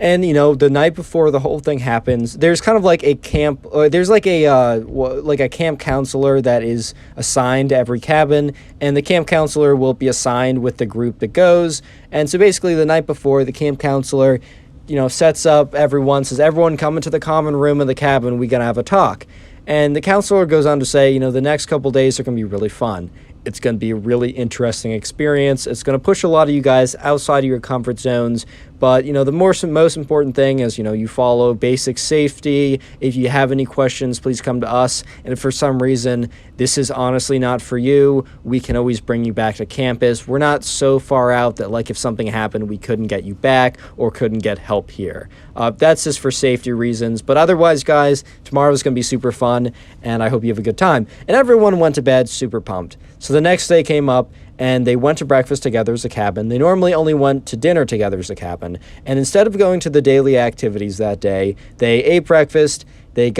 And, you know, the night before the whole thing happens, there's kind of like a camp, there's like a camp counselor that is assigned to every cabin, and the camp counselor will be assigned with the group that goes. And so basically the night before, the camp counselor, you know, sets up everyone, says, everyone come into the common room of the cabin, we're going to have a talk. And the counselor goes on to say, you know, the next couple days are going to be really fun. It's going to be a really interesting experience. It's going to push a lot of you guys outside of your comfort zones. But, you know, the most important thing is, you know, you follow basic safety. If you have any questions, please come to us. And if for some reason this is honestly not for you, we can always bring you back to campus. We're not so far out that, like, if something happened, we couldn't get you back or couldn't get help here. That's just for safety reasons. But otherwise, guys, tomorrow's going to be super fun, and I hope you have a good time. And everyone went to bed super pumped. So the next day came up, and they went to breakfast together as a cabin. They normally only went to dinner together as a cabin. And instead of going to the daily activities that day, they ate breakfast. They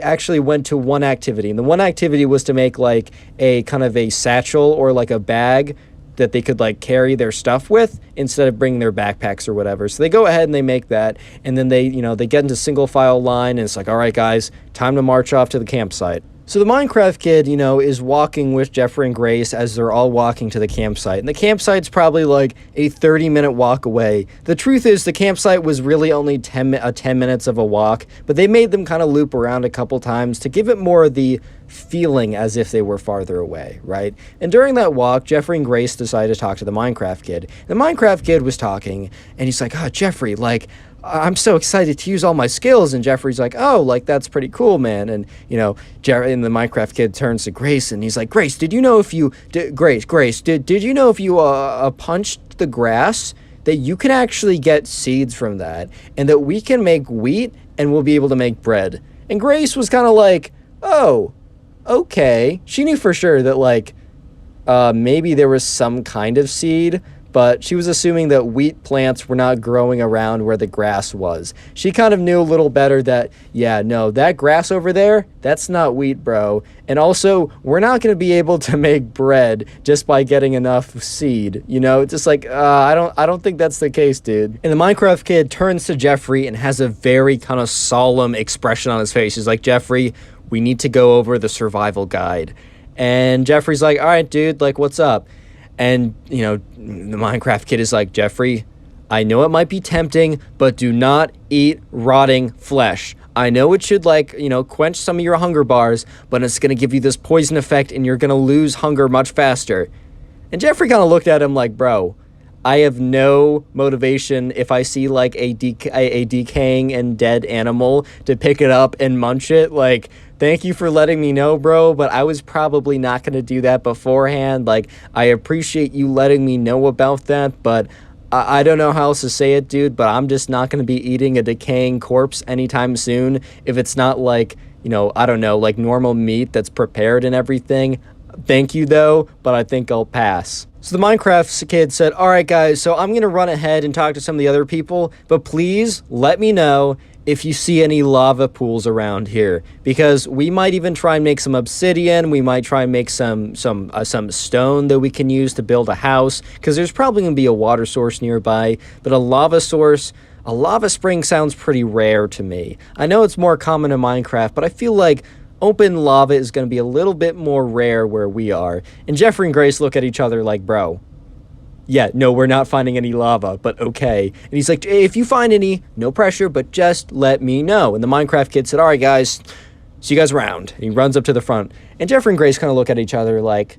actually went to one activity. And the one activity was to make like a kind of a satchel or like a bag that they could like carry their stuff with instead of bringing their backpacks or whatever. So they go ahead and they make that. And then they get into single file line, and it's like, all right, guys, time to march off to the campsite. So the Minecraft kid, you know, is walking with Jeffrey and Grace as they're all walking to the campsite. And the campsite's probably like a 30-minute walk away. The truth is the campsite was really only 10 minutes of a walk, but they made them kind of loop around a couple times to give it more of the feeling as if they were farther away, right? And during that walk, Jeffrey and Grace decided to talk to the Minecraft kid. The Minecraft kid was talking, and he's like, oh, Jeffrey, like, I'm so excited to use all my skills. And Jeffrey's like, oh, like, that's pretty cool, man. And, you know, and the Minecraft kid turns to Grace, and he's like, Grace, did you know if you, Grace, did you know if you punched the grass, that you can actually get seeds from that, and that we can make wheat, and we'll be able to make bread? And Grace was kind of like, oh, okay. She knew for sure that, like, maybe there was some kind of seed, but she was assuming that wheat plants were not growing around where the grass was. She kind of knew a little better that, yeah, no, that grass over there, that's not wheat, bro. And also, we're not going to be able to make bread just by getting enough seed. You know, it's just like, I don't think that's the case, dude. And the Minecraft kid turns to Jeffrey and has a very kind of solemn expression on his face. He's like, Jeffrey, we need to go over the survival guide. And Jeffrey's like, all right, dude, like, what's up? And, you know, the Minecraft kid is like, Jeffrey, I know it might be tempting, but do not eat rotting flesh. I know it should, like, you know, quench some of your hunger bars, but it's going to give you this poison effect, and you're going to lose hunger much faster. And Jeffrey kind of looked at him like, bro, I have no motivation if I see, like, a decaying and dead animal to pick it up and munch it. Like, thank you for letting me know, bro, but I was probably not going to do that beforehand. Like, I appreciate you letting me know about that, but I don't know how else to say it, dude, but I'm just not going to be eating a decaying corpse anytime soon if it's not, like, you know, I don't know, like normal meat that's prepared and everything. Thank you, though, but I think I'll pass. So the Minecraft kid said, all right, guys, so I'm going to run ahead and talk to some of the other people, but please let me know if you see any lava pools around here, because we might even try and make some obsidian. We might try and make some stone that we can use to build a house, because there's probably going to be a water source nearby, but a lava source... A lava spring sounds pretty rare to me. I know it's more common in Minecraft, but I feel like open lava is going to be a little bit more rare where we are. And Jeffrey and Grace look at each other like, bro, yeah, no, we're not finding any lava, but okay. And he's like, if you find any, no pressure, but just let me know. And the Minecraft kid said, all right, guys, see you guys around. And he runs up to the front. And Jeffrey and Grace kind of look at each other like,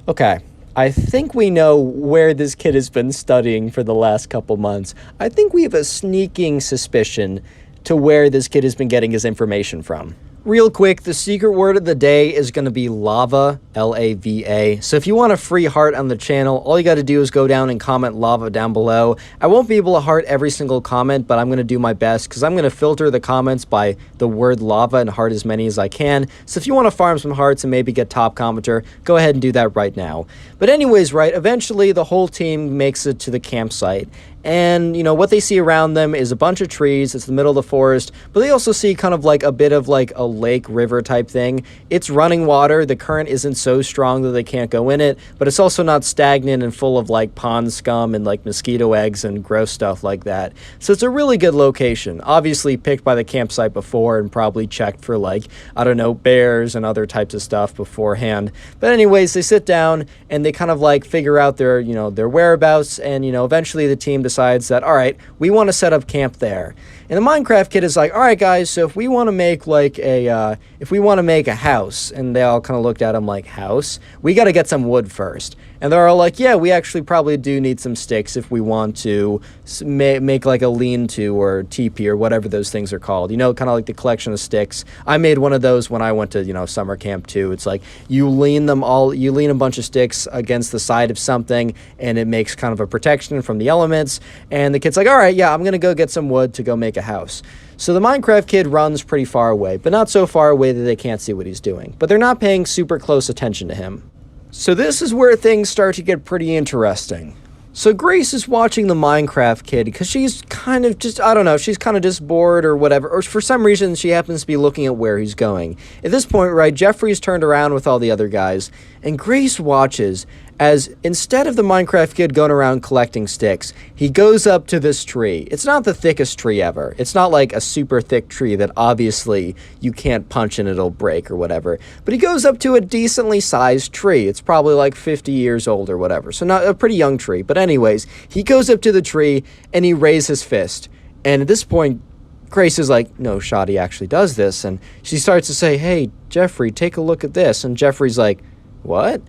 okay, I think we know where this kid has been studying for the last couple months. I think we have a sneaking suspicion to where this kid has been getting his information from. Real quick, the secret word of the day is going to be lava, L-A-V-A. So if you want a free heart on the channel, all you got to do is go down and comment lava down below. I won't be able to heart every single comment, but I'm going to do my best because I'm going to filter the comments by the word lava and heart as many as I can. So if you want to farm some hearts and maybe get top commenter, go ahead and do that right now. But anyways, right, eventually the whole team makes it to the campsite. And, you know, what they see around them is a bunch of trees. It's the middle of the forest. But they also see kind of like a bit of like a lake, river type thing. It's running water. The current isn't so strong that they can't go in it. But it's also not stagnant and full of like pond scum and like mosquito eggs and gross stuff like that. So it's a really good location. Obviously picked by the campsite before and probably checked for like, I don't know, bears and other types of stuff beforehand. But anyways, they sit down and they kind of like figure out their, you know, their whereabouts. And, you know, eventually the team decides that, all right, we want to set up camp there. And the Minecraft kid is like, all right, guys, so if we want to make like a house, and they all kind of looked at him like, house? We got to get some wood first. And they're all like, yeah, we actually probably do need some sticks if we want to make like a lean-to or teepee or whatever those things are called. You know, kind of like the collection of sticks. I made one of those when I went to, you know, summer camp too. It's like you lean a bunch of sticks against the side of something, and it makes kind of a protection from the elements. And the kid's like, all right, yeah, I'm going to go get some wood to go make a house. So the Minecraft kid runs pretty far away, but not so far away that they can't see what he's doing. But they're not paying super close attention to him. So this is where things start to get pretty interesting. So Grace is watching the Minecraft kid because she's kind of just, I don't know, she's kind of just bored or whatever. Or for some reason, she happens to be looking at where he's going. At this point, right, Jeffrey's turned around with all the other guys, and Grace watches as instead of the Minecraft kid going around collecting sticks, he goes up to this tree. It's not the thickest tree ever. It's not like a super thick tree that obviously you can't punch and it'll break or whatever. But he goes up to a decently sized tree. It's probably like 50 years old or whatever. So not a pretty young tree. But anyways, he goes up to the tree and he raises his fist. And at this point, Grace is like, no shot, he actually does this. And she starts to say, hey, Jeffrey, take a look at this. And Jeffrey's like, what?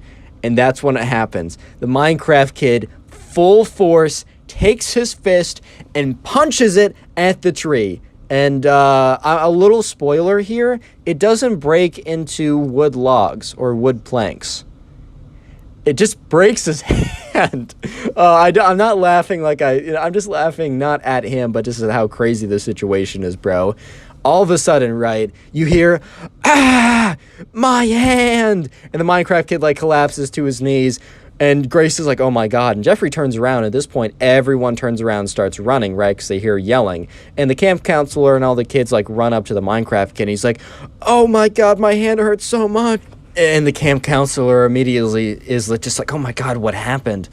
And that's when it happens. The Minecraft kid, full force, takes his fist and punches it at the tree. And a little spoiler here, it doesn't break into wood logs or wood planks. It just breaks his hand. I'm not laughing like I'm just laughing not at him, but just at how crazy the situation is, bro. All of a sudden, right, you hear, ah, my hand! And the Minecraft kid, like, collapses to his knees, and Grace is like, oh my god. And Jeffrey turns around. At this point, everyone turns around and starts running, right, because they hear yelling. And the camp counselor and all the kids, like, run up to the Minecraft kid, and he's like, oh my god, my hand hurts so much. And the camp counselor immediately is just like, oh my god, what happened?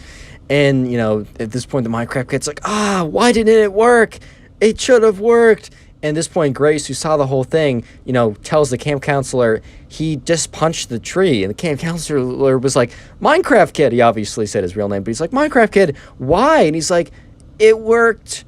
And, you know, at this point, the Minecraft kid's like, why didn't it work? It should have worked. And at this point, Grace, who saw the whole thing, you know, tells the camp counselor he just punched the tree. And the camp counselor was like, Minecraft kid. He obviously said his real name, but he's like, Minecraft kid, why? And he's like, it worked.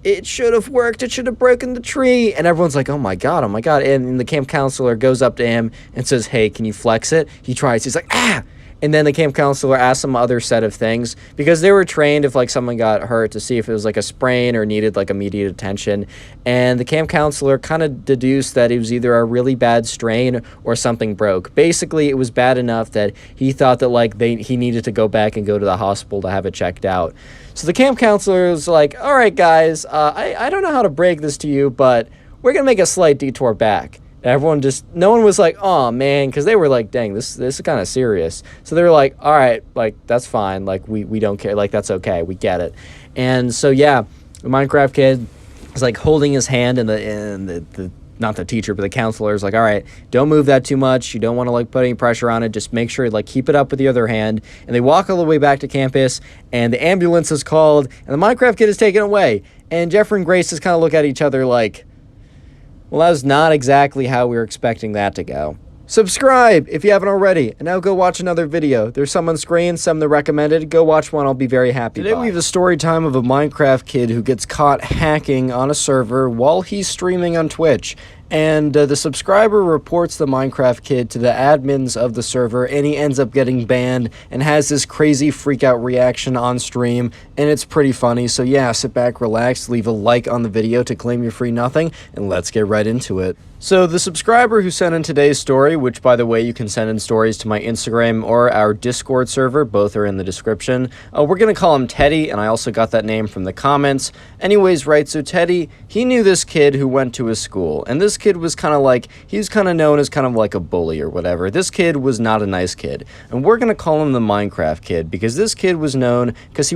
It should have worked. It should have broken the tree. And everyone's like, oh my god, oh my god. And the camp counselor goes up to him and says, hey, can you flex it? He tries. He's like, ah! And then the camp counselor asked some other set of things because they were trained if like someone got hurt to see if it was like a sprain or needed like immediate attention. And the camp counselor kind of deduced that it was either a really bad strain or something broke. Basically, it was bad enough that he thought that like he needed to go back and go to the hospital to have it checked out. So the camp counselor was like, all right, guys, I don't know how to break this to you, but we're going to make a slight detour back. Everyone just, no one was like, oh man, because they were like, dang, this is kind of serious. So they were like, all right, like, that's fine. Like, we don't care. Like, that's okay. We get it. And so, yeah, the Minecraft kid is like holding his hand, and the not the teacher, but the counselor is like, all right, don't move that too much. You don't want to like put any pressure on it. Just make sure like keep it up with the other hand. And they walk all the way back to campus, and the ambulance is called, and the Minecraft kid is taken away. And Jeffrey and Grace just kind of look at each other like, well, that was not exactly how we were expecting that to go. Subscribe if you haven't already, and now go watch another video. There's some on screen, some that recommended. Go watch one, I'll be very happy. Today we have a story time of a Minecraft kid who gets caught hacking on a server while he's streaming on Twitch. And the subscriber reports the Minecraft kid to the admins of the server, and he ends up getting banned and has this crazy freak-out reaction on stream, and it's pretty funny. So yeah, sit back, relax, leave a like on the video to claim your free nothing, and let's get right into it. So the subscriber who sent in today's story, which by the way, you can send in stories to my Instagram or our Discord server, both are in the description. We're going to call him Teddy, and I also got that name from the comments. Anyways, right, so Teddy, he knew this kid who went to his school, and this kid was kind of like, he was kind of known as kind of like a bully or whatever. This kid was not a nice kid, and we're going to call him the Minecraft kid, because this kid was known, because he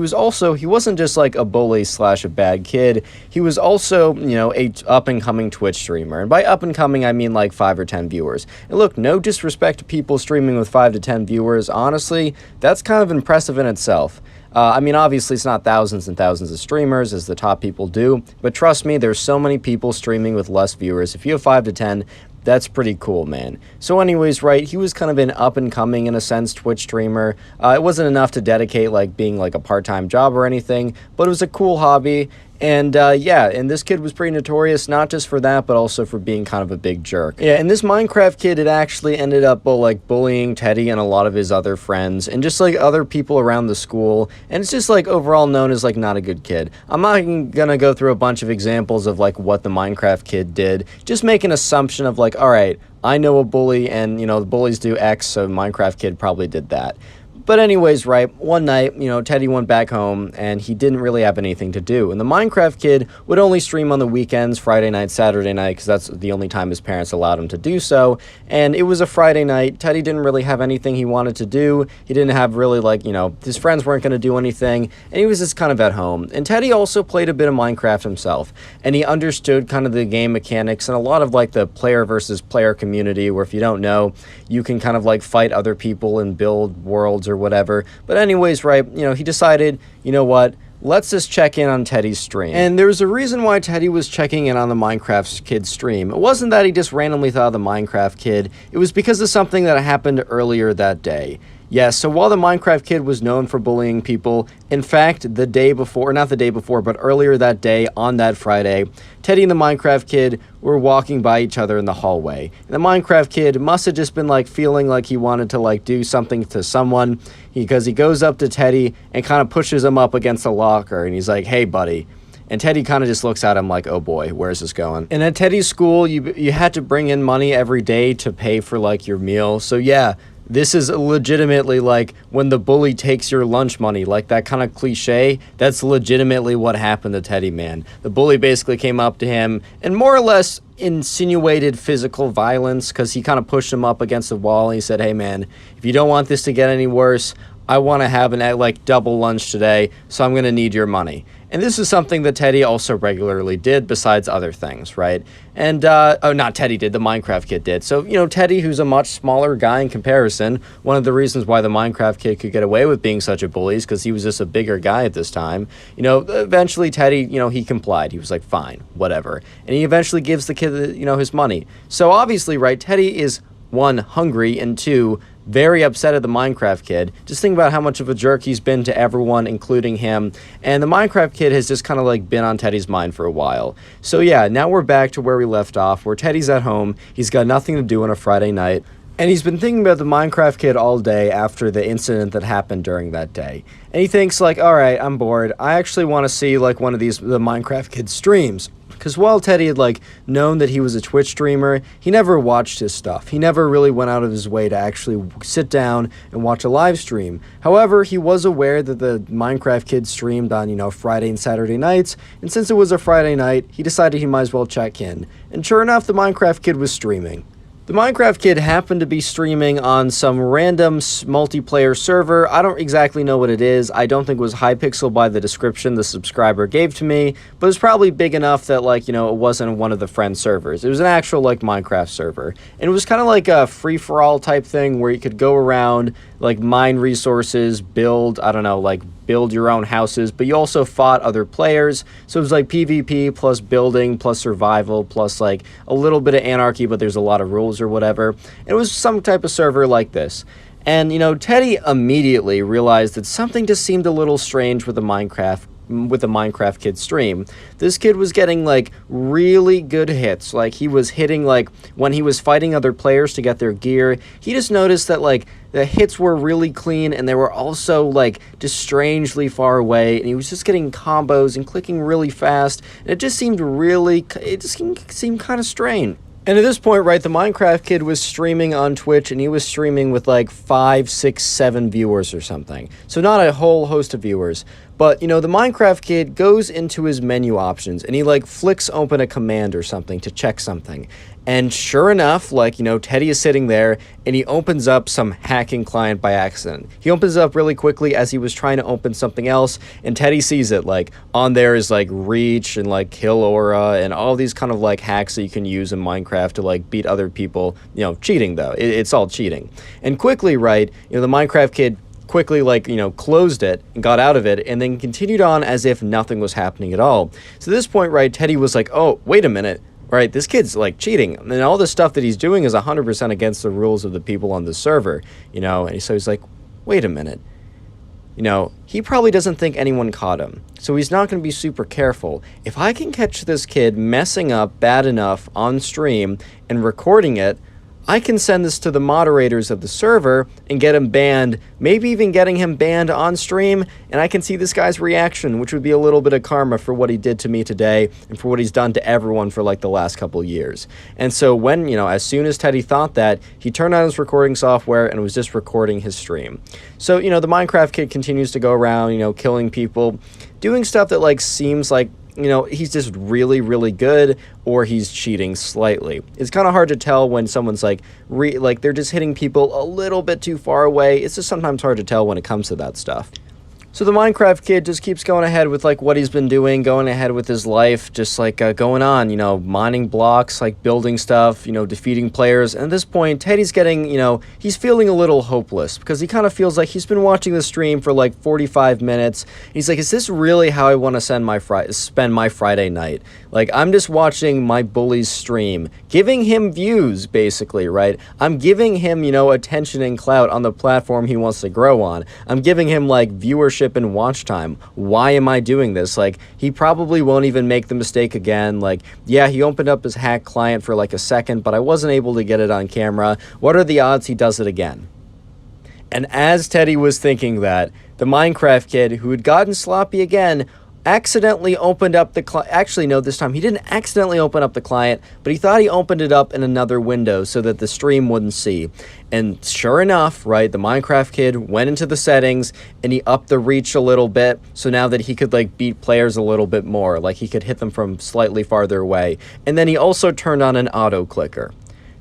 wasn't just like a bully slash a bad kid, he was also, you know, a up-and-coming Twitch streamer, and by up-and-coming, I mean like 5 or 10 viewers. And look, no disrespect to people streaming with 5 to 10 viewers, honestly, that's kind of impressive in itself. I mean, obviously, it's not thousands and thousands of streamers, as the top people do, but trust me, there's so many people streaming with less viewers. If you have 5 to 10, that's pretty cool, man. So anyways, right, he was kind of an up-and-coming, in a sense, Twitch streamer. It wasn't enough to dedicate, like, being, like, a part-time job or anything, but it was a cool hobby. And, yeah, and this kid was pretty notorious, not just for that, but also for being kind of a big jerk. Yeah, and this Minecraft kid had actually ended up, like, bullying Teddy and a lot of his other friends, and just, like, other people around the school, and it's just, like, overall known as, like, not a good kid. I'm not gonna go through a bunch of examples of, like, what the Minecraft kid did, just make an assumption of, like, all right, I know a bully, and, you know, the bullies do X, so Minecraft kid probably did that. But anyways, right, one night, you know, Teddy went back home, and he didn't really have anything to do. And the Minecraft kid would only stream on the weekends, Friday night, Saturday night, because that's the only time his parents allowed him to do so. And it was a Friday night. Teddy didn't really have anything he wanted to do. He didn't have really, like, you know, his friends weren't going to do anything, and he was just kind of at home. And Teddy also played a bit of Minecraft himself, and he understood kind of the game mechanics and a lot of, like, the player versus player community, where if you don't know, you can kind of, like, fight other people and build worlds or whatever. But anyways, right, you know, he decided, you know what, let's just check in on Teddy's stream. And there's a reason why Teddy was checking in on the Minecraft kid's stream. It wasn't that he just randomly thought of the Minecraft kid. It was because of something that happened earlier that day. Yes, so while the Minecraft kid was known for bullying people, in fact, the day before, not the day before, but earlier that day, on that Friday, Teddy and the Minecraft kid were walking by each other in the hallway. And the Minecraft kid must have just been, like, feeling like he wanted to, like, do something to someone, because he goes up to Teddy and kind of pushes him up against a locker, and he's like, hey, buddy. And Teddy kind of just looks at him like, oh boy, where's this going? And at Teddy's school, you had to bring in money every day to pay for, like, your meal. So yeah, this is legitimately like when the bully takes your lunch money, like that kind of cliche. That's legitimately what happened to Teddy, man. The bully basically came up to him and more or less insinuated physical violence, because he kind of pushed him up against the wall and he said, hey man, if you don't want this to get any worse, I want to have an, like, double lunch today, so I'm going to need your money. And this is something that Teddy also regularly did, besides other things, right? And, oh, not Teddy did, the Minecraft kid did. So, you know, Teddy, who's a much smaller guy in comparison, one of the reasons why the Minecraft kid could get away with being such a bully is because he was just a bigger guy at this time. You know, eventually Teddy, you know, he complied. He was like, fine, whatever. And he eventually gives the kid, you know, his money. So obviously, right, Teddy is, 1, hungry, and 2, very upset at the Minecraft kid. Just think about how much of a jerk he's been to everyone, including him. And the Minecraft kid has just kind of, like, been on Teddy's mind for a while. So yeah, now we're back to where we left off, where Teddy's at home. He's got nothing to do on a Friday night. And he's been thinking about the Minecraft kid all day after the incident that happened during that day. And he thinks, like, all right, I'm bored. I actually want to see, like, one of the Minecraft kid's streams. Because while Teddy had, like, known that he was a Twitch streamer, he never watched his stuff. He never really went out of his way to actually sit down and watch a live stream. However, he was aware that the Minecraft Kid streamed on, Friday and Saturday nights, and since it was a Friday night, he decided he might as well check in. And sure enough, the Minecraft Kid was streaming. The Minecraft Kid happened to be streaming on some random multiplayer server. I don't exactly know what it is. I don't think it was Hypixel by the description the subscriber gave to me, but it's probably big enough that, like, it wasn't one of the friend servers. It was an actual, like, Minecraft server. And it was kind of like a free-for-all type thing where you could go around, like, mine resources, build, I don't know, like, build your own houses, but you also fought other players. So it was like PvP plus building plus survival plus like a little bit of anarchy, but there's a lot of rules or whatever. And it was some type of server like this. And, Teddy immediately realized that something just seemed a little strange with the Minecraft Kid stream. This kid was getting like really good hits. Like he was hitting, like when he was fighting other players to get their gear, he just noticed that like the hits were really clean and they were also like just strangely far away, and he was just getting combos and clicking really fast, and it just seemed kind of strange. And at this point, right, the Minecraft Kid was streaming on Twitch, and he was streaming with like 5, 6, 7 viewers or something. So not a whole host of viewers. But, the Minecraft Kid goes into his menu options, and he like flicks open a command or something to check something. And sure enough, like, Teddy is sitting there, and he opens up some hacking client by accident. He opens it up really quickly as he was trying to open something else, and Teddy sees it. Like, on there is, like, Reach and, like, Kill Aura and all these kind of, like, hacks that you can use in Minecraft to, like, beat other people. Cheating, though. It's all cheating. And quickly, right, the Minecraft Kid quickly, like, closed it and got out of it and then continued on as if nothing was happening at all. So at this point, right, Teddy was like, oh, wait a minute. Right, this kid's like cheating, and all the stuff that he's doing is 100% against the rules of the people on the server, and so he's like, wait a minute, he probably doesn't think anyone caught him, so he's not going to be super careful. If I can catch this kid messing up bad enough on stream and recording it, I can send this to the moderators of the server and get him banned, maybe even getting him banned on stream, and I can see this guy's reaction, which would be a little bit of karma for what he did to me today and for what he's done to everyone for like the last couple years. And so when, as soon as Teddy thought that, he turned on his recording software and was just recording his stream. So, the Minecraft Kid continues to go around, killing people, doing stuff that like seems like, he's just really, really good, or he's cheating slightly. It's kind of hard to tell when someone's like they're just hitting people a little bit too far away. It's just sometimes hard to tell when it comes to that stuff. So the Minecraft Kid just keeps going ahead with like what he's been doing, going ahead with his life, just like going on, mining blocks, like building stuff, defeating players. And at this point, Teddy's getting, he's feeling a little hopeless because he kind of feels like he's been watching the stream for like 45 minutes. He's like, is this really how I want to spend my Friday night? Like, I'm just watching my bully's stream, giving him views, basically, right? I'm giving him, attention and clout on the platform he wants to grow on. I'm giving him like viewership and watch time. Why am I doing this? Like, he probably won't even make the mistake again. Like, yeah, he opened up his hack client for like a second, but I wasn't able to get it on camera. What are the odds he does it again? And as Teddy was thinking that, the Minecraft Kid, who had gotten sloppy again, accidentally opened up the client. Actually, no, this time he didn't accidentally open up the client, but he thought he opened it up in another window so that the stream wouldn't see. And sure enough, right, the Minecraft Kid went into the settings and he upped the reach a little bit, so now that he could like beat players a little bit more, like he could hit them from slightly farther away. And then he also turned on an auto clicker.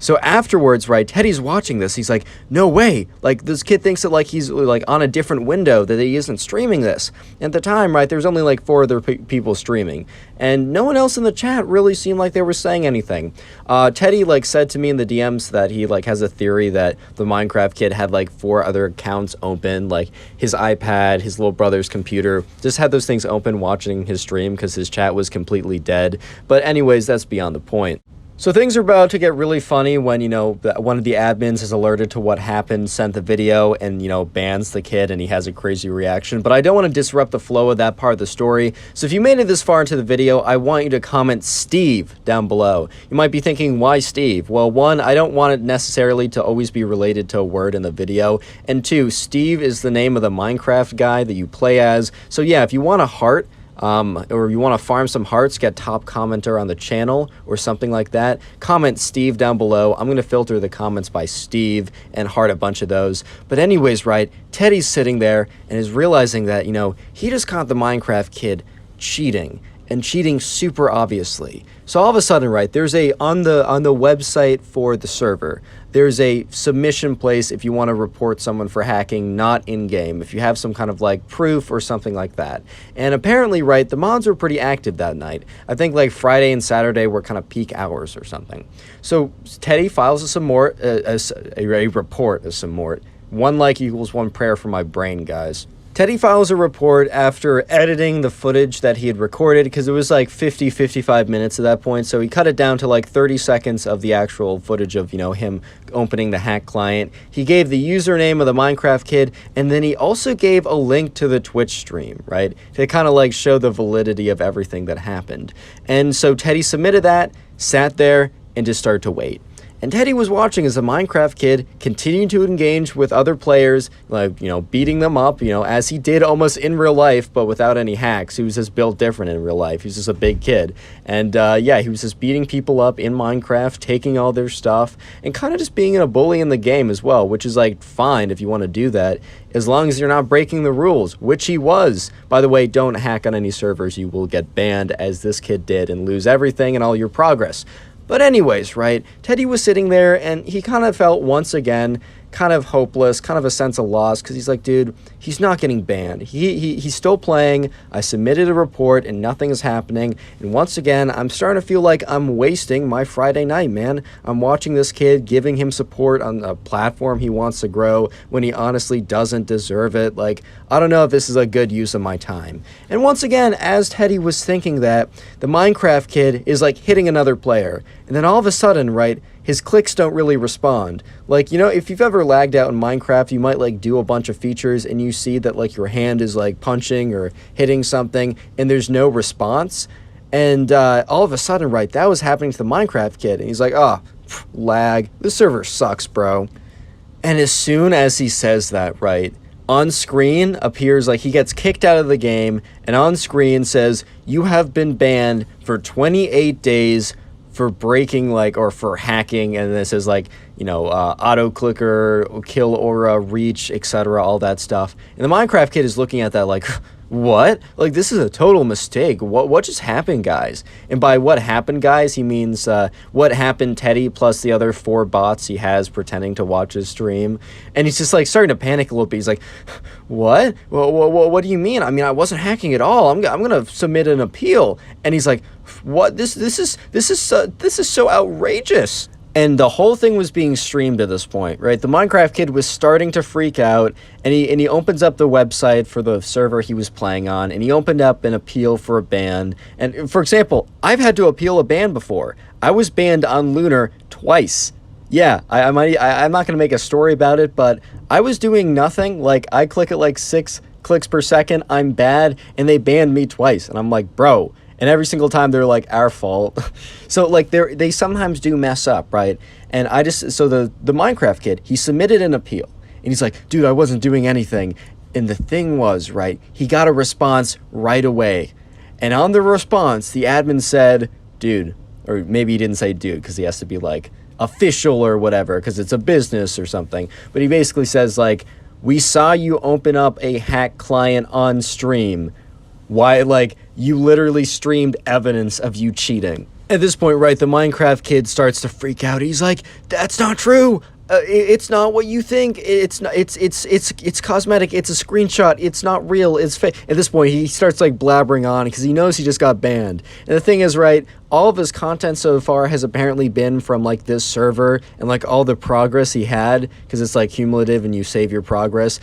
So afterwards, right, Teddy's watching this. He's like, no way. Like, this kid thinks that, like, he's, like, on a different window, that he isn't streaming this. At the time, right, there's only, like, 4 other people streaming. And no one else in the chat really seemed like they were saying anything. Teddy, like, said to me in the DMs that he, like, has a theory that the Minecraft Kid had, like, 4 other accounts open. Like, his iPad, his little brother's computer, just had those things open watching his stream because his chat was completely dead. But anyways, that's beyond the point. So things are about to get really funny when, one of the admins is alerted to what happened, sent the video, and, bans the kid, and he has a crazy reaction. But I don't want to disrupt the flow of that part of the story. So if you made it this far into the video, I want you to comment Steve down below. You might be thinking, why Steve? Well, 1, I don't want it necessarily to always be related to a word in the video. And 2, Steve is the name of the Minecraft guy that you play as. So yeah, if you want a heart, or you want to farm some hearts, get top commenter on the channel or something like that, comment Steve down below. I'm going to filter the comments by Steve and heart a bunch of those. But anyways, right, Teddy's sitting there and is realizing that, you know, he just caught the Minecraft kid cheating, and cheating super obviously. So all of a sudden, right, there's on the website for the server, there's a submission place if you want to report someone for hacking not in-game, if you have some kind of like proof or something like that. And apparently, right, the mods were pretty active that night. I think like Friday and Saturday were kind of peak hours or something. So Teddy files a report of some more. 1 like equals 1 prayer for my brain, guys. Teddy files a report after editing the footage that he had recorded, because it was like 55 minutes at that point, so he cut it down to like 30 seconds of the actual footage of, you know, him opening the hack client. He gave the username of the Minecraft kid, and then he also gave a link to the Twitch stream, right, to kind of like show the validity of everything that happened. And so Teddy submitted that, sat there, and just started to wait. And Teddy was watching as a Minecraft kid continued to engage with other players, like, you know, beating them up, you know, as he did almost in real life, but without any hacks. He was just built different in real life. He was just a big kid. And yeah, he was just beating people up in Minecraft, taking all their stuff, and kind of just being a bully in the game as well, which is like fine if you want to do that, as long as you're not breaking the rules, which he was. By the way, don't hack on any servers. You will get banned, as this kid did, and lose everything and all your progress. But anyways, right, Teddy was sitting there, and he kind of felt once again kind of hopeless, kind of a sense of loss, because he's like, dude, he's not getting banned. He's still playing. I submitted a report, and nothing is happening. And once again, I'm starting to feel like I'm wasting my Friday night, man. I'm watching this kid, giving him support on a platform he wants to grow when he honestly doesn't deserve it. Like, I don't know if this is a good use of my time. And once again, as Teddy was thinking that, the Minecraft kid is like hitting another player. And then all of a sudden, right, his clicks don't really respond. Like, you know, if you've ever lagged out in Minecraft, you might like do a bunch of features and you see that like your hand is like punching or hitting something and there's no response. And all of a sudden, right, that was happening to the Minecraft kid. And he's like, oh, lag. This server sucks, bro. And as soon as he says that, right, on screen appears like he gets kicked out of the game, and on screen says, you have been banned for 28 days for breaking, like, or for hacking, and this is like, you know, auto clicker, kill aura, reach, etc., all that stuff. And the Minecraft kid is looking at that like, what? Like, this is a total mistake. What just happened, guys? And by what happened, guys, he means what happened Teddy plus the other 4 bots he has pretending to watch his stream. And he's just like starting to panic a little bit. He's like, what? What do you mean? I mean, I wasn't hacking at all. I'm gonna submit an appeal. And he's like, what? This is so outrageous. And the whole thing was being streamed at this point, right? The Minecraft kid was starting to freak out, and he opens up the website for the server he was playing on, and he opened up an appeal for a ban. And for example, I've had to appeal a ban before. I was banned on Lunar twice. Yeah, I'm not going to make a story about it, but I was doing nothing. Like, I click at like 6 clicks per second, I'm bad, and they banned me twice. And I'm like, bro. And every single time they're like, our fault. So like they sometimes do mess up, right? And so the Minecraft kid, he submitted an appeal, and he's like, dude, I wasn't doing anything. And the thing was, right, he got a response right away. And on the response, the admin said, dude, or maybe he didn't say dude, because he has to be like official or whatever, because it's a business or something. But he basically says like, we saw you open up a hack client on stream. Why, like, you literally streamed evidence of you cheating. At this point, right, the Minecraft kid starts to freak out. He's like, that's not true. It's not what you think. It's not, it's cosmetic. It's a screenshot. It's not real. It's fake. At this point, he starts like blabbering on because he knows he just got banned. And the thing is, right, all of his content so far has apparently been from like this server, and like all the progress he had, because it's like cumulative and you save your progress.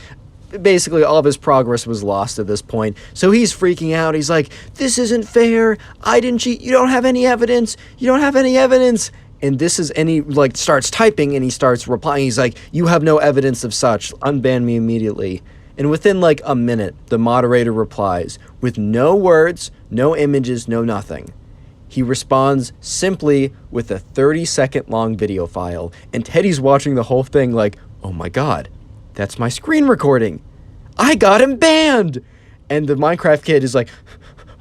Basically, all of his progress was lost at this point. So he's freaking out. He's like, this isn't fair. I didn't cheat. You don't have any evidence. You don't have any evidence. And he like starts typing and he starts replying. He's like, you have no evidence of such. Unban me immediately. And within like a minute, the moderator replies with no words, no images, no nothing. He responds simply with a 30-second long video file. And Teddy's watching the whole thing like, oh my God. That's my screen recording. I got him banned. And the Minecraft kid is like,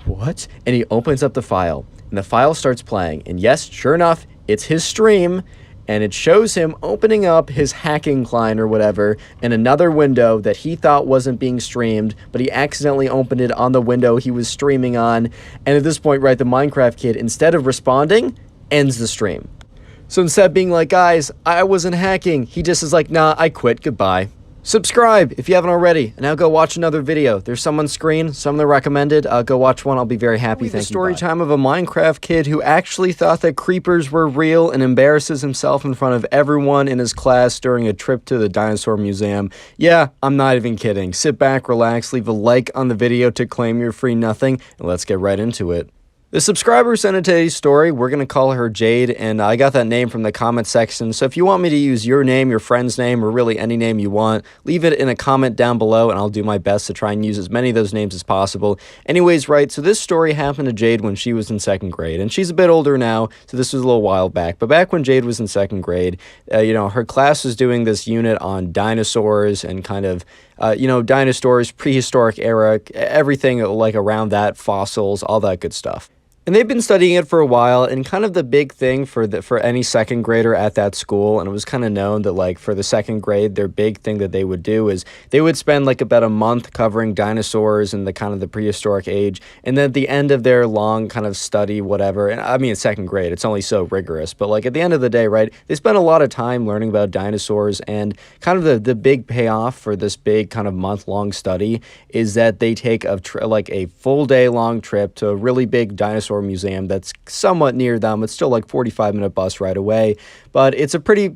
what? And he opens up the file, and the file starts playing. And yes, sure enough, it's his stream, and it shows him opening up his hacking client or whatever in another window that he thought wasn't being streamed, but he accidentally opened it on the window he was streaming on. And at this point, right, the Minecraft kid, instead of responding, ends the stream. So instead of being like, guys, I wasn't hacking, he just is like, nah, I quit, goodbye. Subscribe if you haven't already, and now go watch another video. There's some on screen, some that are recommended. Go watch one. I'll be very happy. Thank you. Story time of a Minecraft kid who actually thought that creepers were real and embarrasses himself in front of everyone in his class during a trip to the dinosaur museum. Yeah, I'm not even kidding. Sit back, relax, leave a like on the video to claim your free nothing, and let's get right into it. The subscriber sent in today's story. We're going to call her Jade, and I got that name from the comment section. So if you want me to use your name, your friend's name, or really any name you want, leave it in a comment down below, and I'll do my best to try and use as many of those names as possible. Anyways, right, so this story happened to Jade when she was in 2nd grade, and she's a bit older now, so this was a little while back. But back when Jade was in 2nd grade, her class was doing this unit on dinosaurs and kind of dinosaurs, prehistoric era, everything like around that, fossils, all that good stuff. And they've been studying it for a while, and kind of the big thing for any 2nd grader at that school, and it was kind of known that like for the 2nd grade, their big thing that they would do is they would spend like about a month covering dinosaurs and the kind of the prehistoric age, and then at the end of their long kind of study, whatever, and I mean it's 2nd grade, it's only so rigorous, but like at the end of the day, right, they spend a lot of time learning about dinosaurs, and kind of the big payoff for this big kind of month-long study is that they take a full day-long trip to a really big dinosaur museum that's somewhat near them. It's still like 45-minute bus ride away, but it's a pretty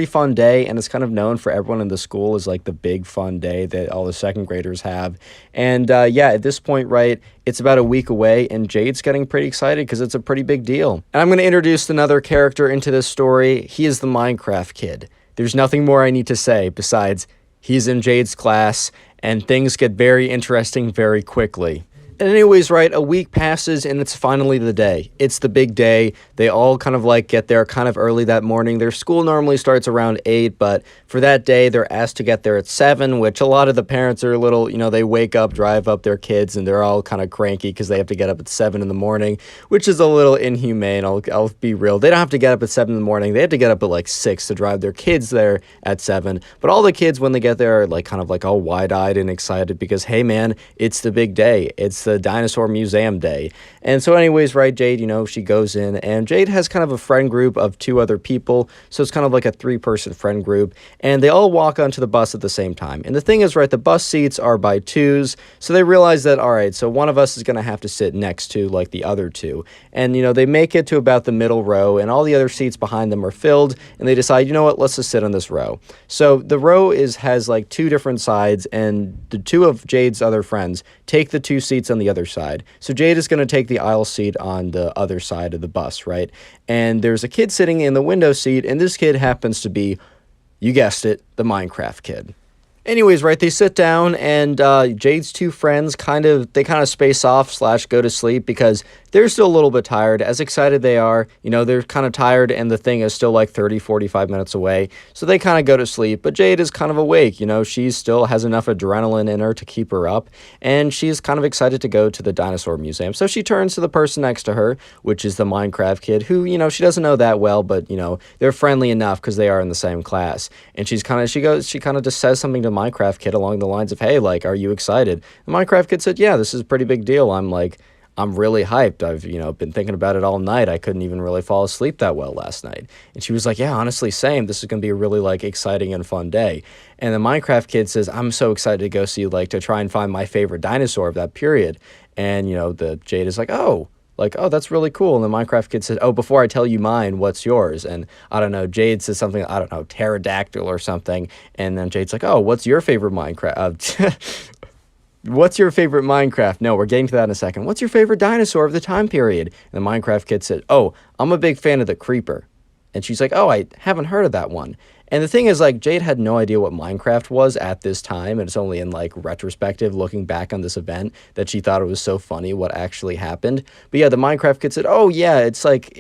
fun day, and it's kind of known for everyone in the school as like the big fun day that all the 2nd graders have. And at this point, right, it's about a week away, and Jade's getting pretty excited because it's a pretty big deal. And I'm going to introduce another character into this story. He is the Minecraft kid. There's nothing more I need to say besides he's in Jade's class, and things get very interesting very quickly. And anyways, right, a week passes and it's finally the day. It's the big day. They all kind of like get there kind of early that morning. Their school normally starts around 8, but for that day, they're asked to get there at 7, which a lot of the parents are a little, they wake up, drive up their kids, and they're all kind of cranky because they have to get up at 7 in the morning, which is a little inhumane. I'll be real. They don't have to get up at 7 in the morning. They have to get up at like 6 to drive their kids there at 7. But all the kids, when they get there, are like kind of like all wide-eyed and excited because, hey man, it's the big day. It's the dinosaur museum day. And so anyways, right, Jade, she goes in, and Jade has kind of a friend group of 2 other people, so it's kind of like a 3-person friend group, and they all walk onto the bus at the same time. And the thing is, right, the bus seats are by 2s, so they realize that, all right, so one of us is going to have to sit next to like the other 2. And they make it to about the middle row, and all the other seats behind them are filled, and they decide, you know what, let's just sit on this row. So the row has like 2 different sides, and the 2 of Jade's other friends take the 2 seats on the other side. So Jade is going to take the aisle seat on the other side of the bus, right? And there's a kid sitting in the window seat, and this kid happens to be, you guessed it, the Minecraft kid. Anyways, right, they sit down, and Jade's 2 friends kind of space off / go to sleep because they're still a little bit tired. As excited they are, they're kind of tired, and the thing is still like 30-45 minutes away, so they kind of go to sleep. But Jade is kind of awake, she still has enough adrenaline in her to keep her up, and she's kind of excited to go to the dinosaur museum. So she turns to the person next to her, which is the Minecraft kid, who, she doesn't know that well, but, they're friendly enough because they are in the same class. And she kind of just says something to Minecraft kid along the lines of, hey, like, are you excited? The Minecraft kid said, yeah, this is a pretty big deal. I'm really hyped. I've, been thinking about it all night. I couldn't even really fall asleep that well last night. And she was like, yeah, honestly, same. This is going to be a really, like, exciting and fun day. And the Minecraft kid says, I'm so excited to go see, like, to try and find my favorite dinosaur of that period. And, the Jade is like, oh, that's really cool. And the Minecraft kid said, oh, before I tell you mine, what's yours? And I don't know, Jade says something, I don't know, pterodactyl or something. And then Jade's like, oh, what's your favorite Minecraft? What's your favorite Minecraft? No, we're getting to that in a second. What's your favorite dinosaur of the time period? And the Minecraft kid said, oh, I'm a big fan of the creeper. And she's like, oh, I haven't heard of that one. And the thing is, like, Jade had no idea what Minecraft was at this time, and it's only in, like, retrospective, looking back on this event, that she thought it was so funny what actually happened. But yeah, the Minecraft kid said, oh yeah, it's like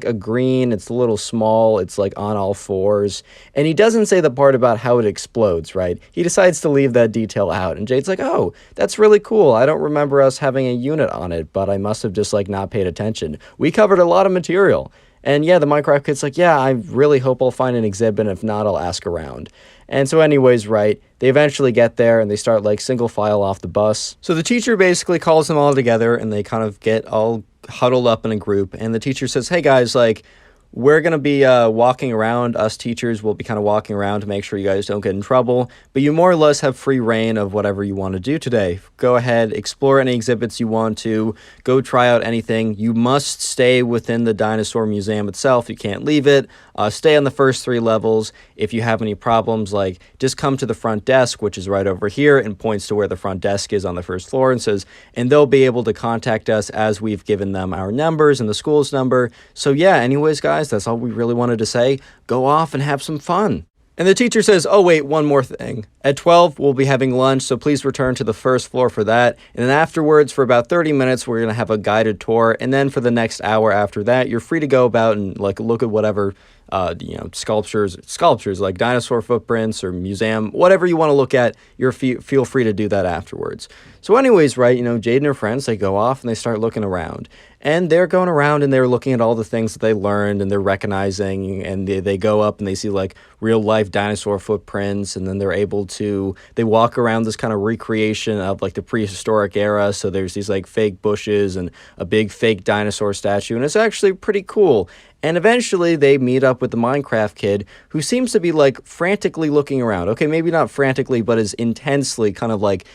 a green, it's a little small, it's like on all fours. And he doesn't say the part about how it explodes, right? He decides to leave that detail out, and Jade's like, oh, that's really cool. I don't remember us having a unit on it, but I must have just, like, not paid attention. We covered a lot of material. And yeah, the Minecraft kid's like, yeah, I really hope I'll find an exhibit, and if not, I'll ask around. And so anyways, right, they eventually get there, and they start, like, single file off the bus. So the teacher basically calls them all together, and they kind of get all huddled up in a group, and the teacher says, hey guys, like, we're going to be walking around. Us teachers will be kind of walking around to make sure you guys don't get in trouble. But you more or less have free reign of whatever you want to do today. Go ahead, explore any exhibits you want to. Go try out anything. You must stay within the dinosaur museum itself. You can't leave it. Stay on the first 3 levels. If you have any problems, like, just come to the front desk, which is right over here, and points to where the front desk is on the first floor, and says, and they'll be able to contact us as we've given them our numbers and the school's number. So yeah, anyways, guys, that's all we really wanted to say. Go off and have some fun. And the teacher says, oh wait, one more thing. At 12, we'll be having lunch, so please return to the first floor for that. And then afterwards, for about 30 minutes, we're going to have a guided tour. And then for the next hour after that, you're free to go about and, like, look at whatever, sculptures like dinosaur footprints or museum, whatever you want to look at, feel free to do that afterwards. So anyways, right, Jade and her friends, they go off and they start looking around. And they're going around and they're looking at all the things that they learned, and they're recognizing, and they go up and they see, like, real life dinosaur footprints, and then they walk around this kind of recreation of, like, the prehistoric era. So there's these, like, fake bushes and a big fake dinosaur statue, and it's actually pretty cool. And eventually they meet up with the Minecraft kid, who seems to be, like, frantically looking around. Okay, maybe not frantically, but is intensely kind of, like,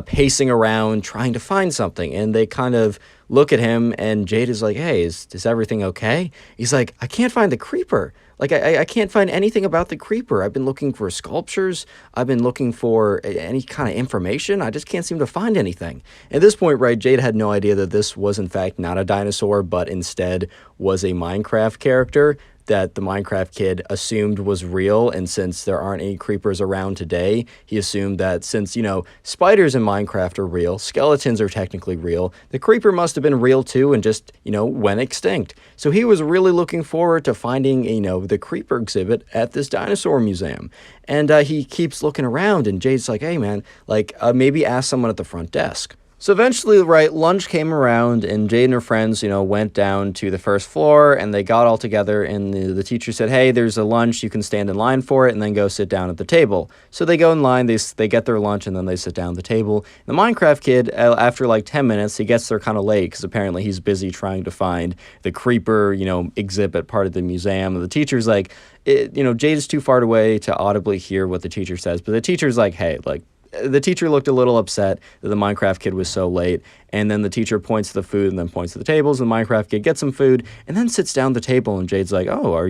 pacing around trying to find something. And they kind of look at him, and Jade is like, hey, is everything okay? He's like, I can't find the creeper. Like, I can't find anything about the creeper. I've been looking for sculptures. I've been looking for any kind of information. I just can't seem to find anything. At this point, right, Jade had no idea that this was, in fact, not a dinosaur, but instead was a Minecraft character that the Minecraft kid assumed was real. And since there aren't any creepers around today, he assumed that since, spiders in Minecraft are real, skeletons are technically real, the creeper must have been real too and just, went extinct. So he was really looking forward to finding, the creeper exhibit at this dinosaur museum. And he keeps looking around, and Jade's like, hey man, like, maybe ask someone at the front desk. So eventually, right, lunch came around, and Jade and her friends, went down to the first floor, and they got all together, and the teacher said, hey, there's a lunch, you can stand in line for it, and then go sit down at the table. So they go in line, they get their lunch, and then they sit down at the table. The Minecraft kid, after like 10 minutes, he gets there kind of late, because apparently he's busy trying to find the creeper, exhibit part of the museum. And the teacher's like, Jade is too far away to audibly hear what the teacher says, but the teacher's like, hey, like, the teacher looked a little upset that the Minecraft kid was so late, and then the teacher points to the food and then points to the tables, and the Minecraft kid gets some food and then sits down at the table, and Jade's like, oh, were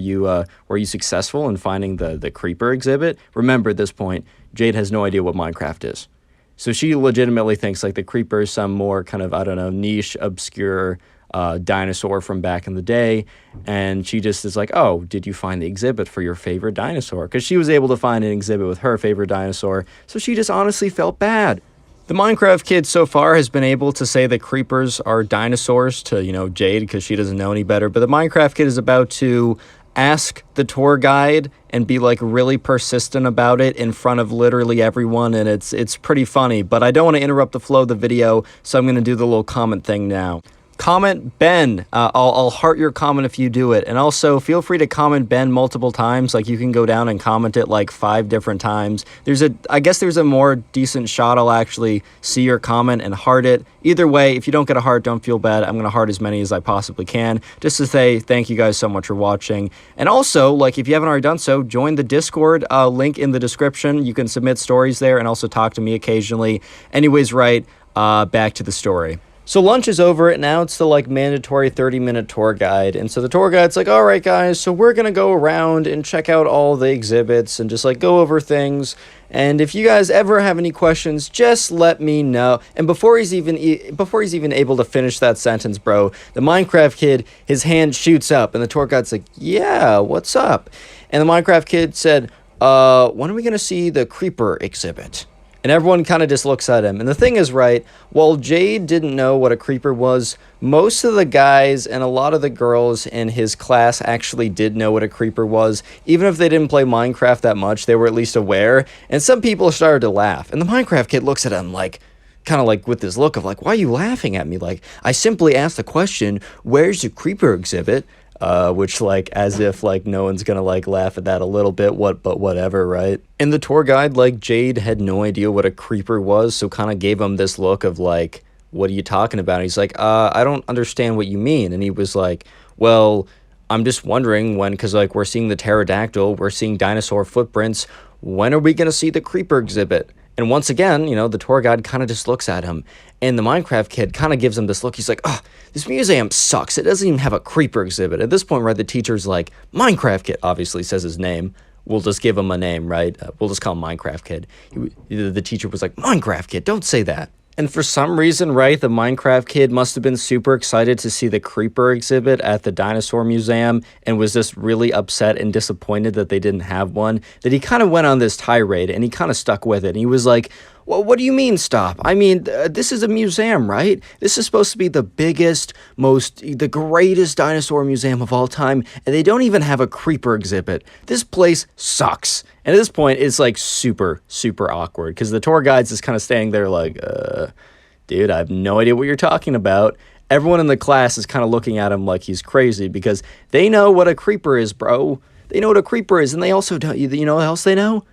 you successful in finding the creeper exhibit? Remember, at this point, Jade has no idea what Minecraft is. So she legitimately thinks, like, the creeper is some more kind of, I don't know, niche, obscure dinosaur from back in the day, and she just is like, oh, did you find the exhibit for your favorite dinosaur? Because she was able to find an exhibit with her favorite dinosaur, so she just honestly felt bad. The Minecraft kid so far has been able to say that creepers are dinosaurs to, Jade, because she doesn't know any better, but the Minecraft kid is about to ask the tour guide and be, like, really persistent about it in front of literally everyone, and it's pretty funny, but I don't want to interrupt the flow of the video, so I'm going to do the little comment thing now. Comment Ben. I'll heart your comment if you do it. And also, feel free to comment Ben multiple times. Like, you can go down and comment it like 5 different times. I guess there's a more decent shot I'll actually see your comment and heart it. Either way, if you don't get a heart, don't feel bad. I'm going to heart as many as I possibly can, just to say thank you guys so much for watching. And also, like, if you haven't already done so, join the Discord, link in the description. You can submit stories there and also talk to me occasionally. Anyways, right, back to the story. So lunch is over, and now it's the, like, mandatory 30-minute tour guide. And so the tour guide's like, all right, guys, so we're going to go around and check out all the exhibits and just, like, go over things. And if you guys ever have any questions, just let me know. And before he's even able to finish that sentence, bro, the Minecraft kid, his hand shoots up, and the tour guide's like, yeah, what's up? And the Minecraft kid said, when are we going to see the creeper exhibit? And everyone kind of just looks at him. And the thing is, right, while Jade didn't know what a creeper was, most of the guys and a lot of the girls in his class actually did know what a creeper was. Even if they didn't play Minecraft that much, they were at least aware. And some people started to laugh. And the Minecraft kid looks at him like, kind of like with this look of like, why are you laughing at me? Like, I simply asked the question, where's the creeper exhibit? Which, like, as if, like, no one's gonna, like, laugh at that a little bit, but whatever, right? And the tour guide, like, Jade had no idea what a creeper was, so kind of gave him this look of, like, what are you talking about? And he's like, I don't understand what you mean. And he was like, well, I'm just wondering when, because, like, we're seeing the pterodactyl, we're seeing dinosaur footprints, when are we gonna see the creeper exhibit? And once again, you know, the tour guide kind of just looks at him. And the Minecraft kid kind of gives him this look. He's like, oh, this museum sucks. It doesn't even have a creeper exhibit. At this point, right, the teacher's like, Minecraft kid, obviously says his name. We'll just give him a name, right? We'll just call him Minecraft kid. The teacher was like, Minecraft kid, don't say that. And for some reason, right, the Minecraft kid must have been super excited to see the creeper exhibit at the dinosaur museum and was just really upset and disappointed that they didn't have one, that he kind of went on this tirade and he kind of stuck with it. And he was like, well, what do you mean stop? I mean, this is a museum, right? This is supposed to be the biggest, the greatest dinosaur museum of all time, and they don't even have a creeper exhibit. This place sucks. And at this point, it's like super, super awkward because the tour guide's just kind of standing there like, dude, I have no idea what you're talking about. Everyone in the class is kind of looking at him like he's crazy because they know what a creeper is, bro. They know what a creeper is, and they also don't, you know what else they know?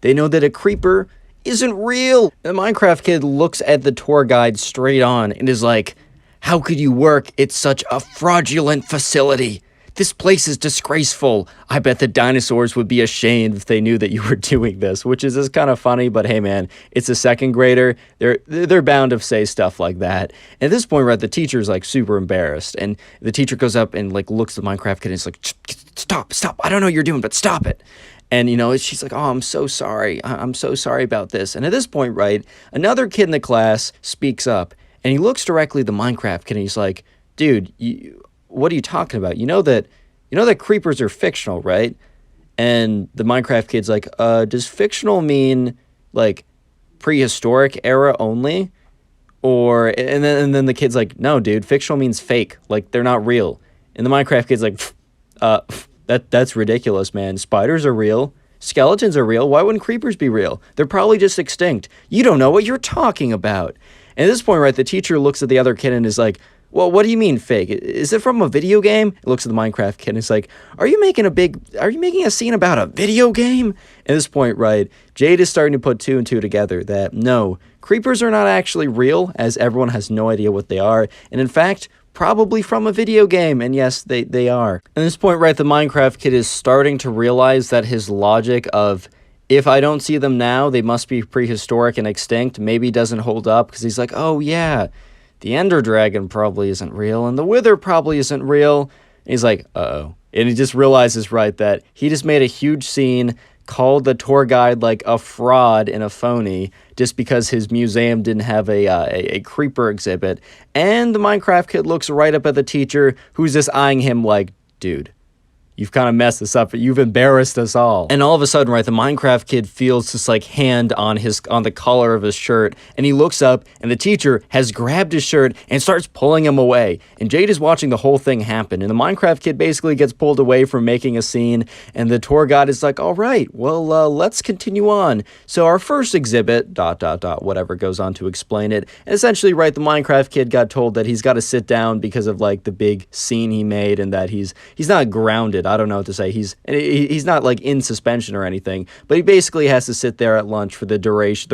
They know that a creeper isn't real. The Minecraft kid looks at the tour guide straight on and is like, how could you work at such a fraudulent facility? This place is disgraceful. I bet the dinosaurs would be ashamed if they knew that you were doing this, which is just kind of funny, but hey man, it's a second grader. They're bound to say stuff like that. And at this point, right, the teacher's like super embarrassed. And the teacher goes up and like looks at the Minecraft kid and is like, stop. I don't know what you're doing, but stop it. And, you know, she's like, oh, I'm so sorry. I'm so sorry about this. And at this point, right, another kid in the class speaks up and he looks directly at the Minecraft kid and he's like, dude, what are you talking about? You know that creepers are fictional, right? And the Minecraft kid's like, does fictional mean like prehistoric era only? Or, and then the kid's like, no, dude, fictional means fake. Like they're not real. And the Minecraft kid's like, That's ridiculous, man. Spiders are real. Skeletons are real. Why wouldn't creepers be real? They're probably just extinct. You don't know what you're talking about. And at this point, right, the teacher looks at the other kid and is like, well, what do you mean fake? Is it from a video game? It looks at the Minecraft kid and is like, are you making a scene about a video game? At this point, right, Jade is starting to put two and two together that no, creepers are not actually real, as everyone has no idea what they are. And in fact, probably from a video game, and yes, they are. At this point, right, the Minecraft kid is starting to realize that his logic of, if I don't see them now, they must be prehistoric and extinct, maybe doesn't hold up, because he's like, oh yeah, the Ender Dragon probably isn't real, and the Wither probably isn't real. And he's like, uh-oh. And he just realizes, right, that he just made a huge scene, called the tour guide like a fraud and a phony just because his museum didn't have a creeper exhibit. And the Minecraft kid looks right up at the teacher who's just eyeing him like, dude, you've kind of messed this up. You've embarrassed us all. And all of a sudden, right, the Minecraft kid feels this like hand on the collar of his shirt, and he looks up, and the teacher has grabbed his shirt and starts pulling him away. And Jade is watching the whole thing happen, and the Minecraft kid basically gets pulled away from making a scene, and the tour guide is like, all right, well, let's continue on. So our first exhibit, ... whatever goes on to explain it. And essentially, right, the Minecraft kid got told that he's got to sit down because of like the big scene he made, and that he's not grounded. I don't know what to say. He's not like in suspension or anything, but he basically has to sit there at lunch for the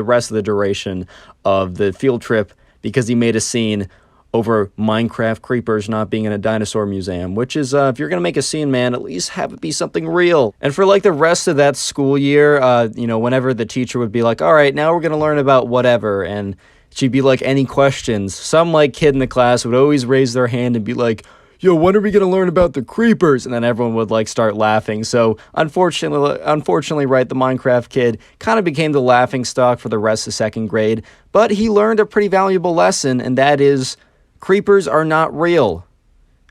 rest of the duration of the field trip because he made a scene over Minecraft creepers not being in a dinosaur museum, which is, if you're going to make a scene, man, at least have it be something real. And for like the rest of that school year, you know, whenever the teacher would be like, all right, now we're going to learn about whatever, and she'd be like, any questions? Some like kid in the class would always raise their hand and be like, yo, when are we going to learn about the creepers? And then everyone would like start laughing. So unfortunately, right, the Minecraft kid kind of became the laughing stock for the rest of second grade, but he learned a pretty valuable lesson, and that is creepers are not real.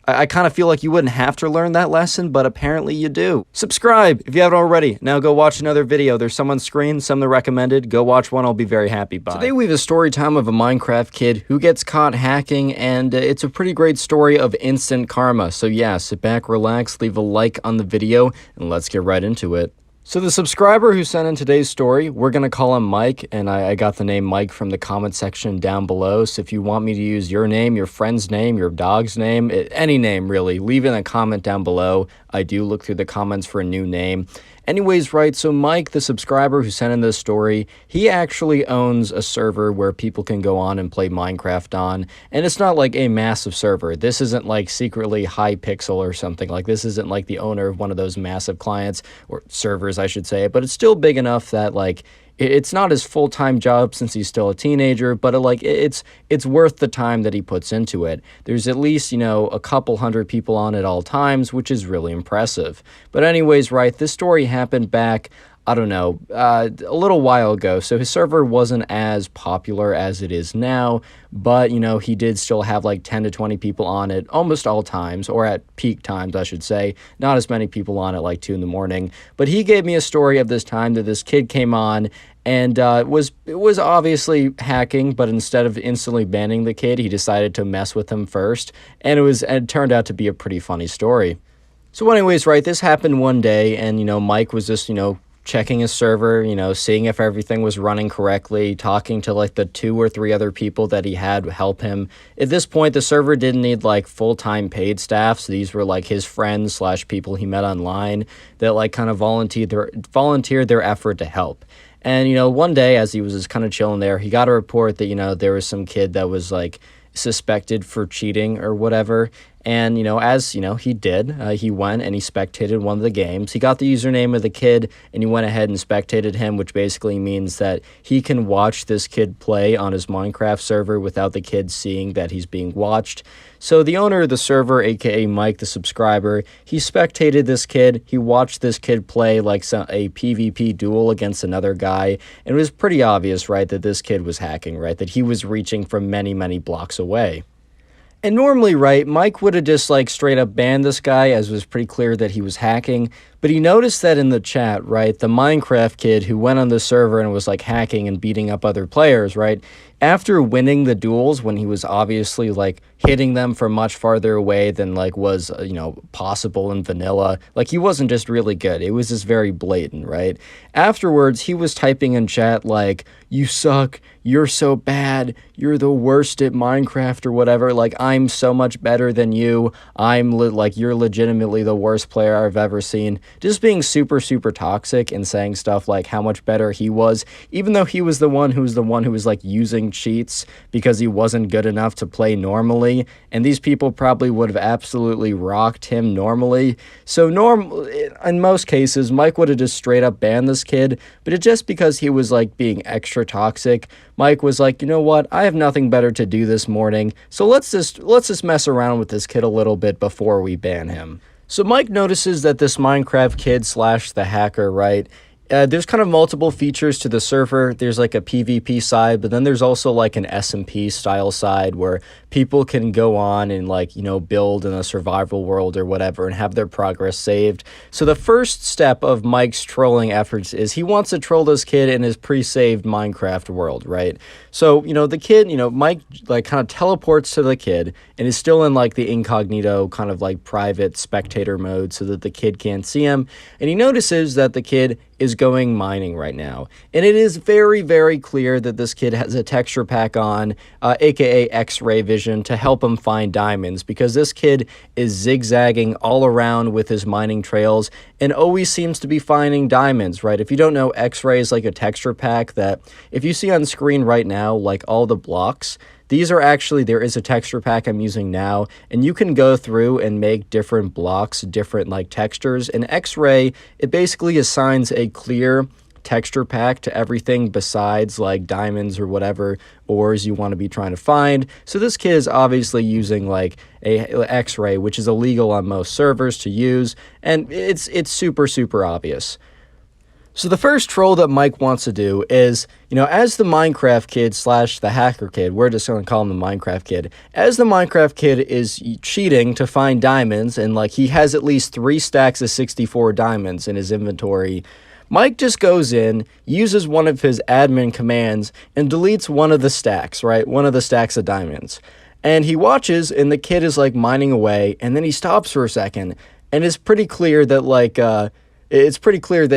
I kind of feel like you wouldn't have to learn that lesson, but apparently you do. Subscribe if you haven't already. Now go watch another video. There's some on screen, some that are recommended. Go watch one. I'll be very happy by. Today we have a story time of a Minecraft kid who gets caught hacking, and it's a pretty great story of instant karma. So yeah, sit back, relax, leave a like on the video, and let's get right into it. So the subscriber who sent in today's story, we're going to call him Mike, and I got the name Mike from the comment section down below. So if you want me to use your name, your friend's name, your dog's name, any name really, leave it in a comment down below. I do look through the comments for a new name. Anyways, right, so Mike, the subscriber who sent in this story, he actually owns a server where people can go on and play Minecraft on, and it's not like a massive server. This isn't like secretly Hypixel or something. Like, this isn't like the owner of one of those massive clients, or servers, I should say, but it's still big enough that, like, it's not his full-time job since he's still a teenager, but it's worth the time that he puts into it. There's at least, you know, a couple hundred people on at all times, which is really impressive. But anyways, right, this story happened back, I don't know, a little while ago, so his server wasn't as popular as it is now, but, you know, he did still have like 10 to 20 people on it almost all times, or at peak times, I should say. Not as many people on at like 2 in the morning, but he gave me a story of this time that this kid came on, and it was obviously hacking, but instead of instantly banning the kid, he decided to mess with him first, and it turned out to be a pretty funny story. So anyways, right, this happened one day, and, you know, Mike was just, you know, checking his server, you know, seeing if everything was running correctly, talking to like the 2 or 3 other people that he had help him. At this point, the server didn't need like full-time paid staff, so these were like his friends / people he met online that like kind of volunteered their effort to help. And, you know, one day as he was just kind of chilling there, he got a report that, you know, there was some kid that was like suspected for cheating or whatever. And, you know, as, you know, he did, he went and he spectated one of the games. He got the username of the kid and he went ahead and spectated him, which basically means that he can watch this kid play on his Minecraft server without the kid seeing that he's being watched. So the owner of the server, aka Mike, the subscriber, he spectated this kid. He watched this kid play like a PvP duel against another guy. And it was pretty obvious, right, that this kid was hacking, right, that he was reaching from many, many blocks away. And normally, right, Mike would have just like straight up banned this guy, as it was pretty clear that he was hacking. But he noticed that in the chat, right, the Minecraft kid who went on the server and was like hacking and beating up other players, right, after winning the duels when he was obviously like hitting them from much farther away than like was, you know, possible in vanilla, like he wasn't just really good, it was just very blatant, right? Afterwards, he was typing in chat like, "You suck, you're so bad, you're the worst at Minecraft," or whatever, like, "I'm so much better than you, like, you're legitimately the worst player I've ever seen." Just being super, super toxic and saying stuff like how much better he was, even though he was the one who was like using cheats because he wasn't good enough to play normally, and these people probably would have absolutely rocked him normally. So in most cases, Mike would have just straight up banned this kid, but it's just because he was like being extra toxic. Mike was like, "You know what, I have nothing better to do this morning, so let's just mess around with this kid a little bit before we ban him." So Mike notices that this Minecraft kid / the hacker, right, there's kind of multiple features to the server. There's like a PvP side, but then there's also like an SMP style side where people can go on and like, you know, build in a survival world or whatever and have their progress saved. So the first step of Mike's trolling efforts is he wants to troll this kid in his pre-saved Minecraft world, right? So, you know, the kid, you know, Mike like kind of teleports to the kid and is still in like the incognito kind of like private spectator mode so that the kid can't see him. And he notices that the kid is going mining right now. And it is very, very clear that this kid has a texture pack on, aka X-ray vision, to help him find diamonds, because this kid is zigzagging all around with his mining trails and always seems to be finding diamonds, right? If you don't know, X-ray is like a texture pack that if you see on screen right now, like all the blocks, these are actually, there is a texture pack I'm using now, and you can go through and make different blocks, different like textures. And X-ray, it basically assigns a clear texture pack to everything besides like diamonds or whatever ores you want to be trying to find. So this kid is obviously using like a X-ray, which is illegal on most servers to use, and it's super, super obvious. So the first troll that Mike wants to do is, as the Minecraft kid slash the hacker kid, we're just going to call him the Minecraft kid, as the Minecraft kid is cheating to find diamonds, and like he has at least 3 stacks of 64 diamonds in his inventory, Mike just goes in, uses one of his admin commands, and deletes one of the stacks, right? One of the stacks of diamonds. And he watches, and the kid is like mining away, and then he stops for a second, and it's pretty clear that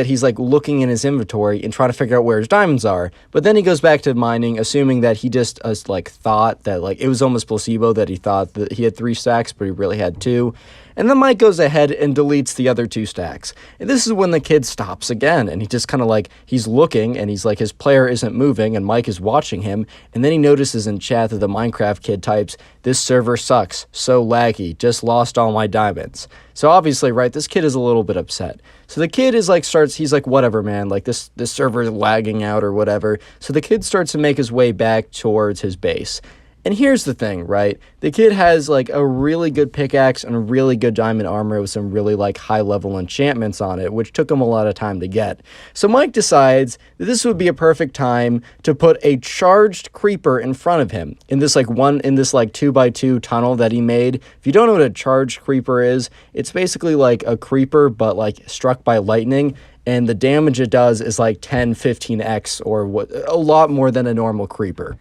he's like looking in his inventory and trying to figure out where his diamonds are. But then he goes back to mining, assuming that he just thought that it was almost placebo, that he thought that he had 3 stacks, but he really had 2. And then Mike goes ahead and deletes the other 2 stacks. And this is when the kid stops again, and he just kind of he's looking, and he's like, his player isn't moving, and Mike is watching him. And then he notices in chat that the Minecraft kid types, "This server sucks, so laggy, just lost all my diamonds." So obviously, right, this kid is a little bit upset. So the kid is he's like, whatever, man, this server is lagging out or whatever. So the kid starts to make his way back towards his base. And here's the thing, right? The kid has a really good pickaxe and a really good diamond armor with some really high level enchantments on it, which took him a lot of time to get. So Mike decides that this would be a perfect time to put a charged creeper in front of him in this 2x2 tunnel that he made. If you don't know what a charged creeper is, it's basically like a creeper but struck by lightning. And the damage it does is 10, 15x or a lot more than a normal creeper.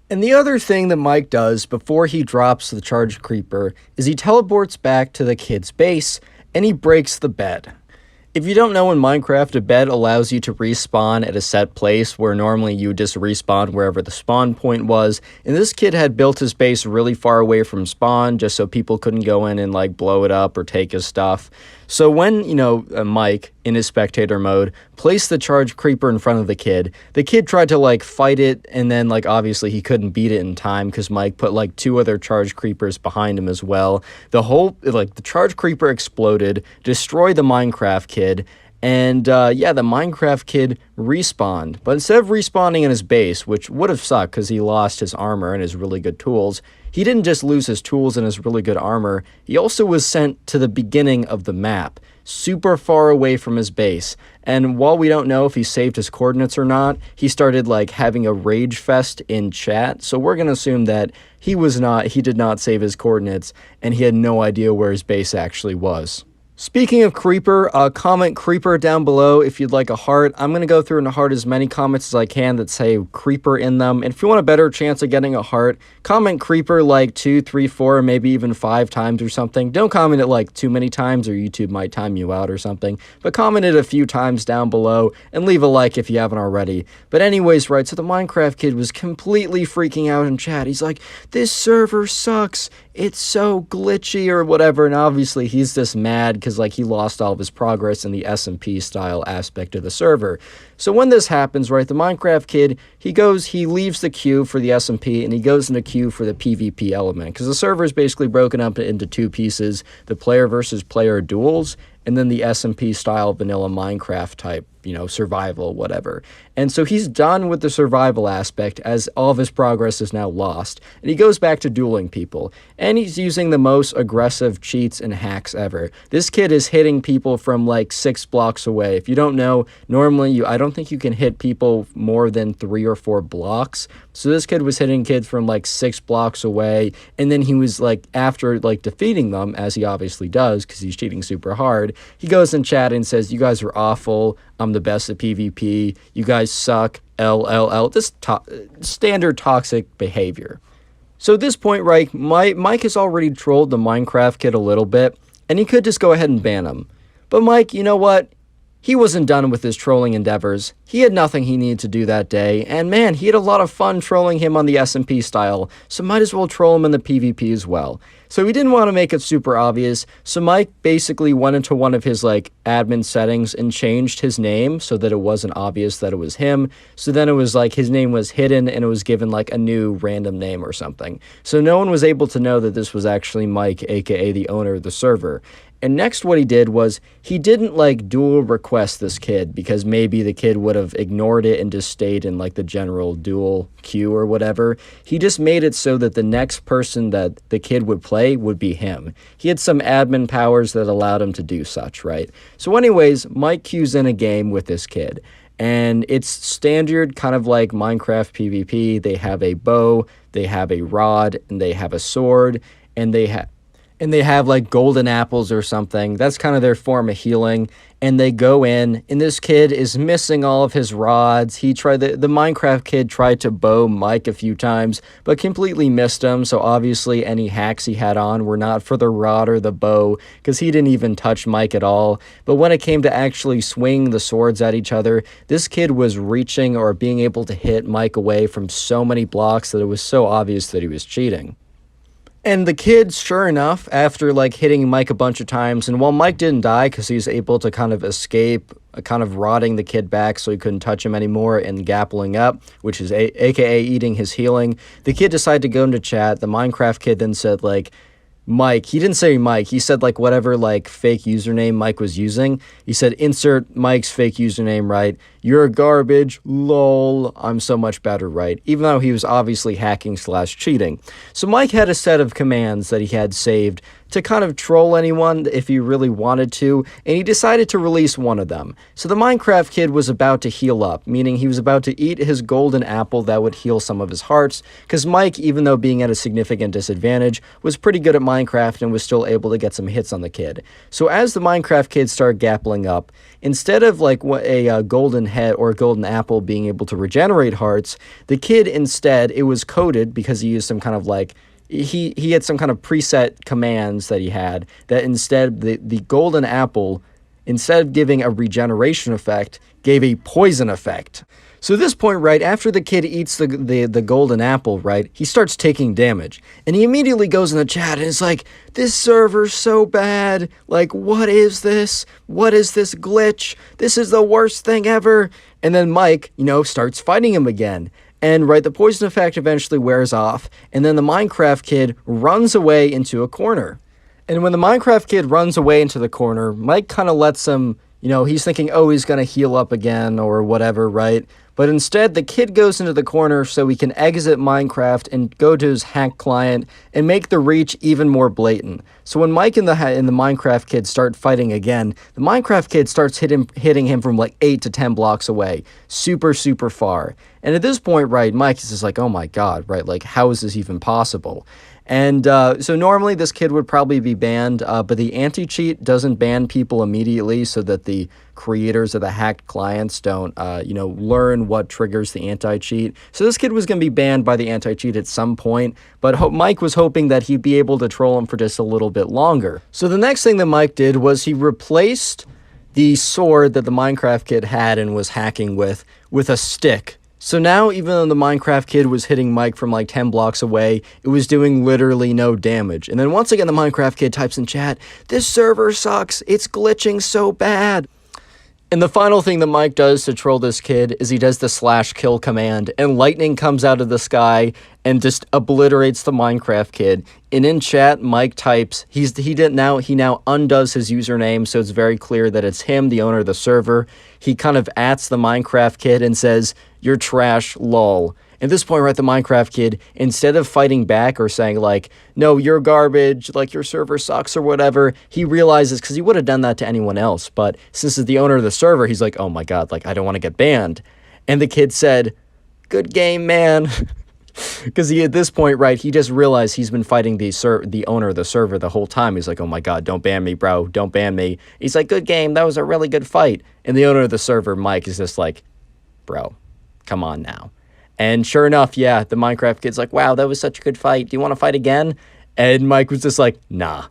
And the other thing that Mike does before he drops the charged creeper is he teleports back to the kid's base and he breaks the bed. If you don't know, in Minecraft, a bed allows you to respawn at a set place where normally you just respawn wherever the spawn point was. And this kid had built his base really far away from spawn just so people couldn't go in and blow it up or take his stuff. So when, Mike, in his spectator mode, placed the charged creeper in front of the kid tried to fight it, and then obviously he couldn't beat it in time because Mike put 2 other charged creepers behind him as well. The charged creeper exploded, destroyed the Minecraft kid, and the Minecraft kid respawned. But instead of respawning in his base, which would have sucked because he lost his armor and his really good tools, he didn't just lose his tools and his really good armor, he also was sent to the beginning of the map, super far away from his base. And while we don't know if he saved his coordinates or not, he started having a rage fest in chat. So we're going to assume that he did not save his coordinates and he had no idea where his base actually was. Speaking of creeper, comment creeper down below if you'd like a heart. I'm going to go through and heart as many comments as I can that say creeper in them. And if you want a better chance of getting a heart, comment creeper 2, 3, 4, maybe even 5 times or something. Don't comment it too many times or YouTube might time you out or something. But comment it a few times down below and leave a like if you haven't already. But anyways, right, so the Minecraft kid was completely freaking out in chat. He's like, "This server sucks. It's so glitchy," or whatever. And obviously he's just mad because he lost all of his progress in the SMP style aspect of the server. So when this happens, right, the Minecraft kid, he leaves the queue for the SMP and he goes in the queue for the PvP element, because the server is basically broken up into 2 pieces: the player versus player duels, and then the SMP style vanilla Minecraft type, survival, whatever. And so he's done with the survival aspect as all of his progress is now lost. And he goes back to dueling people. And he's using the most aggressive cheats and hacks ever. This kid is hitting people from 6 blocks away. If you don't know, normally I don't think you can hit people more than 3 or 4 blocks. So this kid was hitting kids from 6 blocks away. And then he was after defeating them, as he obviously does because he's cheating super hard, he goes in chat and says, "You guys are awful. I'm the best at PvP. You guys suck. LLL." This standard toxic behavior. So at this point, right, Mike has already trolled the Minecraft kid a little bit, and he could just go ahead and ban him. But Mike, you know what? He wasn't done with his trolling endeavors. He had nothing he needed to do that day, and man, he had a lot of fun trolling him on the SMP style, so might as well troll him in the PvP as well. So he didn't want to make it super obvious, so Mike basically went into one of his admin settings and changed his name so that it wasn't obvious that it was him. So then it was his name was hidden and it was given a new random name or something. So no one was able to know that this was actually Mike, aka the owner of the server. And next what he did was he didn't dual request this kid because maybe the kid would have ignored it and just stayed in the general dual queue or whatever. He just made it so that the next person that the kid would play play would be him. He had some admin powers that allowed him to do such, right? So anyways, Mike cues in a game with this kid. And it's standard, kind of like Minecraft PvP. They have a bow, they have a rod, and they have a sword, and they have like golden apples or something. That's kind of their form of healing. And they go in, and this kid is missing all of his rods. The Minecraft kid tried to bow Mike a few times, but completely missed him. So obviously any hacks he had on were not for the rod or the bow, because he didn't even touch Mike at all. But when it came to actually swinging the swords at each other, this kid was reaching or being able to hit Mike away from so many blocks that it was so obvious that he was cheating. And the kid, sure enough, after like hitting Mike a bunch of times, and while Mike didn't die because he was able to kind of escape, kind of rotting the kid back so he couldn't touch him anymore and gappling up, which is aka eating his healing, the kid decided to go into chat. The Minecraft kid then said like, Mike, he didn't say Mike, he said like whatever like fake username Mike was using. He said insert Mike's fake username, right? You're garbage, lol, I'm so much better, right? Even though he was obviously hacking / cheating. So Mike had a set of commands that he had saved to kind of troll anyone if he really wanted to, and he decided to release one of them. So the Minecraft kid was about to heal up, meaning he was about to eat his golden apple that would heal some of his hearts, because Mike, even though being at a significant disadvantage, was pretty good at Minecraft and was still able to get some hits on the kid. So as the Minecraft kid started gappling up, instead of like a golden head or a golden apple being able to regenerate hearts, the kid instead, it was coded because he used some kind of like, he had some kind of preset commands that he had that instead the golden apple, instead of giving a regeneration effect, gave a poison effect. So at this point, right, after the kid eats the golden apple, right, he starts taking damage. And he immediately goes in the chat and is like, this server's so bad. Like, what is this? What is this glitch? This is the worst thing ever. And then Mike, starts fighting him again. And, right, the poison effect eventually wears off. And then the Minecraft kid runs away into a corner. And when the Minecraft kid runs away into the corner, Mike kind of lets him, he's thinking, oh, he's going to heal up again or whatever, right? But instead, the kid goes into the corner so he can exit Minecraft and go to his hack client and make the reach even more blatant. So when Mike and the Minecraft kid start fighting again, the Minecraft kid starts hitting him from like 8 to 10 blocks away. Super, super far. And at this point, right, Mike is just like, oh my god, right, like how is this even possible? And so normally this kid would probably be banned, but the anti-cheat doesn't ban people immediately so that the creators of the hacked clients don't, learn what triggers the anti-cheat. So this kid was going to be banned by the anti-cheat at some point, but Mike was hoping that he'd be able to troll him for just a little bit longer. So the next thing that Mike did was he replaced the sword that the Minecraft kid had and was hacking with a stick. So now, even though the Minecraft kid was hitting Mike from like 10 blocks away, it was doing literally no damage. And then once again, the Minecraft kid types in chat, this server sucks, it's glitching so bad. And the final thing that Mike does to troll this kid is he does the /kill command, and lightning comes out of the sky and just obliterates the Minecraft kid. And in chat, Mike types, he now undoes his username, so it's very clear that it's him, the owner of the server. He kind of ats the Minecraft kid and says, you're trash, lol. At this point, right, the Minecraft kid, instead of fighting back or saying, like, no, you're garbage, like, your server sucks or whatever, he realizes, because he would have done that to anyone else, but since he's the owner of the server, he's like, oh my god, like, I don't want to get banned. And the kid said, good game, man. Because at this point, right, he just realized he's been fighting the owner of the server the whole time. He's like, oh my god, don't ban me, bro, don't ban me. He's like, good game, that was a really good fight. And the owner of the server, Mike, is just like, bro, come on now. And sure enough, yeah, the Minecraft kid's like, wow, that was such a good fight. Do you want to fight again? And Mike was just like, nah.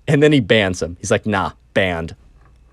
And then he bans him. He's like, nah, banned.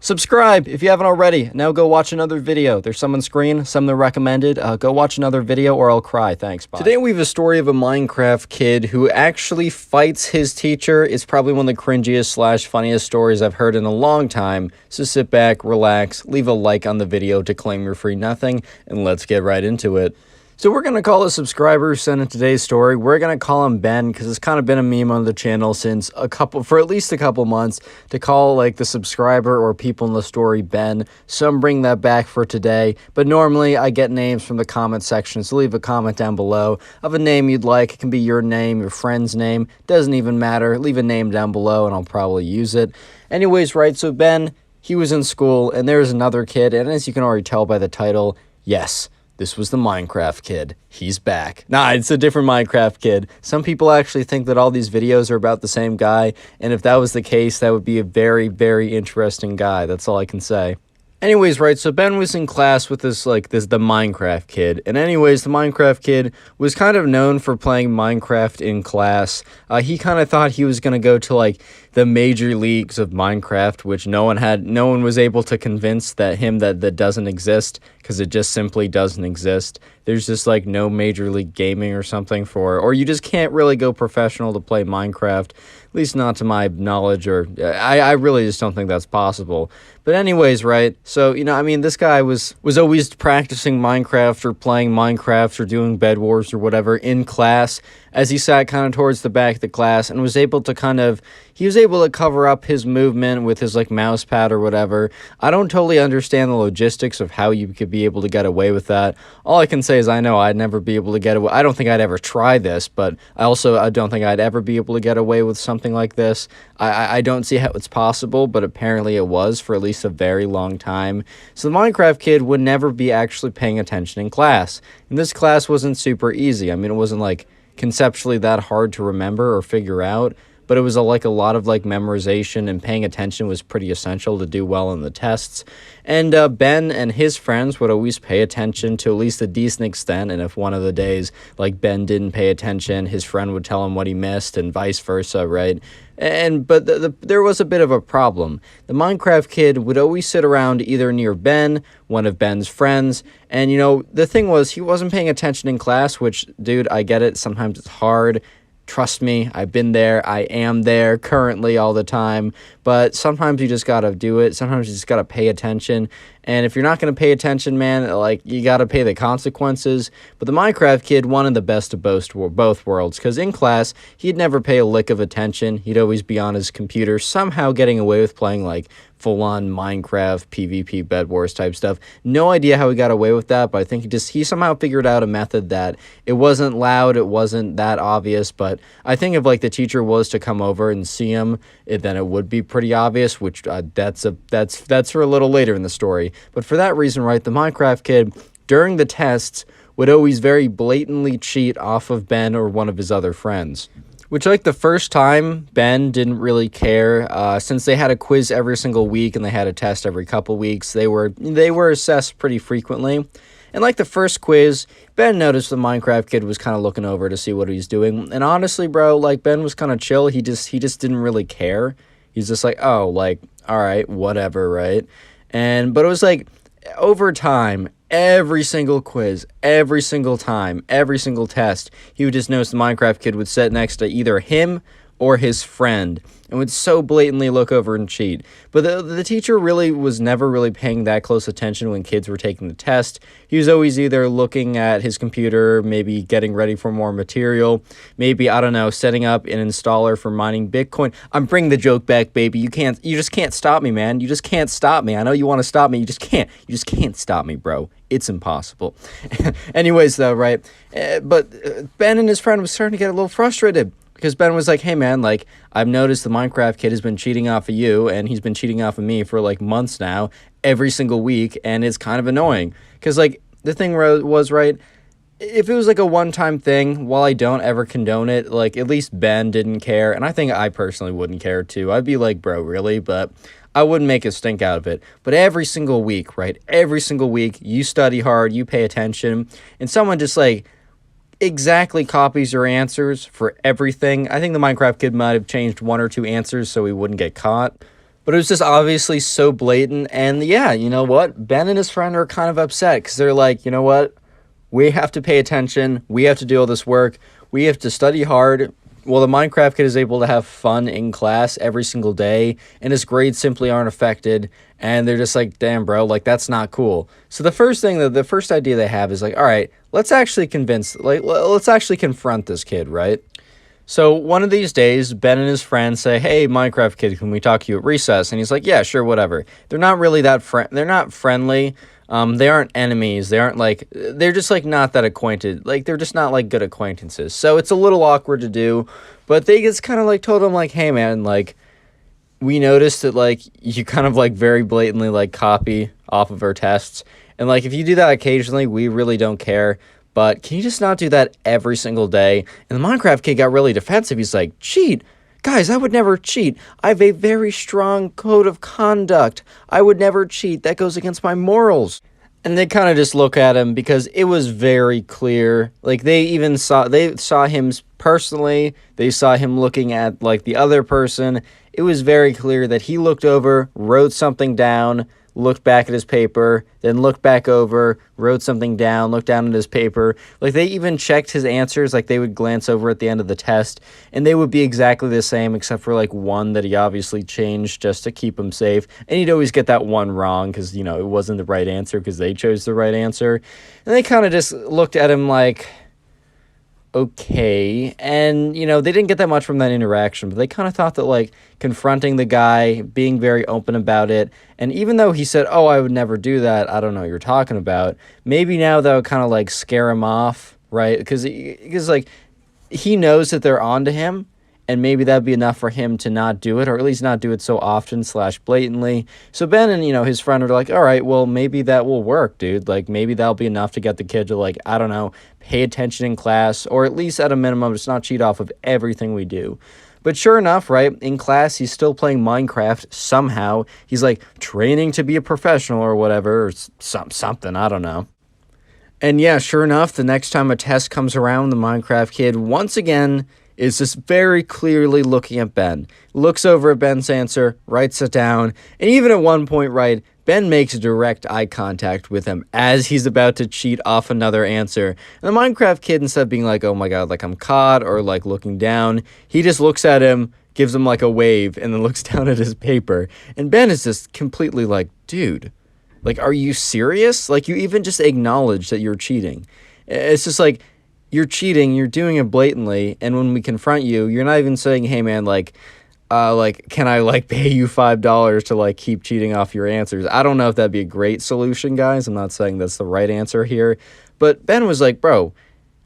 Subscribe if you haven't already. Now go watch another video. There's some on screen, some that are recommended. Go watch another video or I'll cry. Thanks, bye. Today we have a story of a Minecraft kid who actually fights his teacher. It's probably one of the cringiest / funniest stories I've heard in a long time. So sit back, relax, leave a like on the video to claim your free nothing, and let's get right into it. So we're going to call a subscriber who sent in today's story. We're going to call him Ben because it's kind of been a meme on the channel for at least a couple months to call like the subscriber or people in the story Ben. So I'm bringing that back for today. But normally I get names from the comment section. So leave a comment down below of a name you'd like. It can be your name, your friend's name. Doesn't even matter. Leave a name down below and I'll probably use it. Anyways, right, so Ben, he was in school and there's another kid. And as you can already tell by the title, yes, this was the Minecraft kid. He's back. Nah, it's a different Minecraft kid. Some people actually think that all these videos are about the same guy, and if that was the case, that would be a very, very interesting guy. That's all I can say. Anyways, right, so Ben was in class with the Minecraft kid. And anyways, the Minecraft kid was kind of known for playing Minecraft in class. He kind of thought he was going to go to, like, the major leagues of Minecraft, which no one was able to convince that doesn't exist, because it just simply doesn't exist. There's just, like, no major league gaming or something or you just can't really go professional to play Minecraft, at least not to my knowledge, or I really just don't think that's possible. But anyways, right, so, you know, I mean, this guy was always practicing Minecraft or playing Minecraft or doing Bed Wars or whatever in class as he sat kind of towards the back of the class and was able to cover up his movement with his, like, mouse pad or whatever. I don't totally understand the logistics of how you could be able to get away with that. All I can say is I know I'd never be able to get away. I don't think I'd ever try this, but I don't think I'd ever be able to get away with something like this. I don't see how it's possible, but apparently it was for at least a very long time. So the Minecraft kid would never be actually paying attention in class. And this class wasn't super easy. I mean, it wasn't, like, conceptually that hard to remember or figure out, but it was a lot of memorization, and paying attention was pretty essential to do well in the tests. And Ben and his friends would always pay attention to at least a decent extent, and if one of the days, like, Ben didn't pay attention, his friend would tell him what he missed, and vice versa, right? But there was a bit of a problem. The Minecraft kid would always sit around either near Ben, one of Ben's friends, and, you know, the thing was, he wasn't paying attention in class, which, dude, I get it, sometimes it's hard. Trust me, I've been there, I am there currently all the time, but sometimes you just gotta do it, sometimes you just gotta pay attention, and if you're not gonna pay attention, man, like, you gotta pay the consequences. But the Minecraft kid wanted the best of both worlds, because in class, he'd never pay a lick of attention, he'd always be on his computer, somehow getting away with playing, like, full-on Minecraft, PvP, Bed Wars type stuff. No idea how he got away with that, but I think he somehow figured out a method that it wasn't loud, it wasn't that obvious, but I think if, like, the teacher was to come over and see him, then it would be pretty obvious, which that's for a little later in the story. But for that reason, right, the Minecraft kid, during the tests, would always very blatantly cheat off of Ben or one of his other friends. Which, like, the first time, Ben didn't really care. Since they had a quiz every single week and they had a test every couple weeks, they were assessed pretty frequently. And, like, the first quiz, Ben noticed the Minecraft kid was kind of looking over to see what he's doing. And honestly, bro, like, Ben was kind of chill. He just didn't really care. He's just like, oh, like, all right, whatever, right? But it was like, over time, every single quiz, every single time, every single test, he would just notice the Minecraft kid would sit next to either him or his friend and would so blatantly look over and cheat. But the teacher really was never really paying that close attention when kids were taking the test. He was always either looking at his computer, maybe getting ready for more material, maybe, I don't know, setting up an installer for mining Bitcoin. I'm bringing the joke back, baby. You just can't stop me, man. You just can't stop me. I know you want to stop me. You just can't stop me, bro. It's impossible. Anyways, though, right? But Ben and his friend was starting to get a little frustrated. Because Ben was like, hey, man, like, I've noticed the Minecraft kid has been cheating off of you, and he's been cheating off of me for, like, months now, every single week, and it's kind of annoying. Because, like, the thing was, right, if it was, like, a one-time thing, while I don't ever condone it, like, at least Ben didn't care, and I think I personally wouldn't care, too. I'd be like, bro, really? But I wouldn't make a stink out of it. But every single week, right, every single week, you study hard, you pay attention, and someone just, like, exactly copies your answers for everything. I think the Minecraft kid might have changed one or two answers so he wouldn't get caught. But it was just obviously so blatant. And yeah, you know what? Ben and his friend are kind of upset because they're like, you know what? We have to pay attention. We have to do all this work. We have to study hard, well, the Minecraft kid is able to have fun in class every single day, and his grades simply aren't affected, and they're just like, damn, bro, like, that's not cool. So the first idea they have is like, all right, let's actually let's actually confront this kid, right? So one of these days, Ben and his friends say, "Hey, Minecraft kid, can we talk to you at recess?" And he's like, "Yeah, sure, whatever." They're not really they're not friendly. They aren't enemies. They're just like not that acquainted. Like they're just not like good acquaintances. So it's a little awkward to do, but they just kind of like told him like, "Hey man, like we noticed that like you kind of like very blatantly like copy off of our tests. And like if you do that occasionally, we really don't care. But can you just not do that every single day?" And the Minecraft kid got really defensive. He's like, "Cheat? Guys, I would never cheat. I have a very strong code of conduct. I would never cheat. That goes against my morals." And they kind of just look at him because it was very clear. Like they saw him personally. They saw him looking at like the other person. It was very clear that he looked over, wrote something down, looked back at his paper, then looked back over, wrote something down, looked down at his paper. Like, they even checked his answers, like, they would glance over at the end of the test, and they would be exactly the same, except for, like, one that he obviously changed just to keep him safe. And he'd always get that one wrong, because, you know, it wasn't the right answer, because they chose the right answer. And they kind of just looked at him like, okay. And, you know, they didn't get that much from that interaction, but they kind of thought that, like, confronting the guy, being very open about it, and even though he said, "Oh, I would never do that, I don't know what you're talking about," maybe now that would kind of, like, scare him off, right? Because, like, he knows that they're on to him, and maybe that'd be enough for him to not do it, or at least not do it so often / blatantly. So Ben and, you know, his friend are like, all right, well, maybe that will work, dude. Like, maybe that'll be enough to get the kid to, like, I don't know, pay attention in class, or at least at a minimum, just not cheat off of everything we do. But sure enough, right, in class, he's still playing Minecraft somehow. He's, like, training to be a professional or whatever, or something, I don't know. And yeah, sure enough, the next time a test comes around, the Minecraft kid, once again, is just very clearly looking at Ben. Looks over at Ben's answer, writes it down, and even at one point, right, Ben makes direct eye contact with him as he's about to cheat off another answer. And the Minecraft kid, instead of being like, "Oh my god, like I'm caught," or like looking down, he just looks at him, gives him like a wave, and then looks down at his paper. And Ben is just completely like, dude, like, are you serious? Like, you even just acknowledge that you're cheating. It's just like, you're cheating, you're doing it blatantly, and when we confront you, you're not even saying, "Hey man, like, can I, like, pay you $5 to, like, keep cheating off your answers?" I don't know if that'd be a great solution, guys. I'm not saying that's the right answer here. But Ben was like, "Bro,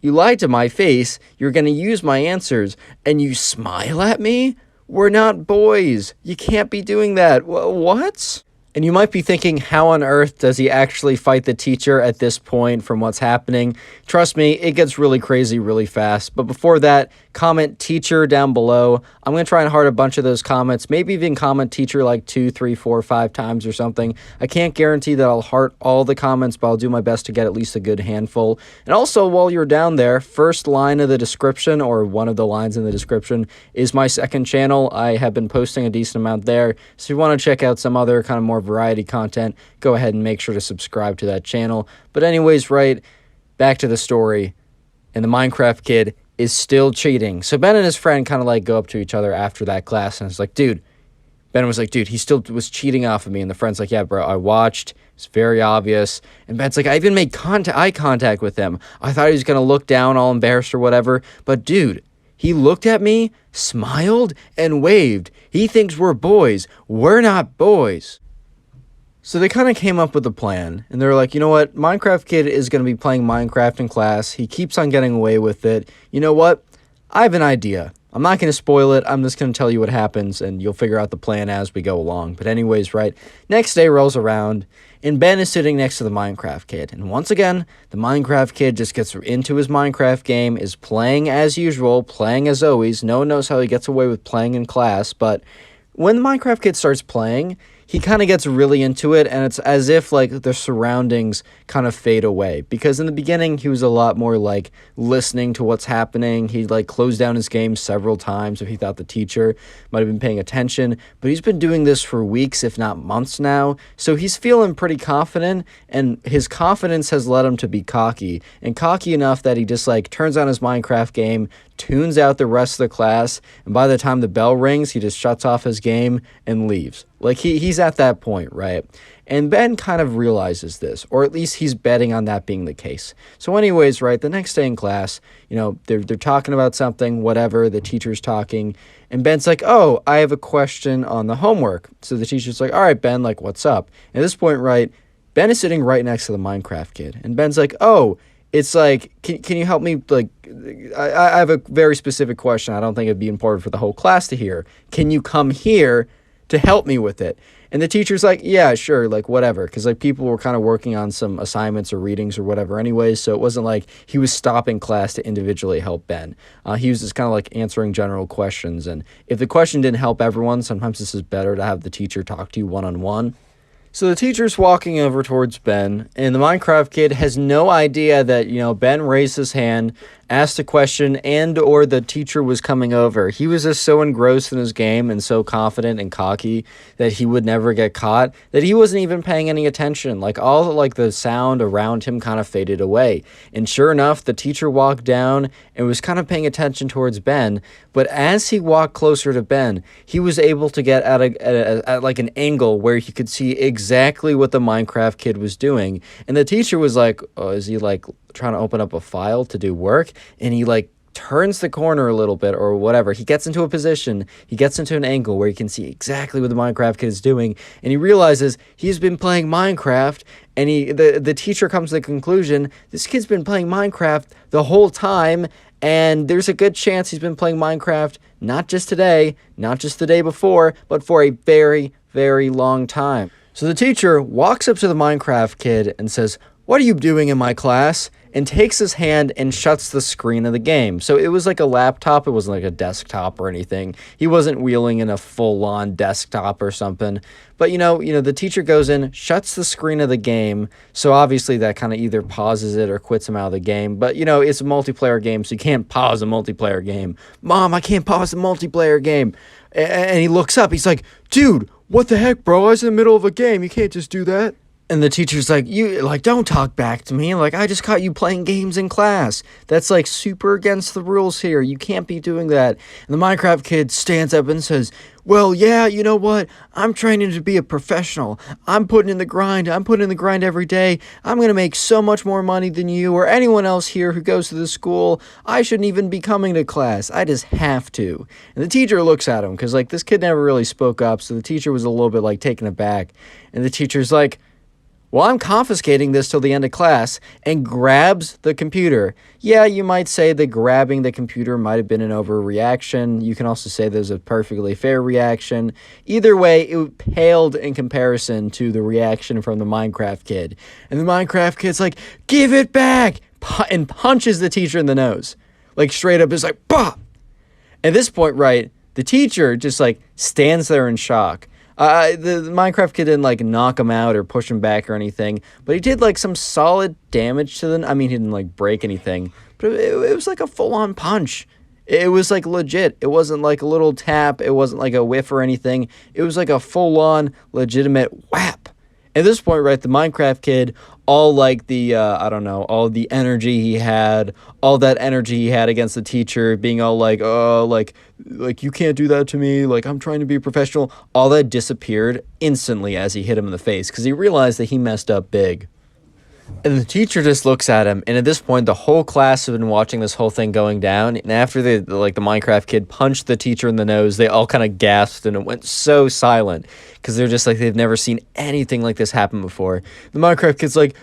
you lied to my face, you're gonna use my answers, and you smile at me? We're not boys. You can't be doing that. What?" And you might be thinking, how on earth does he actually fight the teacher at this point from what's happening? Trust me, it gets really crazy really fast. But before that, comment teacher down below. I'm going to try and heart a bunch of those comments, maybe even comment teacher like 2, 3, 4, 5 times or something. I can't guarantee that I'll heart all the comments, but I'll do my best to get at least a good handful. And also, while you're down there, first line of the description, or one of the lines in the description, is my second channel. I have been posting a decent amount there. So if you want to check out some other kind of more variety content, go ahead and make sure to subscribe to that channel. But anyways, right, back to the story. And the Minecraft kid is still cheating. So Ben and his friend kind of like go up to each other after that class, and it's like, dude, Ben was like, dude, he still was cheating off of me. And the friend's like, yeah, bro, I watched. It's very obvious. And Ben's like, I even made eye contact with him. I thought he was going to look down all embarrassed or whatever. But dude, he looked at me, smiled, and waved. He thinks we're boys. We're not boys. So they kind of came up with a plan, and they were like, you know what, Minecraft kid is going to be playing Minecraft in class. He keeps on getting away with it. You know what? I have an idea. I'm not going to spoil it. I'm just going to tell you what happens, and you'll figure out the plan as we go along. But anyways, right, next day rolls around, and Ben is sitting next to the Minecraft kid. And once again, the Minecraft kid just gets into his Minecraft game, is playing as usual, playing as always. No one knows how he gets away with playing in class, but when the Minecraft kid starts playing, he kind of gets really into it, and it's as if like the surroundings kind of fade away, because in the beginning he was a lot more like listening to what's happening. He like closed down his game several times if he thought the teacher might have been paying attention, but he's been doing this for weeks if not months now, so he's feeling pretty confident, and his confidence has led him to be cocky, and cocky enough that he just like turns on his Minecraft game, tunes out the rest of the class, and by the time the bell rings, he just shuts off his game and leaves. Like he's at that point, right? And Ben kind of realizes this, or at least he's betting on that being the case. So anyways, right, the next day in class, they're talking about something, whatever, the teacher's talking, and Ben's like, oh, I have a question on the homework. So the teacher's like, all right, Ben, like, what's up? At this point, right, Ben is sitting right next to the Minecraft kid, and Ben's like, oh, it's like, can you help me, like, I have a very specific question. I don't think it'd be important for the whole class to hear. Can you come here to help me with it? And the teacher's like, yeah, sure, like, whatever, because, like, people were kind of working on some assignments or readings or whatever anyways, so it wasn't like he was stopping class to individually help Ben. He was just kind of, like, answering general questions, and if the question didn't help everyone, sometimes this is better to have the teacher talk to you one-on-one. So the teacher's walking over towards Ben, and the Minecraft kid has no idea that, Ben raised his hand, asked a question, and or the teacher was coming over. He was just so engrossed in his game and so confident and cocky that he would never get caught that he wasn't even paying any attention. Like, all like the sound around him kind of faded away. And sure enough, the teacher walked down and was kind of paying attention towards Ben, but as he walked closer to Ben, he was able to get at like an angle where he could see exactly what the Minecraft kid was doing. And the teacher was like, oh, is he like trying to open up a file to do work? And he like turns the corner a little bit or whatever. He gets into a position, he gets into an angle where he can see exactly what the Minecraft kid is doing, and he realizes he's been playing Minecraft, and the teacher comes to the conclusion, this kid's been playing Minecraft the whole time, and there's a good chance he's been playing Minecraft not just today, not just the day before, but for a very, very long time. So the teacher walks up to the Minecraft kid and says, what are you doing in my class? And takes his hand and shuts the screen of the game. So it was like a laptop. It wasn't like a desktop or anything. He wasn't wheeling in a full-on desktop or something. But, the teacher goes in, shuts the screen of the game. So obviously that kind of either pauses it or quits him out of the game. But, it's a multiplayer game, so you can't pause a multiplayer game. Mom, I can't pause the multiplayer game. And he looks up. He's like, dude, what the heck, bro? I was in the middle of a game. You can't just do that. And the teacher's like, don't talk back to me. Like, I just caught you playing games in class. That's, like, super against the rules here. You can't be doing that. And the Minecraft kid stands up and says, well, yeah, you know what? I'm training to be a professional. I'm putting in the grind. I'm putting in the grind every day. I'm going to make so much more money than you or anyone else here who goes to the school. I shouldn't even be coming to class. I just have to. And the teacher looks at him because, like, this kid never really spoke up. So the teacher was a little bit, like, taken aback. And the teacher's like, well, I'm confiscating this till the end of class, and grabs the computer. Yeah, you might say that grabbing the computer might have been an overreaction. You can also say there's a perfectly fair reaction. Either way, it paled in comparison to the reaction from the Minecraft kid. And the Minecraft kid's like, give it back! And punches the teacher in the nose. Like, straight up is like, bah! At this point, right, the teacher just, like, stands there in shock. The Minecraft kid didn't, like, knock him out or push him back or anything, but he did, like, some solid damage to them. I mean, he didn't, like, break anything, but it was, like, a full-on punch. It was, like, legit. It wasn't, like, a little tap. It wasn't, like, a whiff or anything. It was, like, a full-on, legitimate whap. At this point, right, the Minecraft kid, all, like, the, all the energy he had, all that energy he had against the teacher, being all, like, oh, like, you can't do that to me, like, I'm trying to be a professional, all that disappeared instantly as he hit him in the face, because he realized that he messed up big. And the teacher just looks at him, and at this point, the whole class have been watching this whole thing going down, and after the Minecraft kid punched the teacher in the nose, they all kind of gasped, and it went so silent, because they're just like, they've never seen anything like this happen before. The Minecraft kid's like,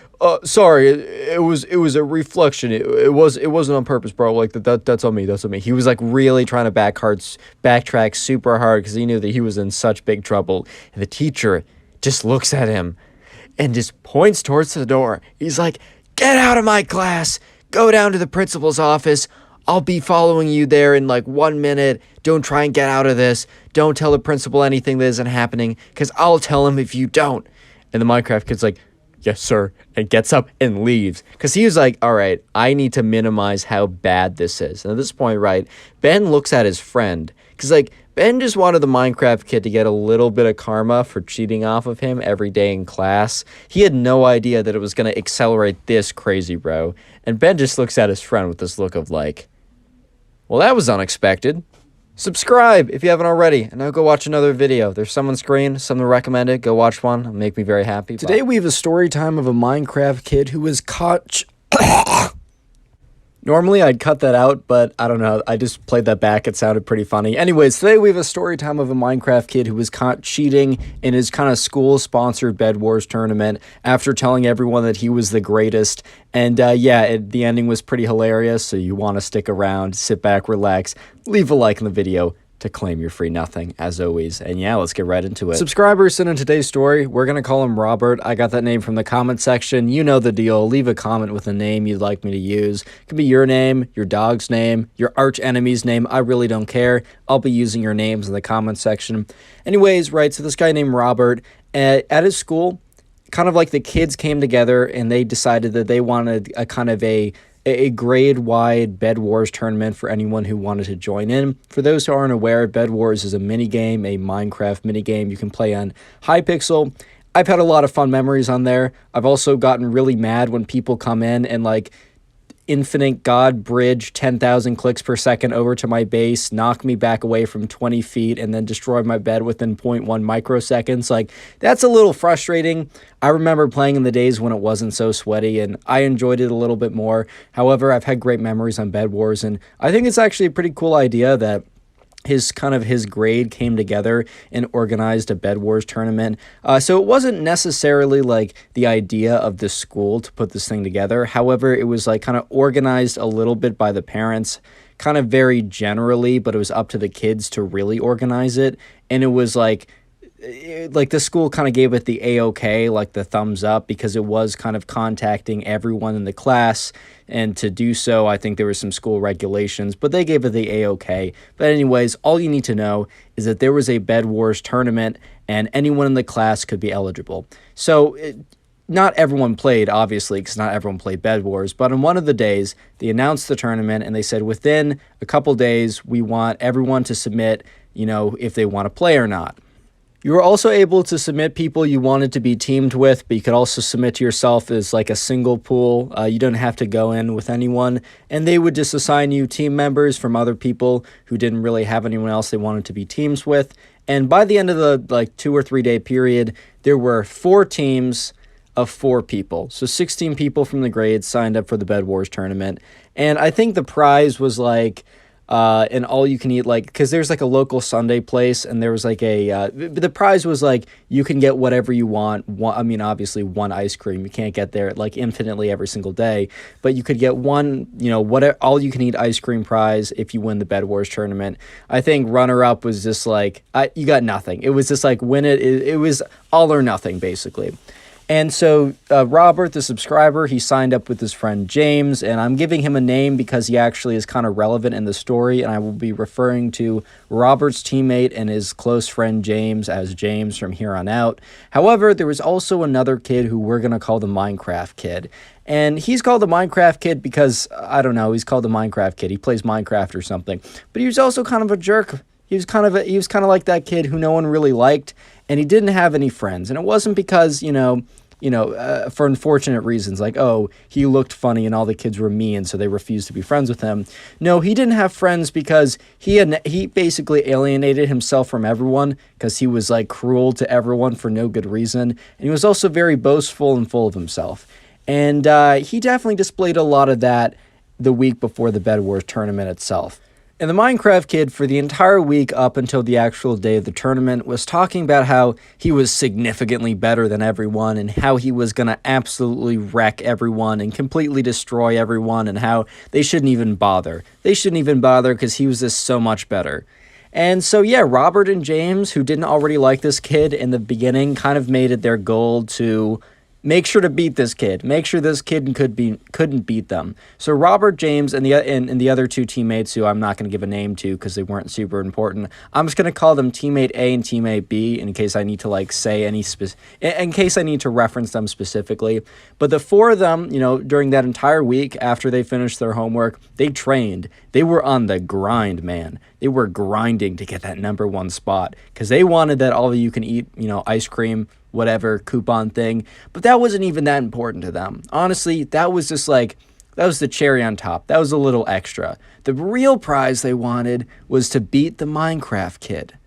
sorry, it was a reflection, it wasn't on purpose, bro, like, that's on me, He was, like, really trying to backtrack super hard, because he knew that he was in such big trouble, and the teacher just looks at him, and just points towards the door. He's like, get out of my class. Go down to the principal's office. I'll be following you there in like 1 minute. Don't try and get out of this. Don't tell the principal anything that isn't happening, because I'll tell him if you don't. And the Minecraft kid's like, yes, sir, and gets up and leaves. Because he was like, all right, I need to minimize how bad this is. And at this point, right, Ben looks at his friend. Because, like, Ben just wanted the Minecraft kid to get a little bit of karma for cheating off of him every day in class. He had no idea that it was going to accelerate this crazy, bro. And Ben just looks at his friend with this look of like, well, that was unexpected. Subscribe if you haven't already, and now go watch another video. There's some on screen, something recommended. Go watch one. It'll make me very happy. Today we have a story time of a Minecraft kid who was caught... Normally, I'd cut that out, but I don't know. I just played that back. It sounded pretty funny. Anyways, today we have a story time of a Minecraft kid who was caught cheating in his kind of school-sponsored Bed Wars tournament after telling everyone that he was the greatest. And yeah, the ending was pretty hilarious, so you want to stick around, sit back, relax, leave a like in the video to claim your free nothing, as always. And yeah, let's get right into it. Subscriber sent in today's story. We're going to call him Robert. I got that name from the comment section. You know the deal. Leave a comment with a name you'd like me to use. It could be your name, your dog's name, your arch enemy's name. I really don't care. I'll be using your names in the comment section. Anyways, right, so this guy named Robert, at his school, kind of like the kids came together and they decided that they wanted a kind of a grade-wide Bed Wars tournament for anyone who wanted to join in. For those who aren't aware, Bed Wars is a minigame, a Minecraft minigame you can play on Hypixel. I've had a lot of fun memories on there. I've also gotten really mad when people come in and like infinite god bridge 10,000 clicks per second over to my base, knock me back away from 20 feet, and then destroy my bed within 0.1 microseconds. Like, that's a little frustrating. I remember playing in the days when it wasn't so sweaty, and I enjoyed it a little bit more. However, I've had great memories on Bed Wars, and I think it's actually a pretty cool idea that his grade came together and organized a Bed Wars tournament. So it wasn't necessarily like the idea of the school to put this thing together. However, it was like kind of organized a little bit by the parents, kind of very generally, but it was up to the kids to really organize it. And it was like the school kind of gave it the A-OK, like the thumbs up, because it was kind of contacting everyone in the class. And to do so, I think there were some school regulations, but they gave it the A-OK. But anyways, all you need to know is that there was a Bed Wars tournament and anyone in the class could be eligible. So not everyone played, obviously, because not everyone played Bed Wars, but on one of the days, they announced the tournament and they said within a couple days, we want everyone to submit, you know, if they want to play or not. You were also able to submit people you wanted to be teamed with, but you could also submit to yourself as like a single pool. You don't have to go in with anyone, and they would just assign you team members from other people who didn't really have anyone else they wanted to be teams with. And by the end of the like 2 or 3 day period, there were 4 teams of 4 people. So 16 people from the grades signed up for the Bed Wars tournament. And I think the prize was like and all you can eat, like, because there's like a local Sunday place, and there was like the prize was like you can get whatever you want. I mean, obviously one ice cream. You can't get there like infinitely every single day, but you could get one, you know, whatever, all you can eat ice cream prize if you win the Bed Wars tournament. I think runner up was just like you got nothing. It was just like win it. It was all or nothing basically. And so Robert, the subscriber, he signed up with his friend James, and I'm giving him a name because he actually is kind of relevant in the story, and I will be referring to Robert's teammate and his close friend James as James from here on out. However, there was also another kid who we're going to call the Minecraft kid. And he's called the Minecraft kid because, I don't know, he's called the Minecraft kid. He plays Minecraft or something. But he was also kind of a jerk. He was kind of like that kid who no one really liked, and he didn't have any friends. And it wasn't because, for unfortunate reasons, like, oh, he looked funny and all the kids were mean, so they refused to be friends with him. No, he didn't have friends because he basically alienated himself from everyone because he was like cruel to everyone for no good reason. And he was also very boastful and full of himself. And he definitely displayed a lot of that the week before the Bed Wars tournament itself. And the Minecraft kid, for the entire week up until the actual day of the tournament, was talking about how he was significantly better than everyone and how he was going to absolutely wreck everyone and completely destroy everyone and how they shouldn't even bother. They shouldn't even bother because he was just so much better. And so, yeah, Robert and James, who didn't already like this kid in the beginning, kind of made it their goal to make sure to beat this kid. Make sure this kid couldn't beat them. So Robert James and the other two teammates, who I'm not going to give a name to because they weren't super important, I'm just going to call them teammate A and teammate B in case I need to like say any in case I need to reference them specifically. But the four of them, during that entire week after they finished their homework, they trained. They were on the grind, man. They were grinding to get that number one spot because they wanted that all you can eat, ice cream, whatever coupon thing. But that wasn't even that important to them. Honestly, that was just like, that was the cherry on top. That was a little extra. The real prize they wanted was to beat the Minecraft kid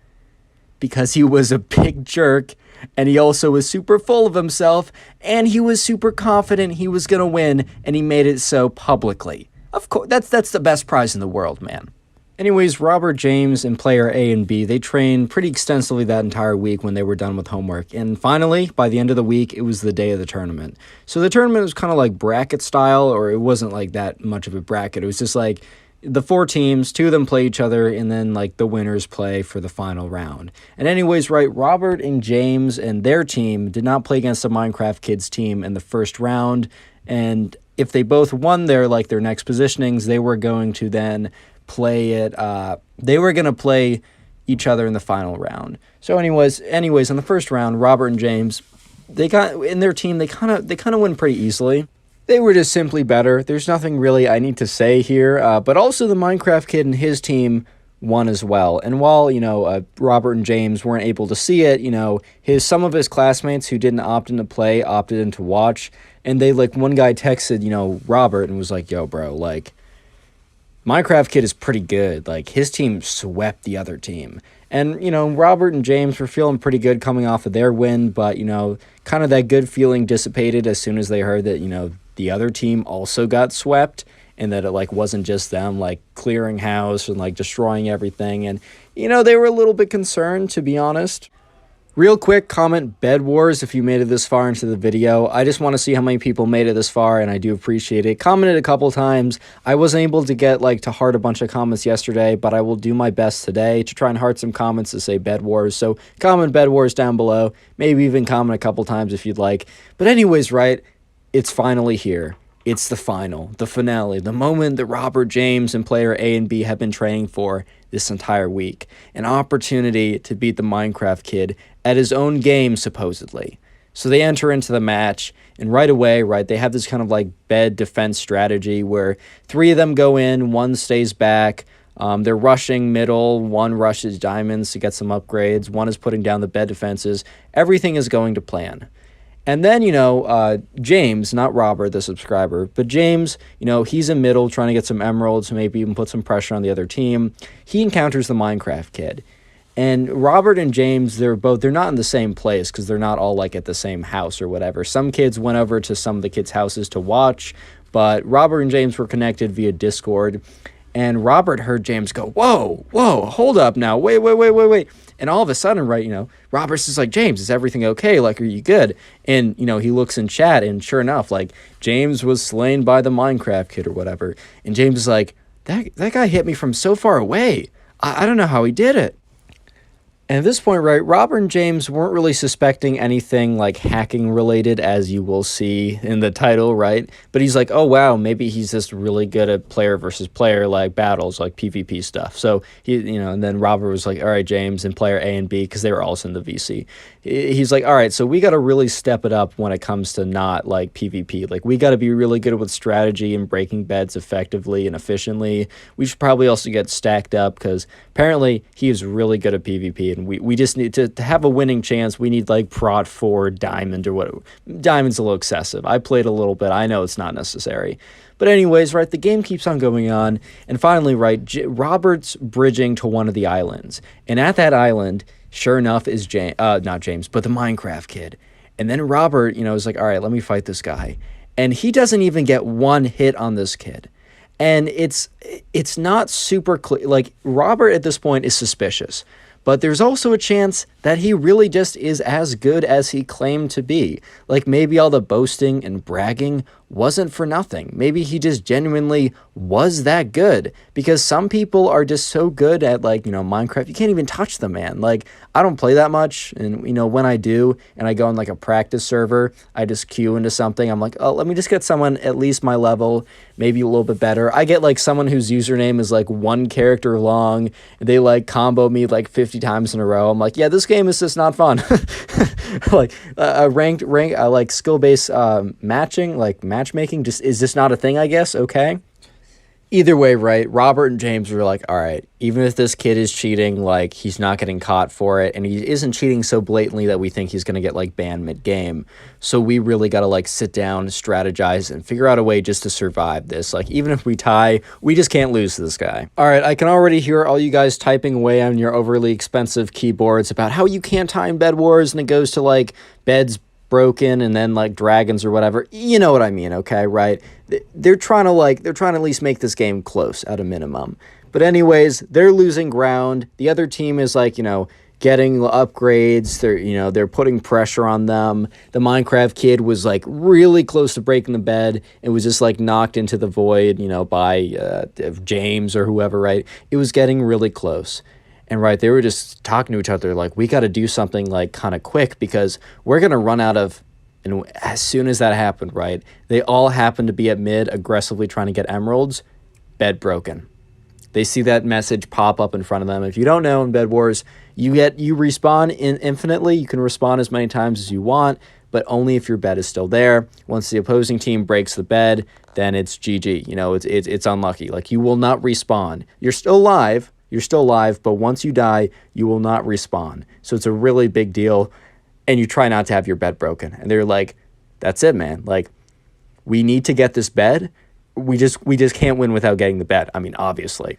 because he was a big jerk and he also was super full of himself and he was super confident he was going to win and he made it so publicly. Of course, that's the best prize in the world, man. Anyways, Robert James and player A and B, they trained pretty extensively that entire week when they were done with homework. And finally, by the end of the week, it was the day of the tournament. So the tournament was kind of like bracket style, or it wasn't like that much of a bracket. It was just like the four teams, two of them play each other, and then like the winners play for the final round. And anyways, right, Robert and James and their team did not play against the Minecraft Kids team in the first round. And if they both won their next positionings, they were going to then play it. They were going to play each other in the final round. So anyways, in the first round, Robert and James, they kind of win pretty easily. They were just simply better. There's nothing really I need to say here. But also the Minecraft kid and his team won as well. And while, Robert and James weren't able to see it, some of his classmates who didn't opt in to play opted in to watch. And they one guy texted, Robert and was like, yo, bro, Minecraft Kid is pretty good. His team swept the other team. And, Robert and James were feeling pretty good coming off of their win, but, kind of that good feeling dissipated as soon as they heard that, the other team also got swept and that it, wasn't just them, clearing house and, destroying everything. And, they were a little bit concerned, to be honest. Real quick, comment Bed Wars if you made it this far into the video. I just want to see how many people made it this far, and I do appreciate it. Commented a couple times. I wasn't able to get, to heart a bunch of comments yesterday, but I will do my best today to try and heart some comments to say Bed Wars. So comment Bed Wars down below. Maybe even comment a couple times if you'd like. But anyways, right, it's finally here. It's the final, the finale, the moment that Robert James and player A and B have been training for this entire week. An opportunity to beat the Minecraft kid at his own game, supposedly. So they enter into the match, and right away, right, they have this kind of bed defense strategy where three of them go in, one stays back. They're rushing middle, one rushes diamonds to get some upgrades, one is putting down the bed defenses. Everything is going to plan. And then, James, not Robert, the subscriber, but James, he's in middle trying to get some emeralds, maybe even put some pressure on the other team. He encounters the Minecraft kid. And Robert and James, they're not in the same place because they're not all at the same house or whatever. Some kids went over to some of the kids' houses to watch, but Robert and James were connected via Discord. And Robert heard James go, whoa, hold up now, wait. And all of a sudden, right, Robert's just like, James, is everything okay? Are you good? And, he looks in chat, and sure enough, James was slain by the Minecraft kid or whatever. And James is like, that guy hit me from so far away. I don't know how he did it. And at this point, right, Robert and James weren't really suspecting anything hacking related, as you will see in the title, right? But he's like, oh, wow, maybe he's just really good at player versus player, battles, PvP stuff. So, and then Robert was like, all right, James and player A and B, because they were also in the VC. He's like, all right, so we got to really step it up when it comes to not, PvP. We got to be really good with strategy and breaking beds effectively and efficiently. We should probably also get stacked up, because apparently he is really good at PvP. And we just need to have a winning chance. We need Prot 4 Diamond or whatever. Diamond's a little excessive. I played a little bit. I know it's not necessary. But anyways, right, the game keeps on going on. And finally, right, Robert's bridging to one of the islands. And at that island, sure enough, is not James, but the Minecraft kid. And then Robert, is like, all right, let me fight this guy. And he doesn't even get one hit on this kid. And it's not super clear. Robert at this point is suspicious. But there's also a chance that he really just is as good as he claimed to be. Like, maybe all the boasting and bragging wasn't for nothing. Maybe he just genuinely was that good, because some people are just so good at, like, Minecraft, you can't even touch them, man. Like, I don't play that much, and when I do and I go on like a practice server, I just queue into something. I'm like, oh, let me just get someone at least my level, maybe a little bit better. I get like someone whose username is like one character long, and they like combo me like 50 times in a row. I'm like, yeah, this game is just not fun. Like ranked like skill-based matchmaking just is just not a thing, I guess. Okay. Either way, right, Robert and James were like, all right, even if this kid is cheating, like, he's not getting caught for it, and he isn't cheating so blatantly that we think he's going to get, like, banned mid-game. So we really got to, like, sit down, strategize, and figure out a way just to survive this. Like, even if we tie, we just can't lose to this guy. All right, I can already hear all you guys typing away on your overly expensive keyboards about how you can't tie in Bed Wars, and it goes to, like, beds broken and then like dragons or whatever. You know what I mean, okay, right? They're trying to at least make this game close at a minimum. But anyways, they're losing ground. The other team is like, getting upgrades. They're putting pressure on them. The Minecraft kid was like really close to breaking the bed and was just like knocked into the void, by James or whoever, right? It was getting really close. And right, they were just talking to each other like, we got to do something like kind of quick, because we're going to run out of, and as soon as that happened, right, they all happened to be at mid aggressively trying to get emeralds. Bed broken. They see that message pop up in front of them. If you don't know, in Bed Wars, you respawn infinitely. You can respawn as many times as you want, but only if your bed is still there. Once the opposing team breaks the bed, then it's GG. It's unlucky. Like, you will not respawn. You're still alive. But once you die, you will not respawn. So it's a really big deal, and you try not to have your bed broken. And they're like, that's it, man. Like, we need to get this bed. We just can't win without getting the bed. I mean, obviously.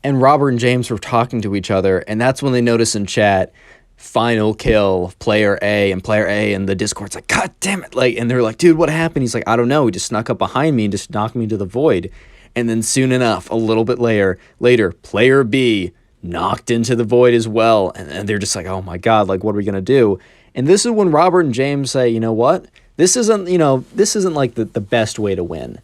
And Robert and James were talking to each other, and that's when they notice in chat, final kill, player A, and player A in the Discord's like, God damn it. Like, and they're like, dude, what happened? He's like, I don't know. He just snuck up behind me and just knocked me to the void. And then soon enough, a little bit later, player B knocked into the void as well. And they're just like, oh my God, like, what are we going to do? And this is when Robert and James say, you know what? This isn't like the best way to win.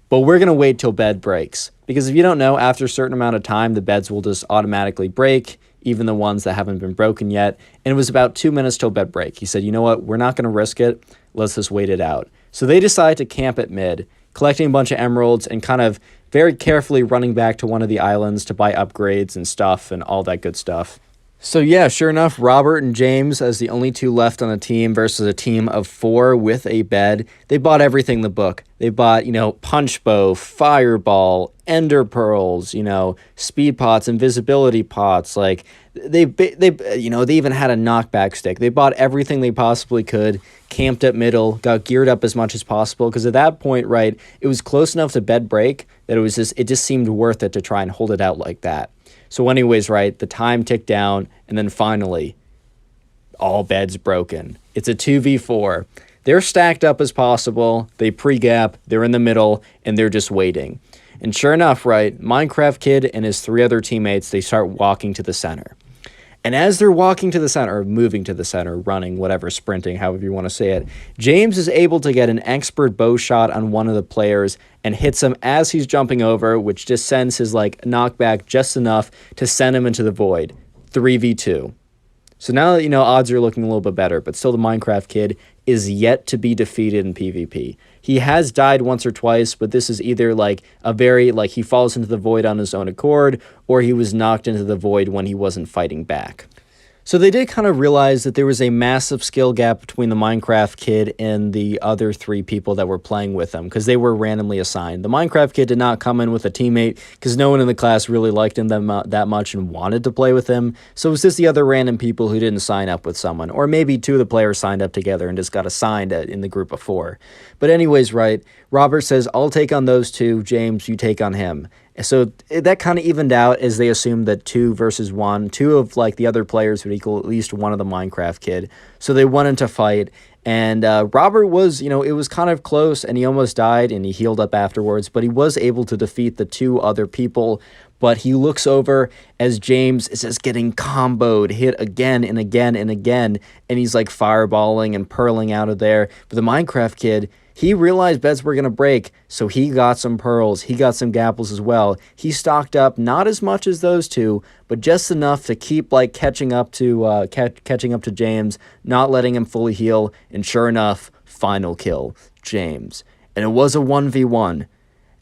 But we're going to wait till bed breaks. Because if you don't know, after a certain amount of time, the beds will just automatically break, even the ones that haven't been broken yet. And it was about 2 minutes till bed break. He said, you know what? We're not going to risk it. Let's just wait it out. So they decide to camp at mid, collecting a bunch of emeralds and kind of very carefully running back to one of the islands to buy upgrades and stuff and all that good stuff. So yeah, sure enough, Robert and James, as the only two left on a team versus a team of 4 with a bed, they bought everything in the book. They bought, punch bow, fireball, ender pearls, speed pots, invisibility pots. Like, they even had a knockback stick. They bought everything they possibly could, camped at middle, got geared up as much as possible, because at that point, right, it was close enough to bed break that it just seemed worth it to try and hold it out like that. So anyways, right, the time ticked down, and then finally, all beds broken. It's a 2v4. They're stacked up as possible. They pre-gap, they're in the middle, and they're just waiting. And sure enough, right, Minecraft Kid and his 3 other teammates, they start walking to the center. And as they're walking to the center, or moving to the center, running, whatever, sprinting, however you want to say it, James is able to get an expert bow shot on one of the players and hits him as he's jumping over, which just sends his knockback just enough to send him into the void. 3v2. So now that odds are looking a little bit better, but still the Minecraft Kid is yet to be defeated in PvP. He has died once or twice, but this is either he falls into the void on his own accord, or he was knocked into the void when he wasn't fighting back. So they did kind of realize that there was a massive skill gap between the Minecraft Kid and the other 3 people that were playing with him, because they were randomly assigned. The Minecraft Kid did not come in with a teammate, because no one in the class really liked him that much and wanted to play with him. So it was just the other random people who didn't sign up with someone. Or maybe 2 of the players signed up together and just got assigned in the group of 4. But anyways, right, Robert says, I'll take on those 2. James, you take on him. So that kind of evened out as they assumed that 2 versus 1, 2 of the other players would equal at least one of the Minecraft Kid. So they went into fight, And Robert was, it was kind of close and he almost died and he healed up afterwards, but he was able to defeat the two other people. But he looks over as James is just getting comboed, hit again and again and again, and he's like fireballing and pearling out of there. But the Minecraft kid, he realized bets were going to break, so he got some pearls. He got some gapples as well. He stocked up, not as much as those two, but just enough to keep like catching up to James, not letting him fully heal. And sure enough, final kill, James. And it was a 1v1.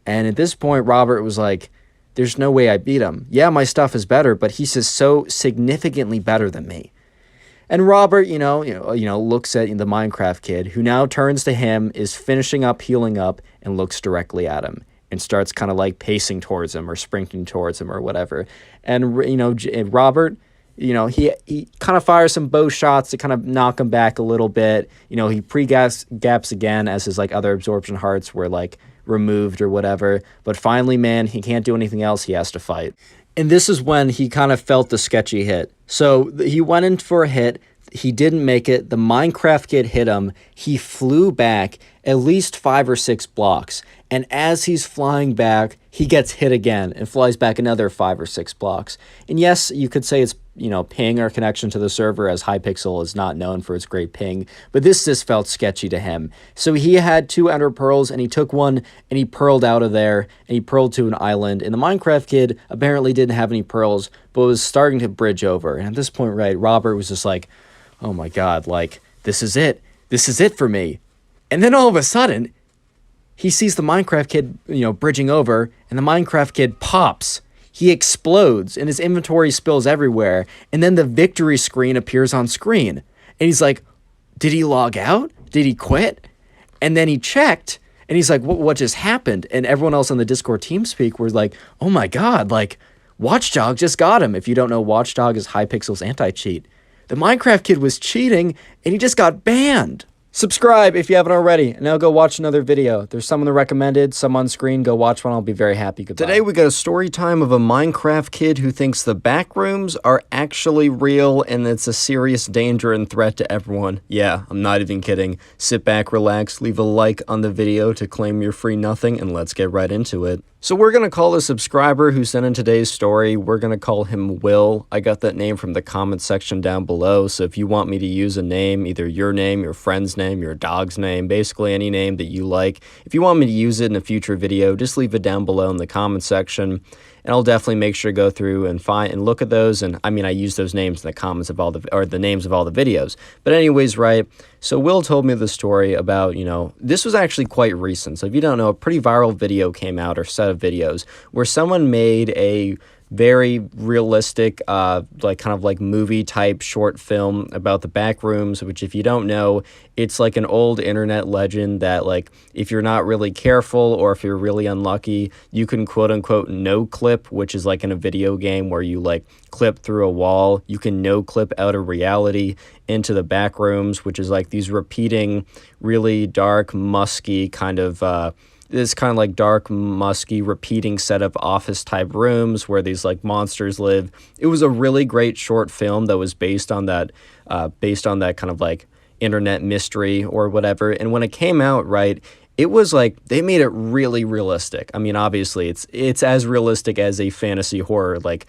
And at this point, Robert was like, there's no way I beat him. Yeah, my stuff is better, but he's just so significantly better than me. And Robert, looks at the Minecraft kid, who now turns to him, is finishing up, healing up, and looks directly at him and starts kind of like pacing towards him or sprinting towards him or whatever. And, Robert, he kind of fires some bow shots to kind of knock him back a little bit. He gaps again as his like other absorption hearts were like removed or whatever. But finally, man, he can't do anything else. He has to fight. And this is when he kind of felt the sketchy hit. So he went in for a hit. He didn't make it. The Minecraft kid hit him. He flew back at least 5 or 6 blocks. And as he's flying back, he gets hit again and flies back another 5 or 6 blocks. And yes, you could say it's, ping or connection to the server, as Hypixel is not known for its great ping. But this just felt sketchy to him. So he had 2 ender pearls, and he took one, and he pearled out of there, and he pearled to an island. And the Minecraft kid apparently didn't have any pearls, but was starting to bridge over. And at this point, right, Robert was just like, oh my God, like, this is it. This is it for me. And then all of a sudden, he sees the Minecraft kid, bridging over, and the Minecraft kid pops. He explodes, and his inventory spills everywhere, and then the victory screen appears on screen. And he's like, did he log out? Did he quit? And then he checked, and he's like, what just happened? And everyone else on the Discord TeamSpeak was like, oh my God, like, Watchdog just got him. If you don't know, Watchdog is Hypixel's anti-cheat. The Minecraft kid was cheating, and he just got banned. Subscribe if you haven't already, and now go watch another video. There's some in the recommended, some on screen. Go watch one. I'll be very happy. Goodbye. Today we got a story time of a Minecraft kid who thinks the back rooms are actually real and it's a serious danger and threat to everyone. Yeah, I'm not even kidding. Sit back, relax, leave a like on the video to claim your free nothing, and let's get right into it. So we're going to call the subscriber who sent in today's story, we're going to call him Will. I got that name from the comment section down below, so if you want me to use a name, either your name, your friend's name, your dog's name, basically any name that you like, if you want me to use it in a future video, just leave it down below in the comment section. And I'll definitely make sure to go through and find and look at those. And I mean, I use those names in the comments of all the names of all the videos. But anyways, right. So Will told me the story about, this was actually quite recent. So if you don't know, a pretty viral video came out, or set of videos, where someone made a very realistic, like movie type short film about the back rooms, which if you don't know, it's like an old internet legend that like, if you're not really careful or if you're really unlucky, you can quote unquote no clip, which is like in a video game where you like clip through a wall. You can no clip out of reality into the back rooms, which is like these repeating, really dark, musky kind of, this kind of like dark, musky, repeating set of office type rooms where these like monsters live. It was a really great short film that was based on that kind of like internet mystery or whatever. And when it came out, right, it was like they made it really realistic. I mean, obviously it's as realistic as a fantasy horror, like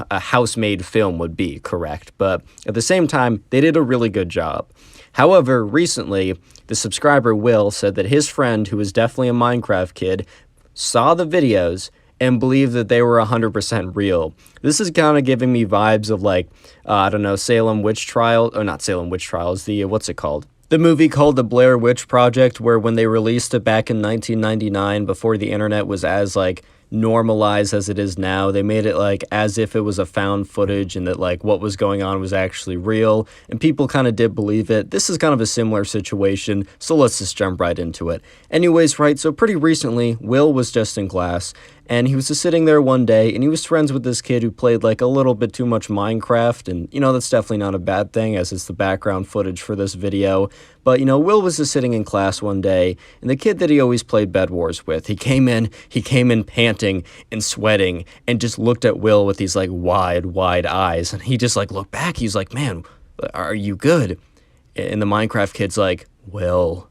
a house-made film would be, correct? But at the same time, they did a really good job. However, recently, the subscriber Will said that his friend, who is definitely a Minecraft kid, saw the videos and believed that they were 100% real. This is kind of giving me vibes of like, I don't know, Salem Witch Trial, or not Salem Witch Trials, what's it called? The movie called The Blair Witch Project, where when they released it back in 1999, before the internet was as like normalized as it is now, they made it like as if it was a found footage and that like what was going on was actually real, and people kind of did believe it. This is kind of a similar situation, so let's just jump right into it. Anyways, right, so pretty recently, Will was just in class, and he was just sitting there one day, and he was friends with this kid who played like a little bit too much Minecraft, and that's definitely not a bad thing as it's the background footage for this video. But Will was just sitting in class one day, and the kid that he always played Bed Wars with, he came in panting and sweating and just looked at Will with these like wide eyes, and he just like looked back. He's like, man, are you good? And the Minecraft kid's like, Will,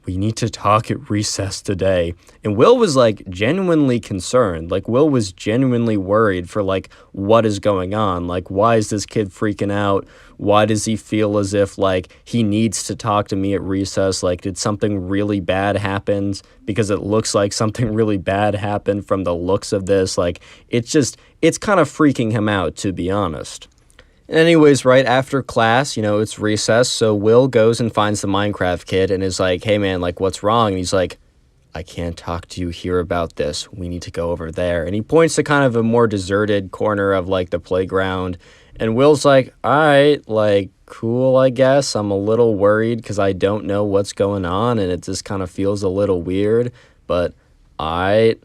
we need to talk at recess today. And Will was like genuinely concerned. Like Will was genuinely worried for like what is going on. Like, why is this kid freaking out? Why does he feel as if like he needs to talk to me at recess? Like, did something really bad happen? Because it looks like something really bad happened from the looks of this. Like, it's kind of freaking him out, to be honest. Anyways, right after class, it's recess, so Will goes and finds the Minecraft kid and is like, hey man, like, what's wrong? And he's like, I can't talk to you here about this. We need to go over there. And he points to kind of a more deserted corner of like the playground. And Will's like, all right, like, cool, I guess. I'm a little worried because I don't know what's going on and it just kind of feels a little weird, but all right,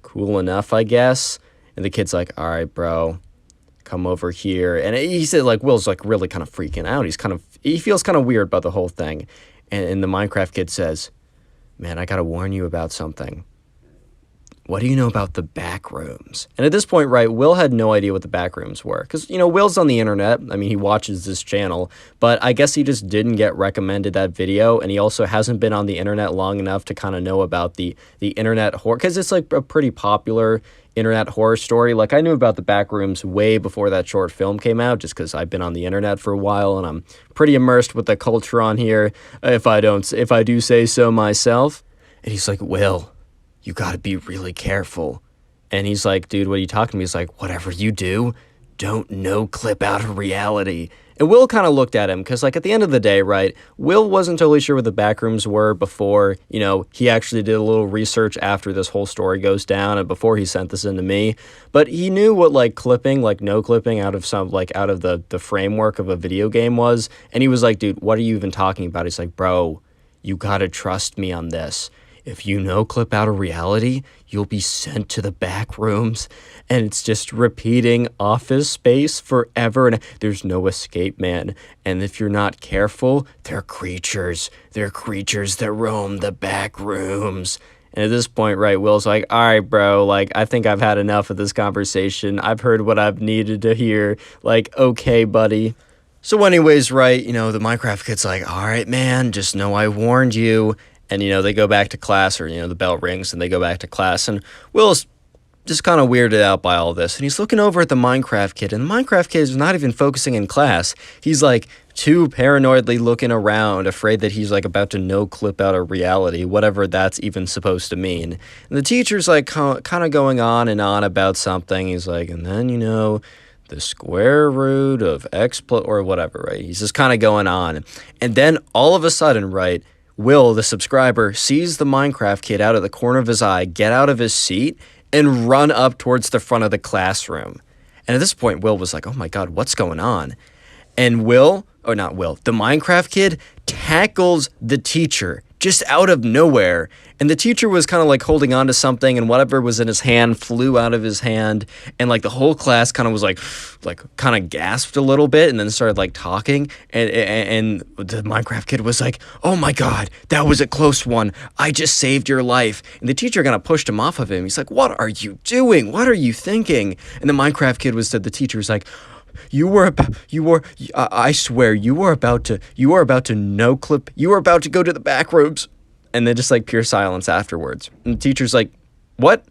cool enough, I guess. And the kid's like, all right, bro, come over here. And he said, like, Will's like really kind of freaking out. He feels kind of weird about the whole thing. And the Minecraft kid says, man, I gotta warn you about something. What do you know about the back rooms? And at this point, right, Will had no idea what the back rooms were. Because, Will's on the internet. I mean, he watches this channel. But I guess he just didn't get recommended that video. And he also hasn't been on the internet long enough to kind of know about the internet horror. Because it's like a pretty popular internet horror story. Like, I knew about the back rooms way before that short film came out, just because I've been on the internet for a while and I'm pretty immersed with the culture on here, if I do say so myself. And he's like, Will, you gotta be really careful. And he's like, dude, what are you talking to me? He's like, whatever you do, don't no clip out of reality. And Will kind of looked at him because, like, at the end of the day, right, Will wasn't totally sure what the backrooms were before, he actually did a little research after this whole story goes down and before he sent this in to me. But he knew what, like, clipping, like, no clipping out of the framework of a video game was. And he was like, dude, what are you even talking about? He's like, bro, you gotta trust me on this. If you no clip out of reality, you'll be sent to the back rooms, and it's just repeating Office Space forever, and there's no escape, man. And if you're not careful, they're creatures. They're creatures that roam the back rooms. And at this point, right, Will's like, all right, bro, like, I think I've had enough of this conversation. I've heard what I've needed to hear. Like, okay, buddy. So anyways, right, the Minecraft kid's like, all right, man, just know I warned you. And, they go back to class, or, the bell rings and they go back to class. And Will's just kind of weirded out by all this. And he's looking over at the Minecraft kid. And the Minecraft kid is not even focusing in class. He's like too paranoidly looking around, afraid that he's like about to no clip out of reality, whatever that's even supposed to mean. And the teacher's like kind of going on and on about something. He's like, and then, the square root of x plus, or whatever, right? He's just kind of going on. And then all of a sudden, right, Will, the subscriber, sees the Minecraft kid out of the corner of his eye get out of his seat and run up towards the front of the classroom. And at this point, Will was like, oh my God, what's going on? And the Minecraft kid tackles the teacher just out of nowhere. And the teacher was kind of like holding on to something, and whatever was in his hand flew out of his hand. And like the whole class kind of was like kind of gasped a little bit and then started like talking. And the Minecraft kid was like, oh my God, that was a close one. I just saved your life. And the teacher kind of pushed him off of him. He's like, what are you doing? What are you thinking? And the Minecraft kid said, the teacher's like, I swear, you were about to no clip, you were about to go to the back rooms. And then just like pure silence afterwards. And the teacher's like, what?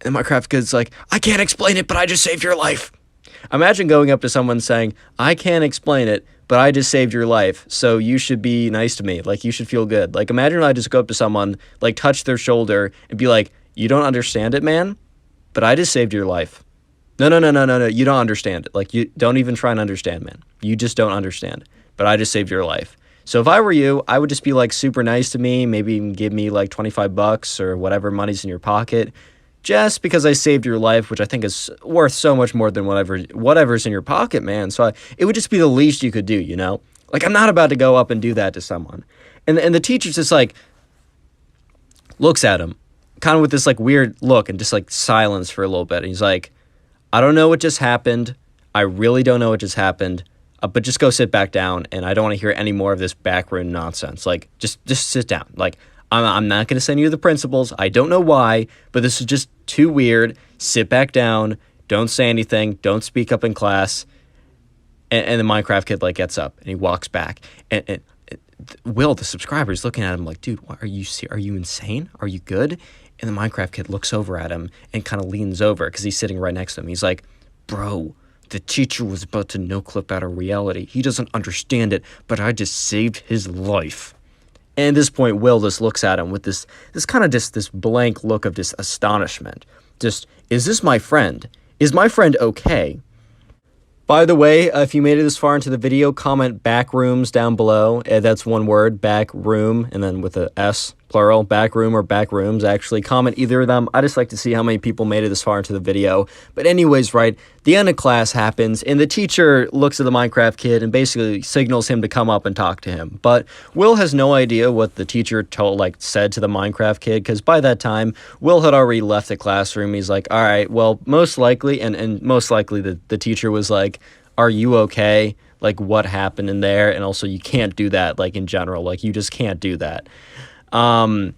And the Minecraft kid's like, I can't explain it, but I just saved your life. Imagine going up to someone saying, I can't explain it, but I just saved your life, so you should be nice to me. Like, you should feel good. Like, imagine I just go up to someone, like, touch their shoulder and be like, you don't understand it, man, but I just saved your life. No, you don't understand it. Like, you don't even try and understand, man. You just don't understand. But I just saved your life. So if I were you, I would just be, like, super nice to me, maybe even give me, like, $25 or whatever money's in your pocket, just because I saved your life, which I think is worth so much more than whatever's in your pocket, man. So it would just be the least you could do, Like, I'm not about to go up and do that to someone. And the teacher's just, like, looks at him, kind of with this, like, weird look and just, like, silence for a little bit. And he's like, I don't know what just happened. I really don't know what just happened. But just go sit back down, and I don't want to hear any more of this backroom nonsense. Like, just sit down. Like, I'm not going to send you the principals. I don't know why, but this is just too weird. Sit back down. Don't say anything. Don't speak up in class. And the Minecraft kid like gets up and he walks back, and Will, the subscriber, is looking at him like, dude, what, are you insane? Are you good? And the Minecraft kid looks over at him and kind of leans over because he's sitting right next to him. He's like, bro, the teacher was about to no-clip out of reality. He doesn't understand it, but I just saved his life. And at this point, Will just looks at him with this kind of just this blank look of just astonishment. Just, is this my friend? Is my friend okay? By the way, if you made it this far into the video, comment back rooms down below. That's one word, back room, and then with a S, plural, back room or back rooms. Actually, comment either of them. I just like to see how many people made it this far into the video. But anyways, right, the end of class happens, and the teacher looks at the Minecraft kid and basically signals him to come up and talk to him. But Will has no idea what the teacher said to the Minecraft kid, because by that time, Will had already left the classroom. He's like, all right, well, most likely, and most likely the teacher was like, are you okay? Like, what happened in there? And also, you can't do that, like, in general. Like, you just can't do that. And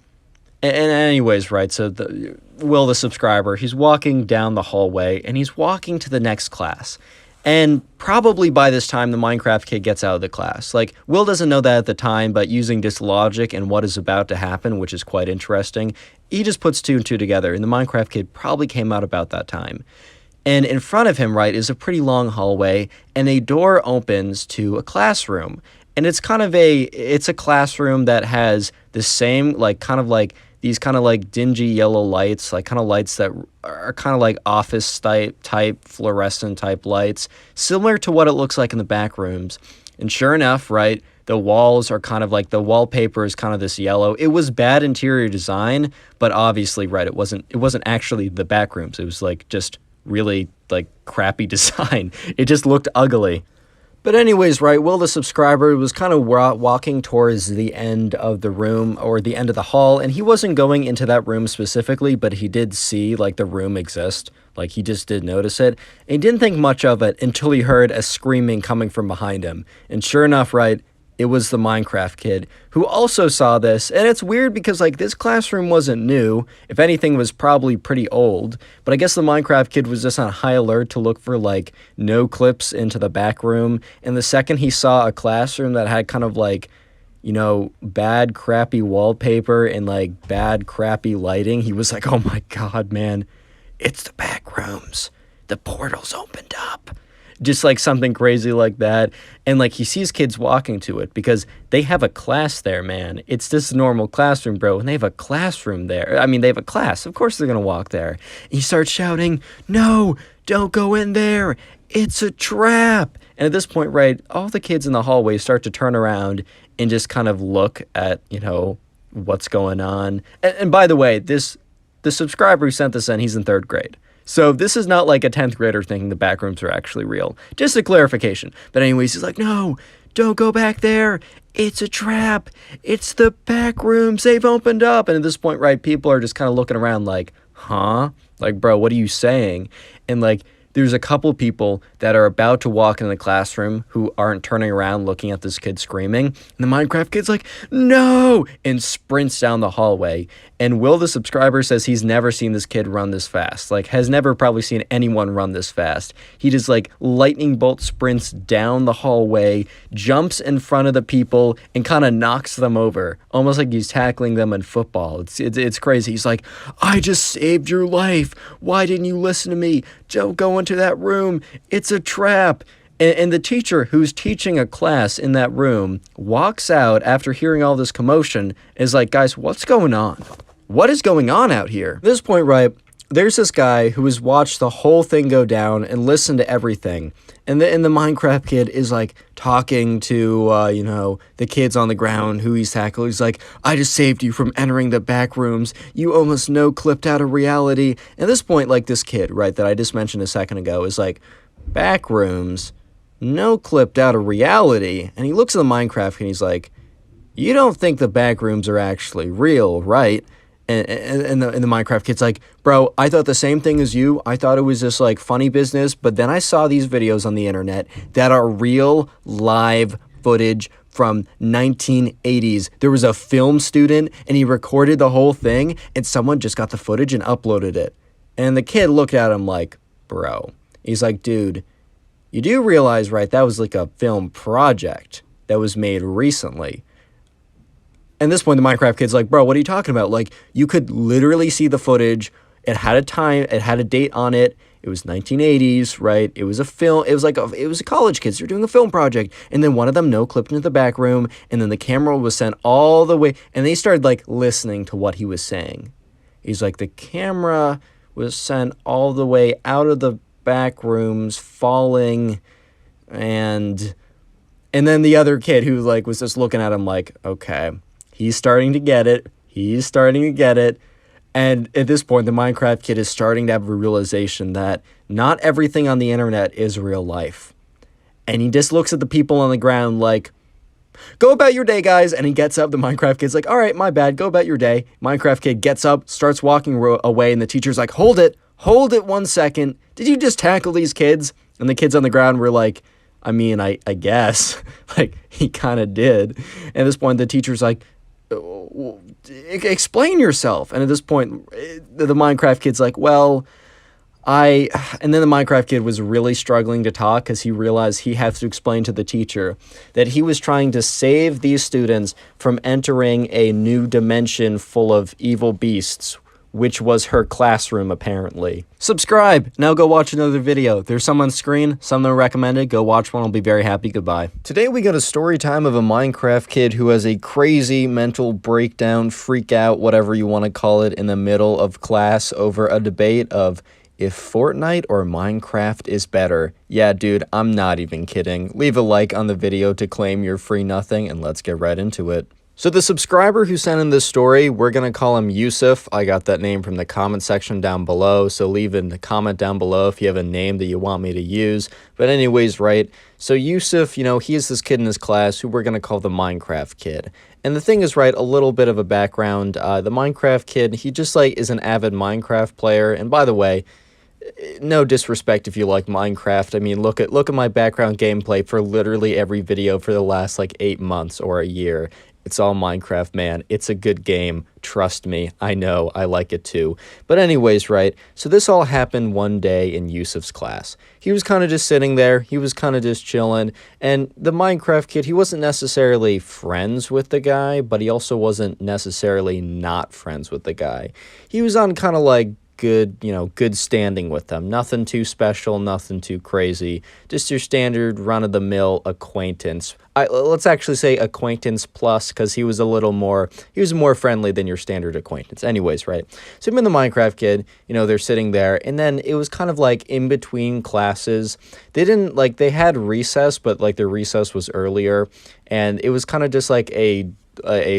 anyways, right, so Will, the subscriber, he's walking down the hallway, and he's walking to the next class. And probably by this time, the Minecraft kid gets out of the class. Like, Will doesn't know that at the time, but using this logic and what is about to happen, which is quite interesting, he just puts two and two together, and the Minecraft kid probably came out about that time. And in front of him, right, is a pretty long hallway, and a door opens to a classroom. And it's a classroom that has the same, like, kind of like these kind of like dingy yellow lights, like kind of lights that are kind of like office type fluorescent type lights, similar to what it looks like in the back rooms. And sure enough, right, the walls are kind of like, the wallpaper is kind of this yellow. It was bad interior design, but obviously, right, it wasn't actually the back rooms. It was like just really like crappy design. It just looked ugly. But anyways, right, Will the subscriber was kind of walking towards the end of the room, or the end of the hall, and he wasn't going into that room specifically, but he did see like the room exist. Like, he just did notice it, and he didn't think much of it until he heard a screaming coming from behind him. And sure enough, right, it was the Minecraft kid who also saw this. And it's weird because, like, this classroom wasn't new. If anything, it was probably pretty old. But I guess the Minecraft kid was just on high alert to look for, like, no clips into the back room. And the second he saw a classroom that had kind of, like, you know, bad, crappy wallpaper and, like, bad, crappy lighting, he was like, oh my God, man, it's the back rooms. The portal's opened up. Just like something crazy like that. And like, he sees kids walking to it because they have a class there, man. It's just a normal classroom, bro. And they have a classroom there. I mean, they have a class. Of course they're going to walk there. And he starts shouting, no, don't go in there. It's a trap. And at this point, right, all the kids in the hallway start to turn around and just kind of look at, you know, what's going on. And by the way, the subscriber who sent this in, he's in 3rd grade. So this is not like a 10th grader thinking the back rooms are actually real. Just a clarification. But anyways, he's like, no, don't go back there. It's a trap. It's the back rooms. They've opened up. And at this point, right, people are just kind of looking around like, huh? Like, bro, what are you saying? And like, there's a couple people that are about to walk in the classroom who aren't turning around looking at this kid screaming. And the Minecraft kid's like, no, and sprints down the hallway. And Will, the subscriber, says he's never seen this kid run this fast. Like, has never probably seen anyone run this fast. He just, like, lightning bolt sprints down the hallway, jumps in front of the people, and kind of knocks them over. Almost like he's tackling them in football. It's crazy. He's like, I just saved your life. Why didn't you listen to me? Don't go into that room. It's a trap. And the teacher who's teaching a class in that room walks out after hearing all this commotion, is like, guys, what's going on? What is going on out here? At this point, right, there's this guy who has watched the whole thing go down and listened to everything. And the Minecraft kid is like talking to, you know, the kids on the ground who he's tackled. He's like, I just saved you from entering the back rooms. You almost clipped out of reality. At this point, like, this kid, right, that I just mentioned a second ago is like, back rooms, no clipped out of reality. And he looks at the Minecraft and he's like, you don't think the back rooms are actually real, right? And the Minecraft kid's like, bro, I thought the same thing as you. I thought it was just like funny business. But then I saw these videos on the internet that are real live footage from 1980s. There was a film student and he recorded the whole thing and someone just got the footage and uploaded it. And the kid looked at him like, bro, he's like, dude, You do realize, right, that was like a film project that was made recently. At this point, the Minecraft kid's like, bro, what are you talking about? Like, you could literally see the footage. It had a time, it had a date on it. It was 1980s, right? It was a film. It was like it was college kids. They're doing a film project. And then one of them no-clipped into the back room. And then the camera was sent all the way. And they started like listening to what he was saying. He's like, the camera was sent all the way out of the back rooms, falling. And then the other kid who like was just looking at him like, okay, he's starting to get it. He's starting to get it. And at this point, the Minecraft kid is starting to have a realization that not everything on the internet is real life. And he just looks at the people on the ground like, go about your day, guys. And he gets up. The Minecraft kid's like, all right, my bad. Go about your day. Minecraft kid gets up, starts walking away. And the teacher's like, hold it 1 second. Did you just tackle these kids? And the kids on the ground were like, I mean, I guess. Like, he kind of did. And at this point, the teacher's like, explain yourself. And at this point, the Minecraft kid's like, well, and then the Minecraft kid was really struggling to talk because he realized he had to explain to the teacher that he was trying to save these students from entering a new dimension full of evil beasts, which was her classroom, apparently. Subscribe. Now go watch another video. There's some on screen, some that are recommended. Go watch one. I'll be very happy. Goodbye. Today we got a story time of a Minecraft kid who has a crazy mental breakdown, freak out, whatever you want to call it, in the middle of class over a debate of if Fortnite or Minecraft is better. Yeah, dude, I'm not even kidding. Leave a like on the video to claim your free nothing, and let's get right into it. So the subscriber who sent in this story, we're going to call him Yusuf. I got that name from the comment section down below, so leave in the comment down below if you have a name that you want me to use. But anyways, right, so Yusuf, you know, he is this kid in his class who we're going to call the Minecraft kid. And the thing is, right, a little bit of a background. The Minecraft kid, he just, like, is an avid Minecraft player. And by the way, no disrespect if you like Minecraft. I mean, look at my background gameplay for literally every video for the last, like, 8 months or a year. It's all Minecraft, man. It's a good game. Trust me. I know. I like it too. But anyways, right? So this all happened one day in Yusuf's class. He was kind of just sitting there. He was kind of just chilling. And the Minecraft kid, he wasn't necessarily friends with the guy, but he also wasn't necessarily not friends with the guy. He was on kind of like good standing with them. Nothing too special, nothing too crazy. Just your standard run-of-the-mill acquaintance. Let's actually say acquaintance plus, because he was more friendly than your standard acquaintance. Anyways, right? So him and the Minecraft kid, you know, they're sitting there, and then it was kind of like in between classes. They had recess, but like their recess was earlier, and it was kind of just like a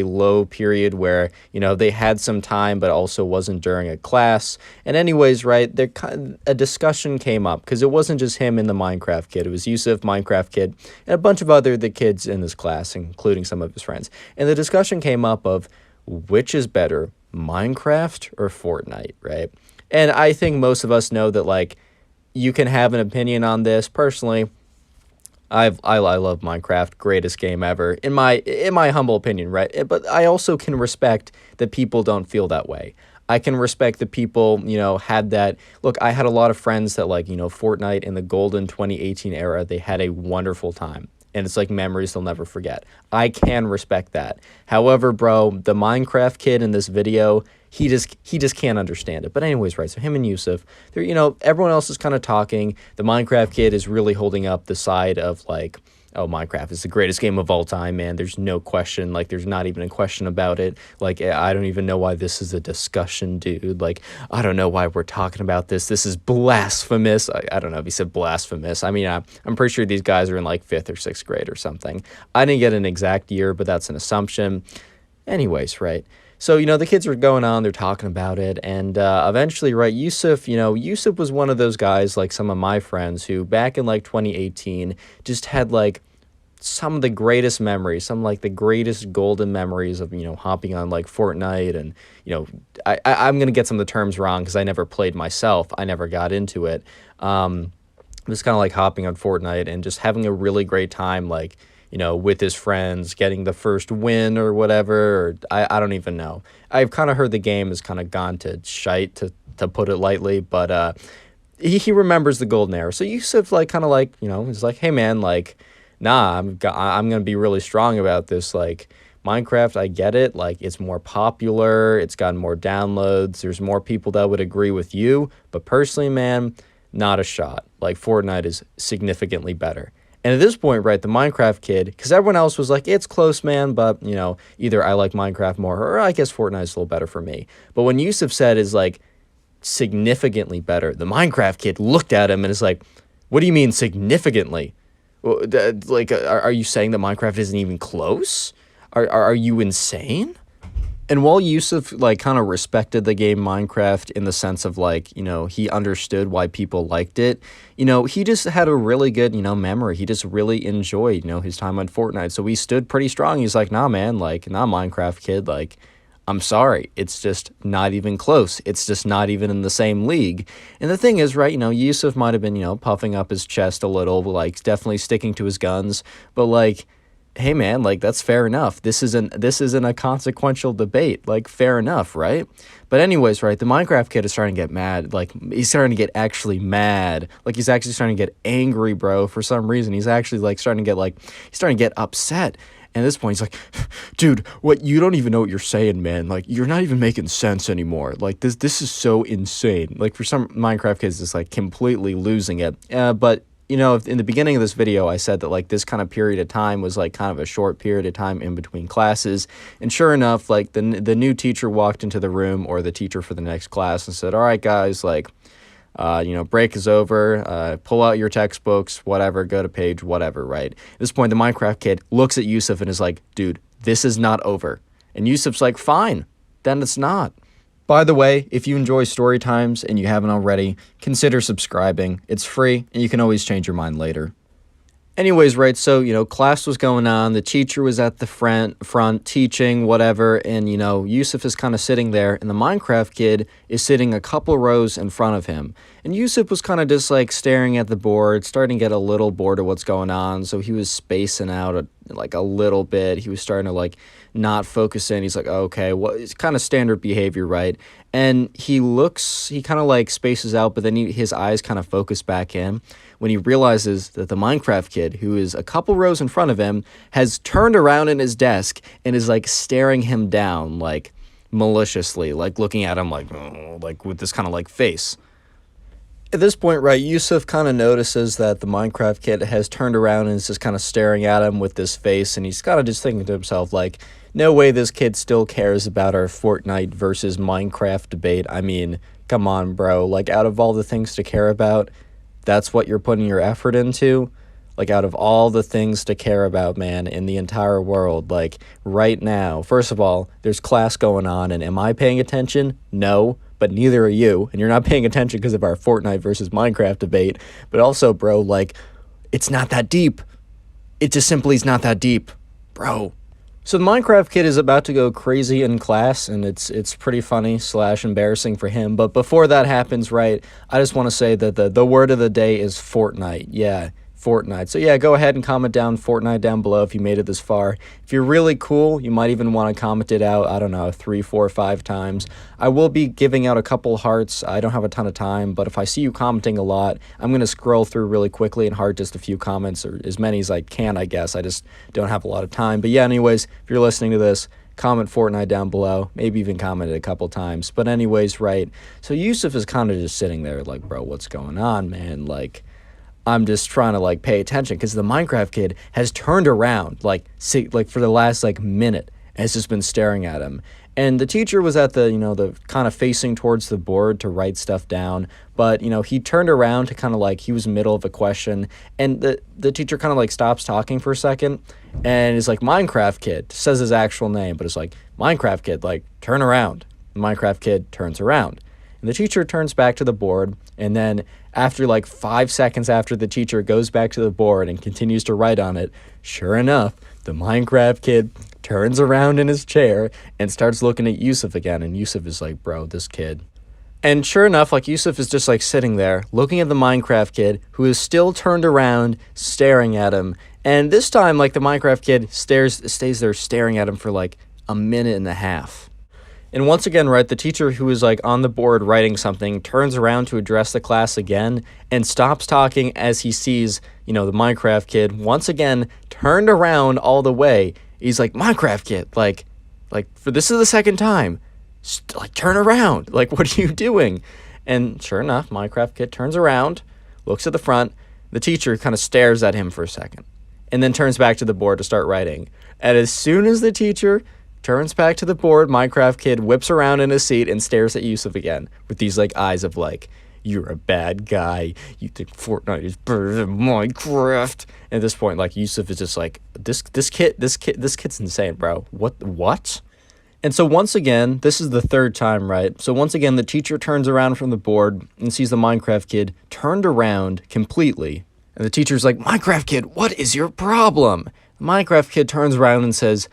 low period where, you know, they had some time but also wasn't during a class. And anyways, right, a discussion came up because it wasn't just him and the Minecraft kid. It was Yusuf, Minecraft kid, and a bunch of the kids in his class, including some of his friends. And the discussion came up of which is better, Minecraft or Fortnite, right? And I think most of us know that, like, you can have an opinion on this. Personally, I love Minecraft, greatest game ever, in my humble opinion, right? But I also can respect that people don't feel that way. I can respect that people, you know, had that. Look, I had a lot of friends that, like, you know, Fortnite in the golden 2018 era, they had a wonderful time. And it's like memories they'll never forget. I can respect that. However, bro, the Minecraft kid in this video, he just can't understand it. But anyways, right, so him and Yusuf, they're, you know, everyone else is kind of talking. The Minecraft kid is really holding up the side of, like, oh, Minecraft is the greatest game of all time, man. There's no question. Like, there's not even a question about it. Like, I don't even know why this is a discussion, dude. Like, I don't know why we're talking about this. This is blasphemous. I don't know if he said blasphemous. I mean, I'm pretty sure these guys are in, like, 5th or 6th grade or something. I didn't get an exact year, but that's an assumption. Anyways, right. So, you know, the kids are going on, they're talking about it, and eventually, right, Yusuf was one of those guys, like some of my friends, who back in, like, 2018 just had, like, some of the greatest memories, some, like, the greatest golden memories of, you know, hopping on, like, Fortnite, and, you know, I'm going to get some of the terms wrong because I never played myself. I never got into it. Just kind of, like, hopping on Fortnite and just having a really great time, like, you know, with his friends, getting the first win or whatever, or I don't even know. I've kind of heard the game has kind of gone to shite, to put it lightly, but he remembers the golden era. So Yusuf, like, kind of like, he's like, hey, man, like, nah, I'm going to be really strong about this. Like, Minecraft, I get it. Like, it's more popular. It's gotten more downloads. There's more people that would agree with you. But personally, man, not a shot. Like, Fortnite is significantly better. And at this point, right, the Minecraft kid, because everyone else was like, it's close, man, but, either I like Minecraft more, or I guess Fortnite's a little better for me. But when Yusuf said is like, significantly better, the Minecraft kid looked at him and is like, what do you mean significantly? Like, are you saying that Minecraft isn't even close? Are you insane? And while Yusuf, like, kind of respected the game Minecraft in the sense of, like, he understood why people liked it, he just had a really good, memory. He just really enjoyed, his time on Fortnite. So he stood pretty strong. He's like, nah, man, like, nah, Minecraft kid, like, I'm sorry. It's just not even close. It's just not even in the same league. And the thing is, right, Yusuf might have been, puffing up his chest a little, like, definitely sticking to his guns. But, like, hey, man, like, that's fair enough. This isn't a consequential debate. Like, fair enough, right? But anyways, right, the Minecraft kid is starting to get mad. Like, he's starting to get actually mad. Like, he's actually starting to get angry, bro, for some reason. He's actually, like, starting to get upset. And at this point, he's like, dude, what? You don't even know what you're saying, man. Like, you're not even making sense anymore. Like, this is so insane. Like, for some Minecraft kids, it's, like, completely losing it. But, in the beginning of this video, I said that, like, this kind of period of time was, like, kind of a short period of time in between classes. And sure enough, like, the new teacher walked into the room, or the teacher for the next class, and said, all right, guys, like, break is over, pull out your textbooks, whatever, go to page, whatever, right? At this point, the Minecraft kid looks at Yusuf and is like, dude, this is not over. And Yusuf's like, fine, then it's not. By the way, if you enjoy story times and you haven't already, consider subscribing. It's free, and you can always change your mind later. Anyways, right, so, class was going on, the teacher was at the front teaching, whatever, and, Yusuf is kind of sitting there, and the Minecraft kid is sitting a couple rows in front of him. And Yusuf was kind of just, like, staring at the board, starting to get a little bored of what's going on, so he was spacing out, a little bit. He was starting to, like, not focus in. He's like, okay, well, it's kind of standard behavior, right? And he kind of, like, spaces out, but then his eyes kind of focus back in when he realizes that the Minecraft kid, who is a couple rows in front of him, has turned around in his desk and is, like, staring him down, like, maliciously, like, looking at him, like, oh, like, with this kind of, like, face. At this point, right, Yusuf kind of notices that the Minecraft kid has turned around and is just kind of staring at him with this face, and he's kind of just thinking to himself, like, no way this kid still cares about our Fortnite versus Minecraft debate. I mean, come on, bro. Like, out of all the things to care about, that's what you're putting your effort into? Like, out of all the things to care about, man, in the entire world, like, right now, first of all, there's class going on, and am I paying attention? No, but neither are you, and you're not paying attention because of our Fortnite versus Minecraft debate, but also, bro, like, it's not that deep. It just simply is not that deep, bro. So the Minecraft kid is about to go crazy in class, and it's pretty funny / embarrassing for him. But before that happens, right, I just want to say that the word of the day is Fortnite. Yeah, Fortnite. So yeah, go ahead and comment down Fortnite down below if you made it this far. If you're really cool, you might even want to comment it out, I don't know, 3, 4, 5 times. I will be giving out a couple hearts. I don't have a ton of time, but if I see you commenting a lot, I'm going to scroll through really quickly and heart just a few comments, or as many as I can, I guess. I just don't have a lot of time. But yeah, anyways, if you're listening to this, comment Fortnite down below, maybe even comment it a couple times. But anyways, right, so Yusuf is kind of just sitting there like, bro, what's going on, man? Like, I'm just trying to, like, pay attention because the Minecraft kid has turned around, like for the last, like, minute, and has just been staring at him. And the teacher was at the, the kind of facing towards the board to write stuff down, but, he turned around to kind of, like, he was middle of a question, and the teacher kind of, like, stops talking for a second, and is like, Minecraft kid, says his actual name, but it's like, Minecraft kid, like, turn around. The Minecraft kid turns around. And the teacher turns back to the board, and then after like 5 seconds after the teacher goes back to the board and continues to write on it, sure enough, the Minecraft kid turns around in his chair and starts looking at Yusuf again, and Yusuf is like, bro, this kid. And sure enough, like, Yusuf is just like sitting there looking at the Minecraft kid, who is still turned around staring at him. And this time, like, the Minecraft kid stays there staring at him for like a minute and a half. And once again, right, the teacher who is like on the board writing something turns around to address the class again and stops talking as he sees, the Minecraft kid once again turned around all the way. He's like, Minecraft kid, like for this is the second time. Turn around. Like, what are you doing? And sure enough, Minecraft kid turns around, looks at the front. The teacher kind of stares at him for a second and then turns back to the board to start writing. And as soon as the teacher turns back to the board, Minecraft kid whips around in his seat and stares at Yusuf again with these like eyes of like, you're a bad guy. You think Fortnite is better than Minecraft. And at this point, like, Yusuf is just like, this kid's insane, bro. What? And so once again, this is the third time, right? So once again, the teacher turns around from the board and sees the Minecraft kid turned around completely. And the teacher's like, Minecraft kid, what is your problem? The Minecraft kid turns around and says,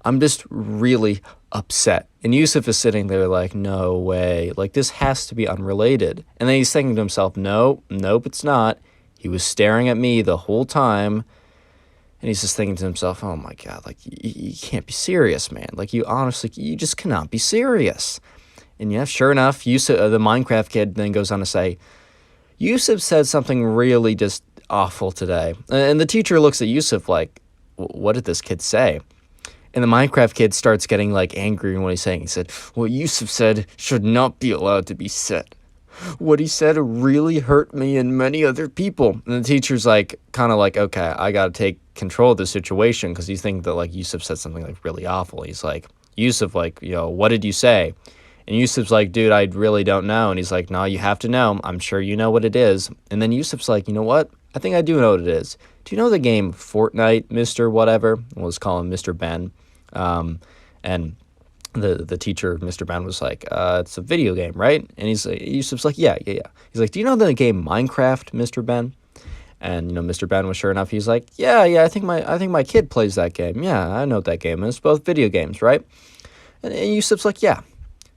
I'm just really upset. And Yusuf is sitting there like, no way. Like, this has to be unrelated. And then he's thinking to himself, nope, it's not. He was staring at me the whole time. And he's just thinking to himself, oh my God, like, you can't be serious, man. Like, you just cannot be serious. And yeah, sure enough, Yusuf, the Minecraft kid then goes on to say, Yusuf said something really just awful today. And the teacher looks at Yusuf like, what did this kid say? And the Minecraft kid starts getting like angry in what he's saying. He said, what Yusuf said should not be allowed to be said. What he said really hurt me and many other people. And the teacher's like, kind of like, okay, I got to take control of the situation, because he's thinking that like Yusuf said something like really awful. He's like, Yusuf, like, what did you say? And Yusuf's like, dude, I really don't know. And he's like, no, you have to know. I'm sure you know what it is. And then Yusuf's like, you know what? I think I do know what it is. Do you know the game Fortnite, Mr. Whatever? We'll just call him Mr. Ben. And the teacher, Mr. Ben, was like, it's a video game, right? And Yusuf's like, yeah. He's like, do you know the game Minecraft, Mr. Ben? And, Mr. Ben was sure enough. He's like, yeah, I think my kid plays that game. Yeah, I know what that game is. Both video games, right? And Yusuf's like, yeah.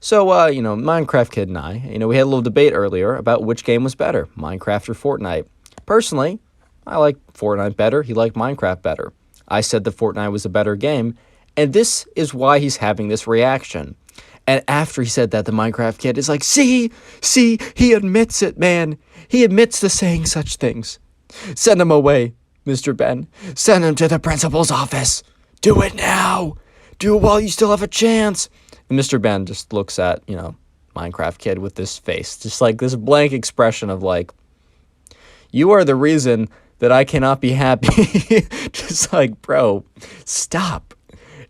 So, Minecraft kid and I, we had a little debate earlier about which game was better, Minecraft or Fortnite. Personally, I like Fortnite better. He liked Minecraft better. I said that Fortnite was a better game. And this is why he's having this reaction. And after he said that, the Minecraft kid is like, see, he admits it, man. He admits to saying such things. Send him away, Mr. Ben. Send him to the principal's office. Do it now. Do it while you still have a chance. And Mr. Ben just looks at, Minecraft kid with this face, just like this blank expression of like, you are the reason that I cannot be happy. Just like, bro, stop.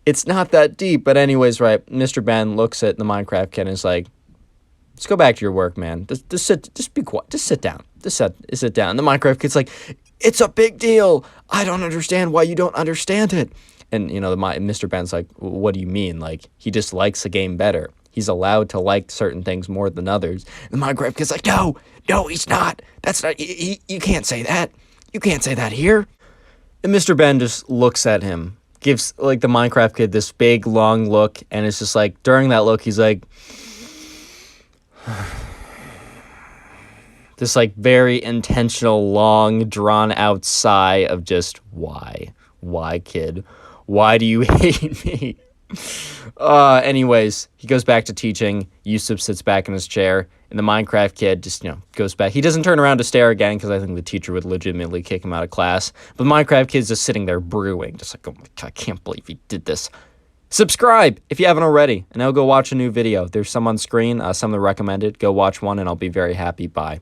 It's not that deep. But anyways, right, Mr. Ben looks at the Minecraft kid and is like, let's go back to your work, man. Just be quiet. Just sit down. Just sit down. And the Minecraft kid's like, it's a big deal. I don't understand why you don't understand it. And, Mr. Ben's like, what do you mean? Like, he just likes the game better. He's allowed to like certain things more than others. And the Minecraft kid's like, no, he's not. That's not, you can't say that. You can't say that here. And Mr. Ben just looks at him, gives, like, the Minecraft kid this big, long look, and it's just like, during that look, he's like, this, like, very intentional, long, drawn-out sigh of just, why? Why, kid? Why do you hate me? Anyways, he goes back to teaching. Yusuf sits back in his chair, and the Minecraft kid just, goes back. He doesn't turn around to stare again, because I think the teacher would legitimately kick him out of class. But the Minecraft kid's just sitting there brewing, just like, oh my God, I can't believe he did this. Subscribe if you haven't already, and I'll go watch a new video. There's some on screen, some that are recommended. Go watch one, and I'll be very happy. Bye.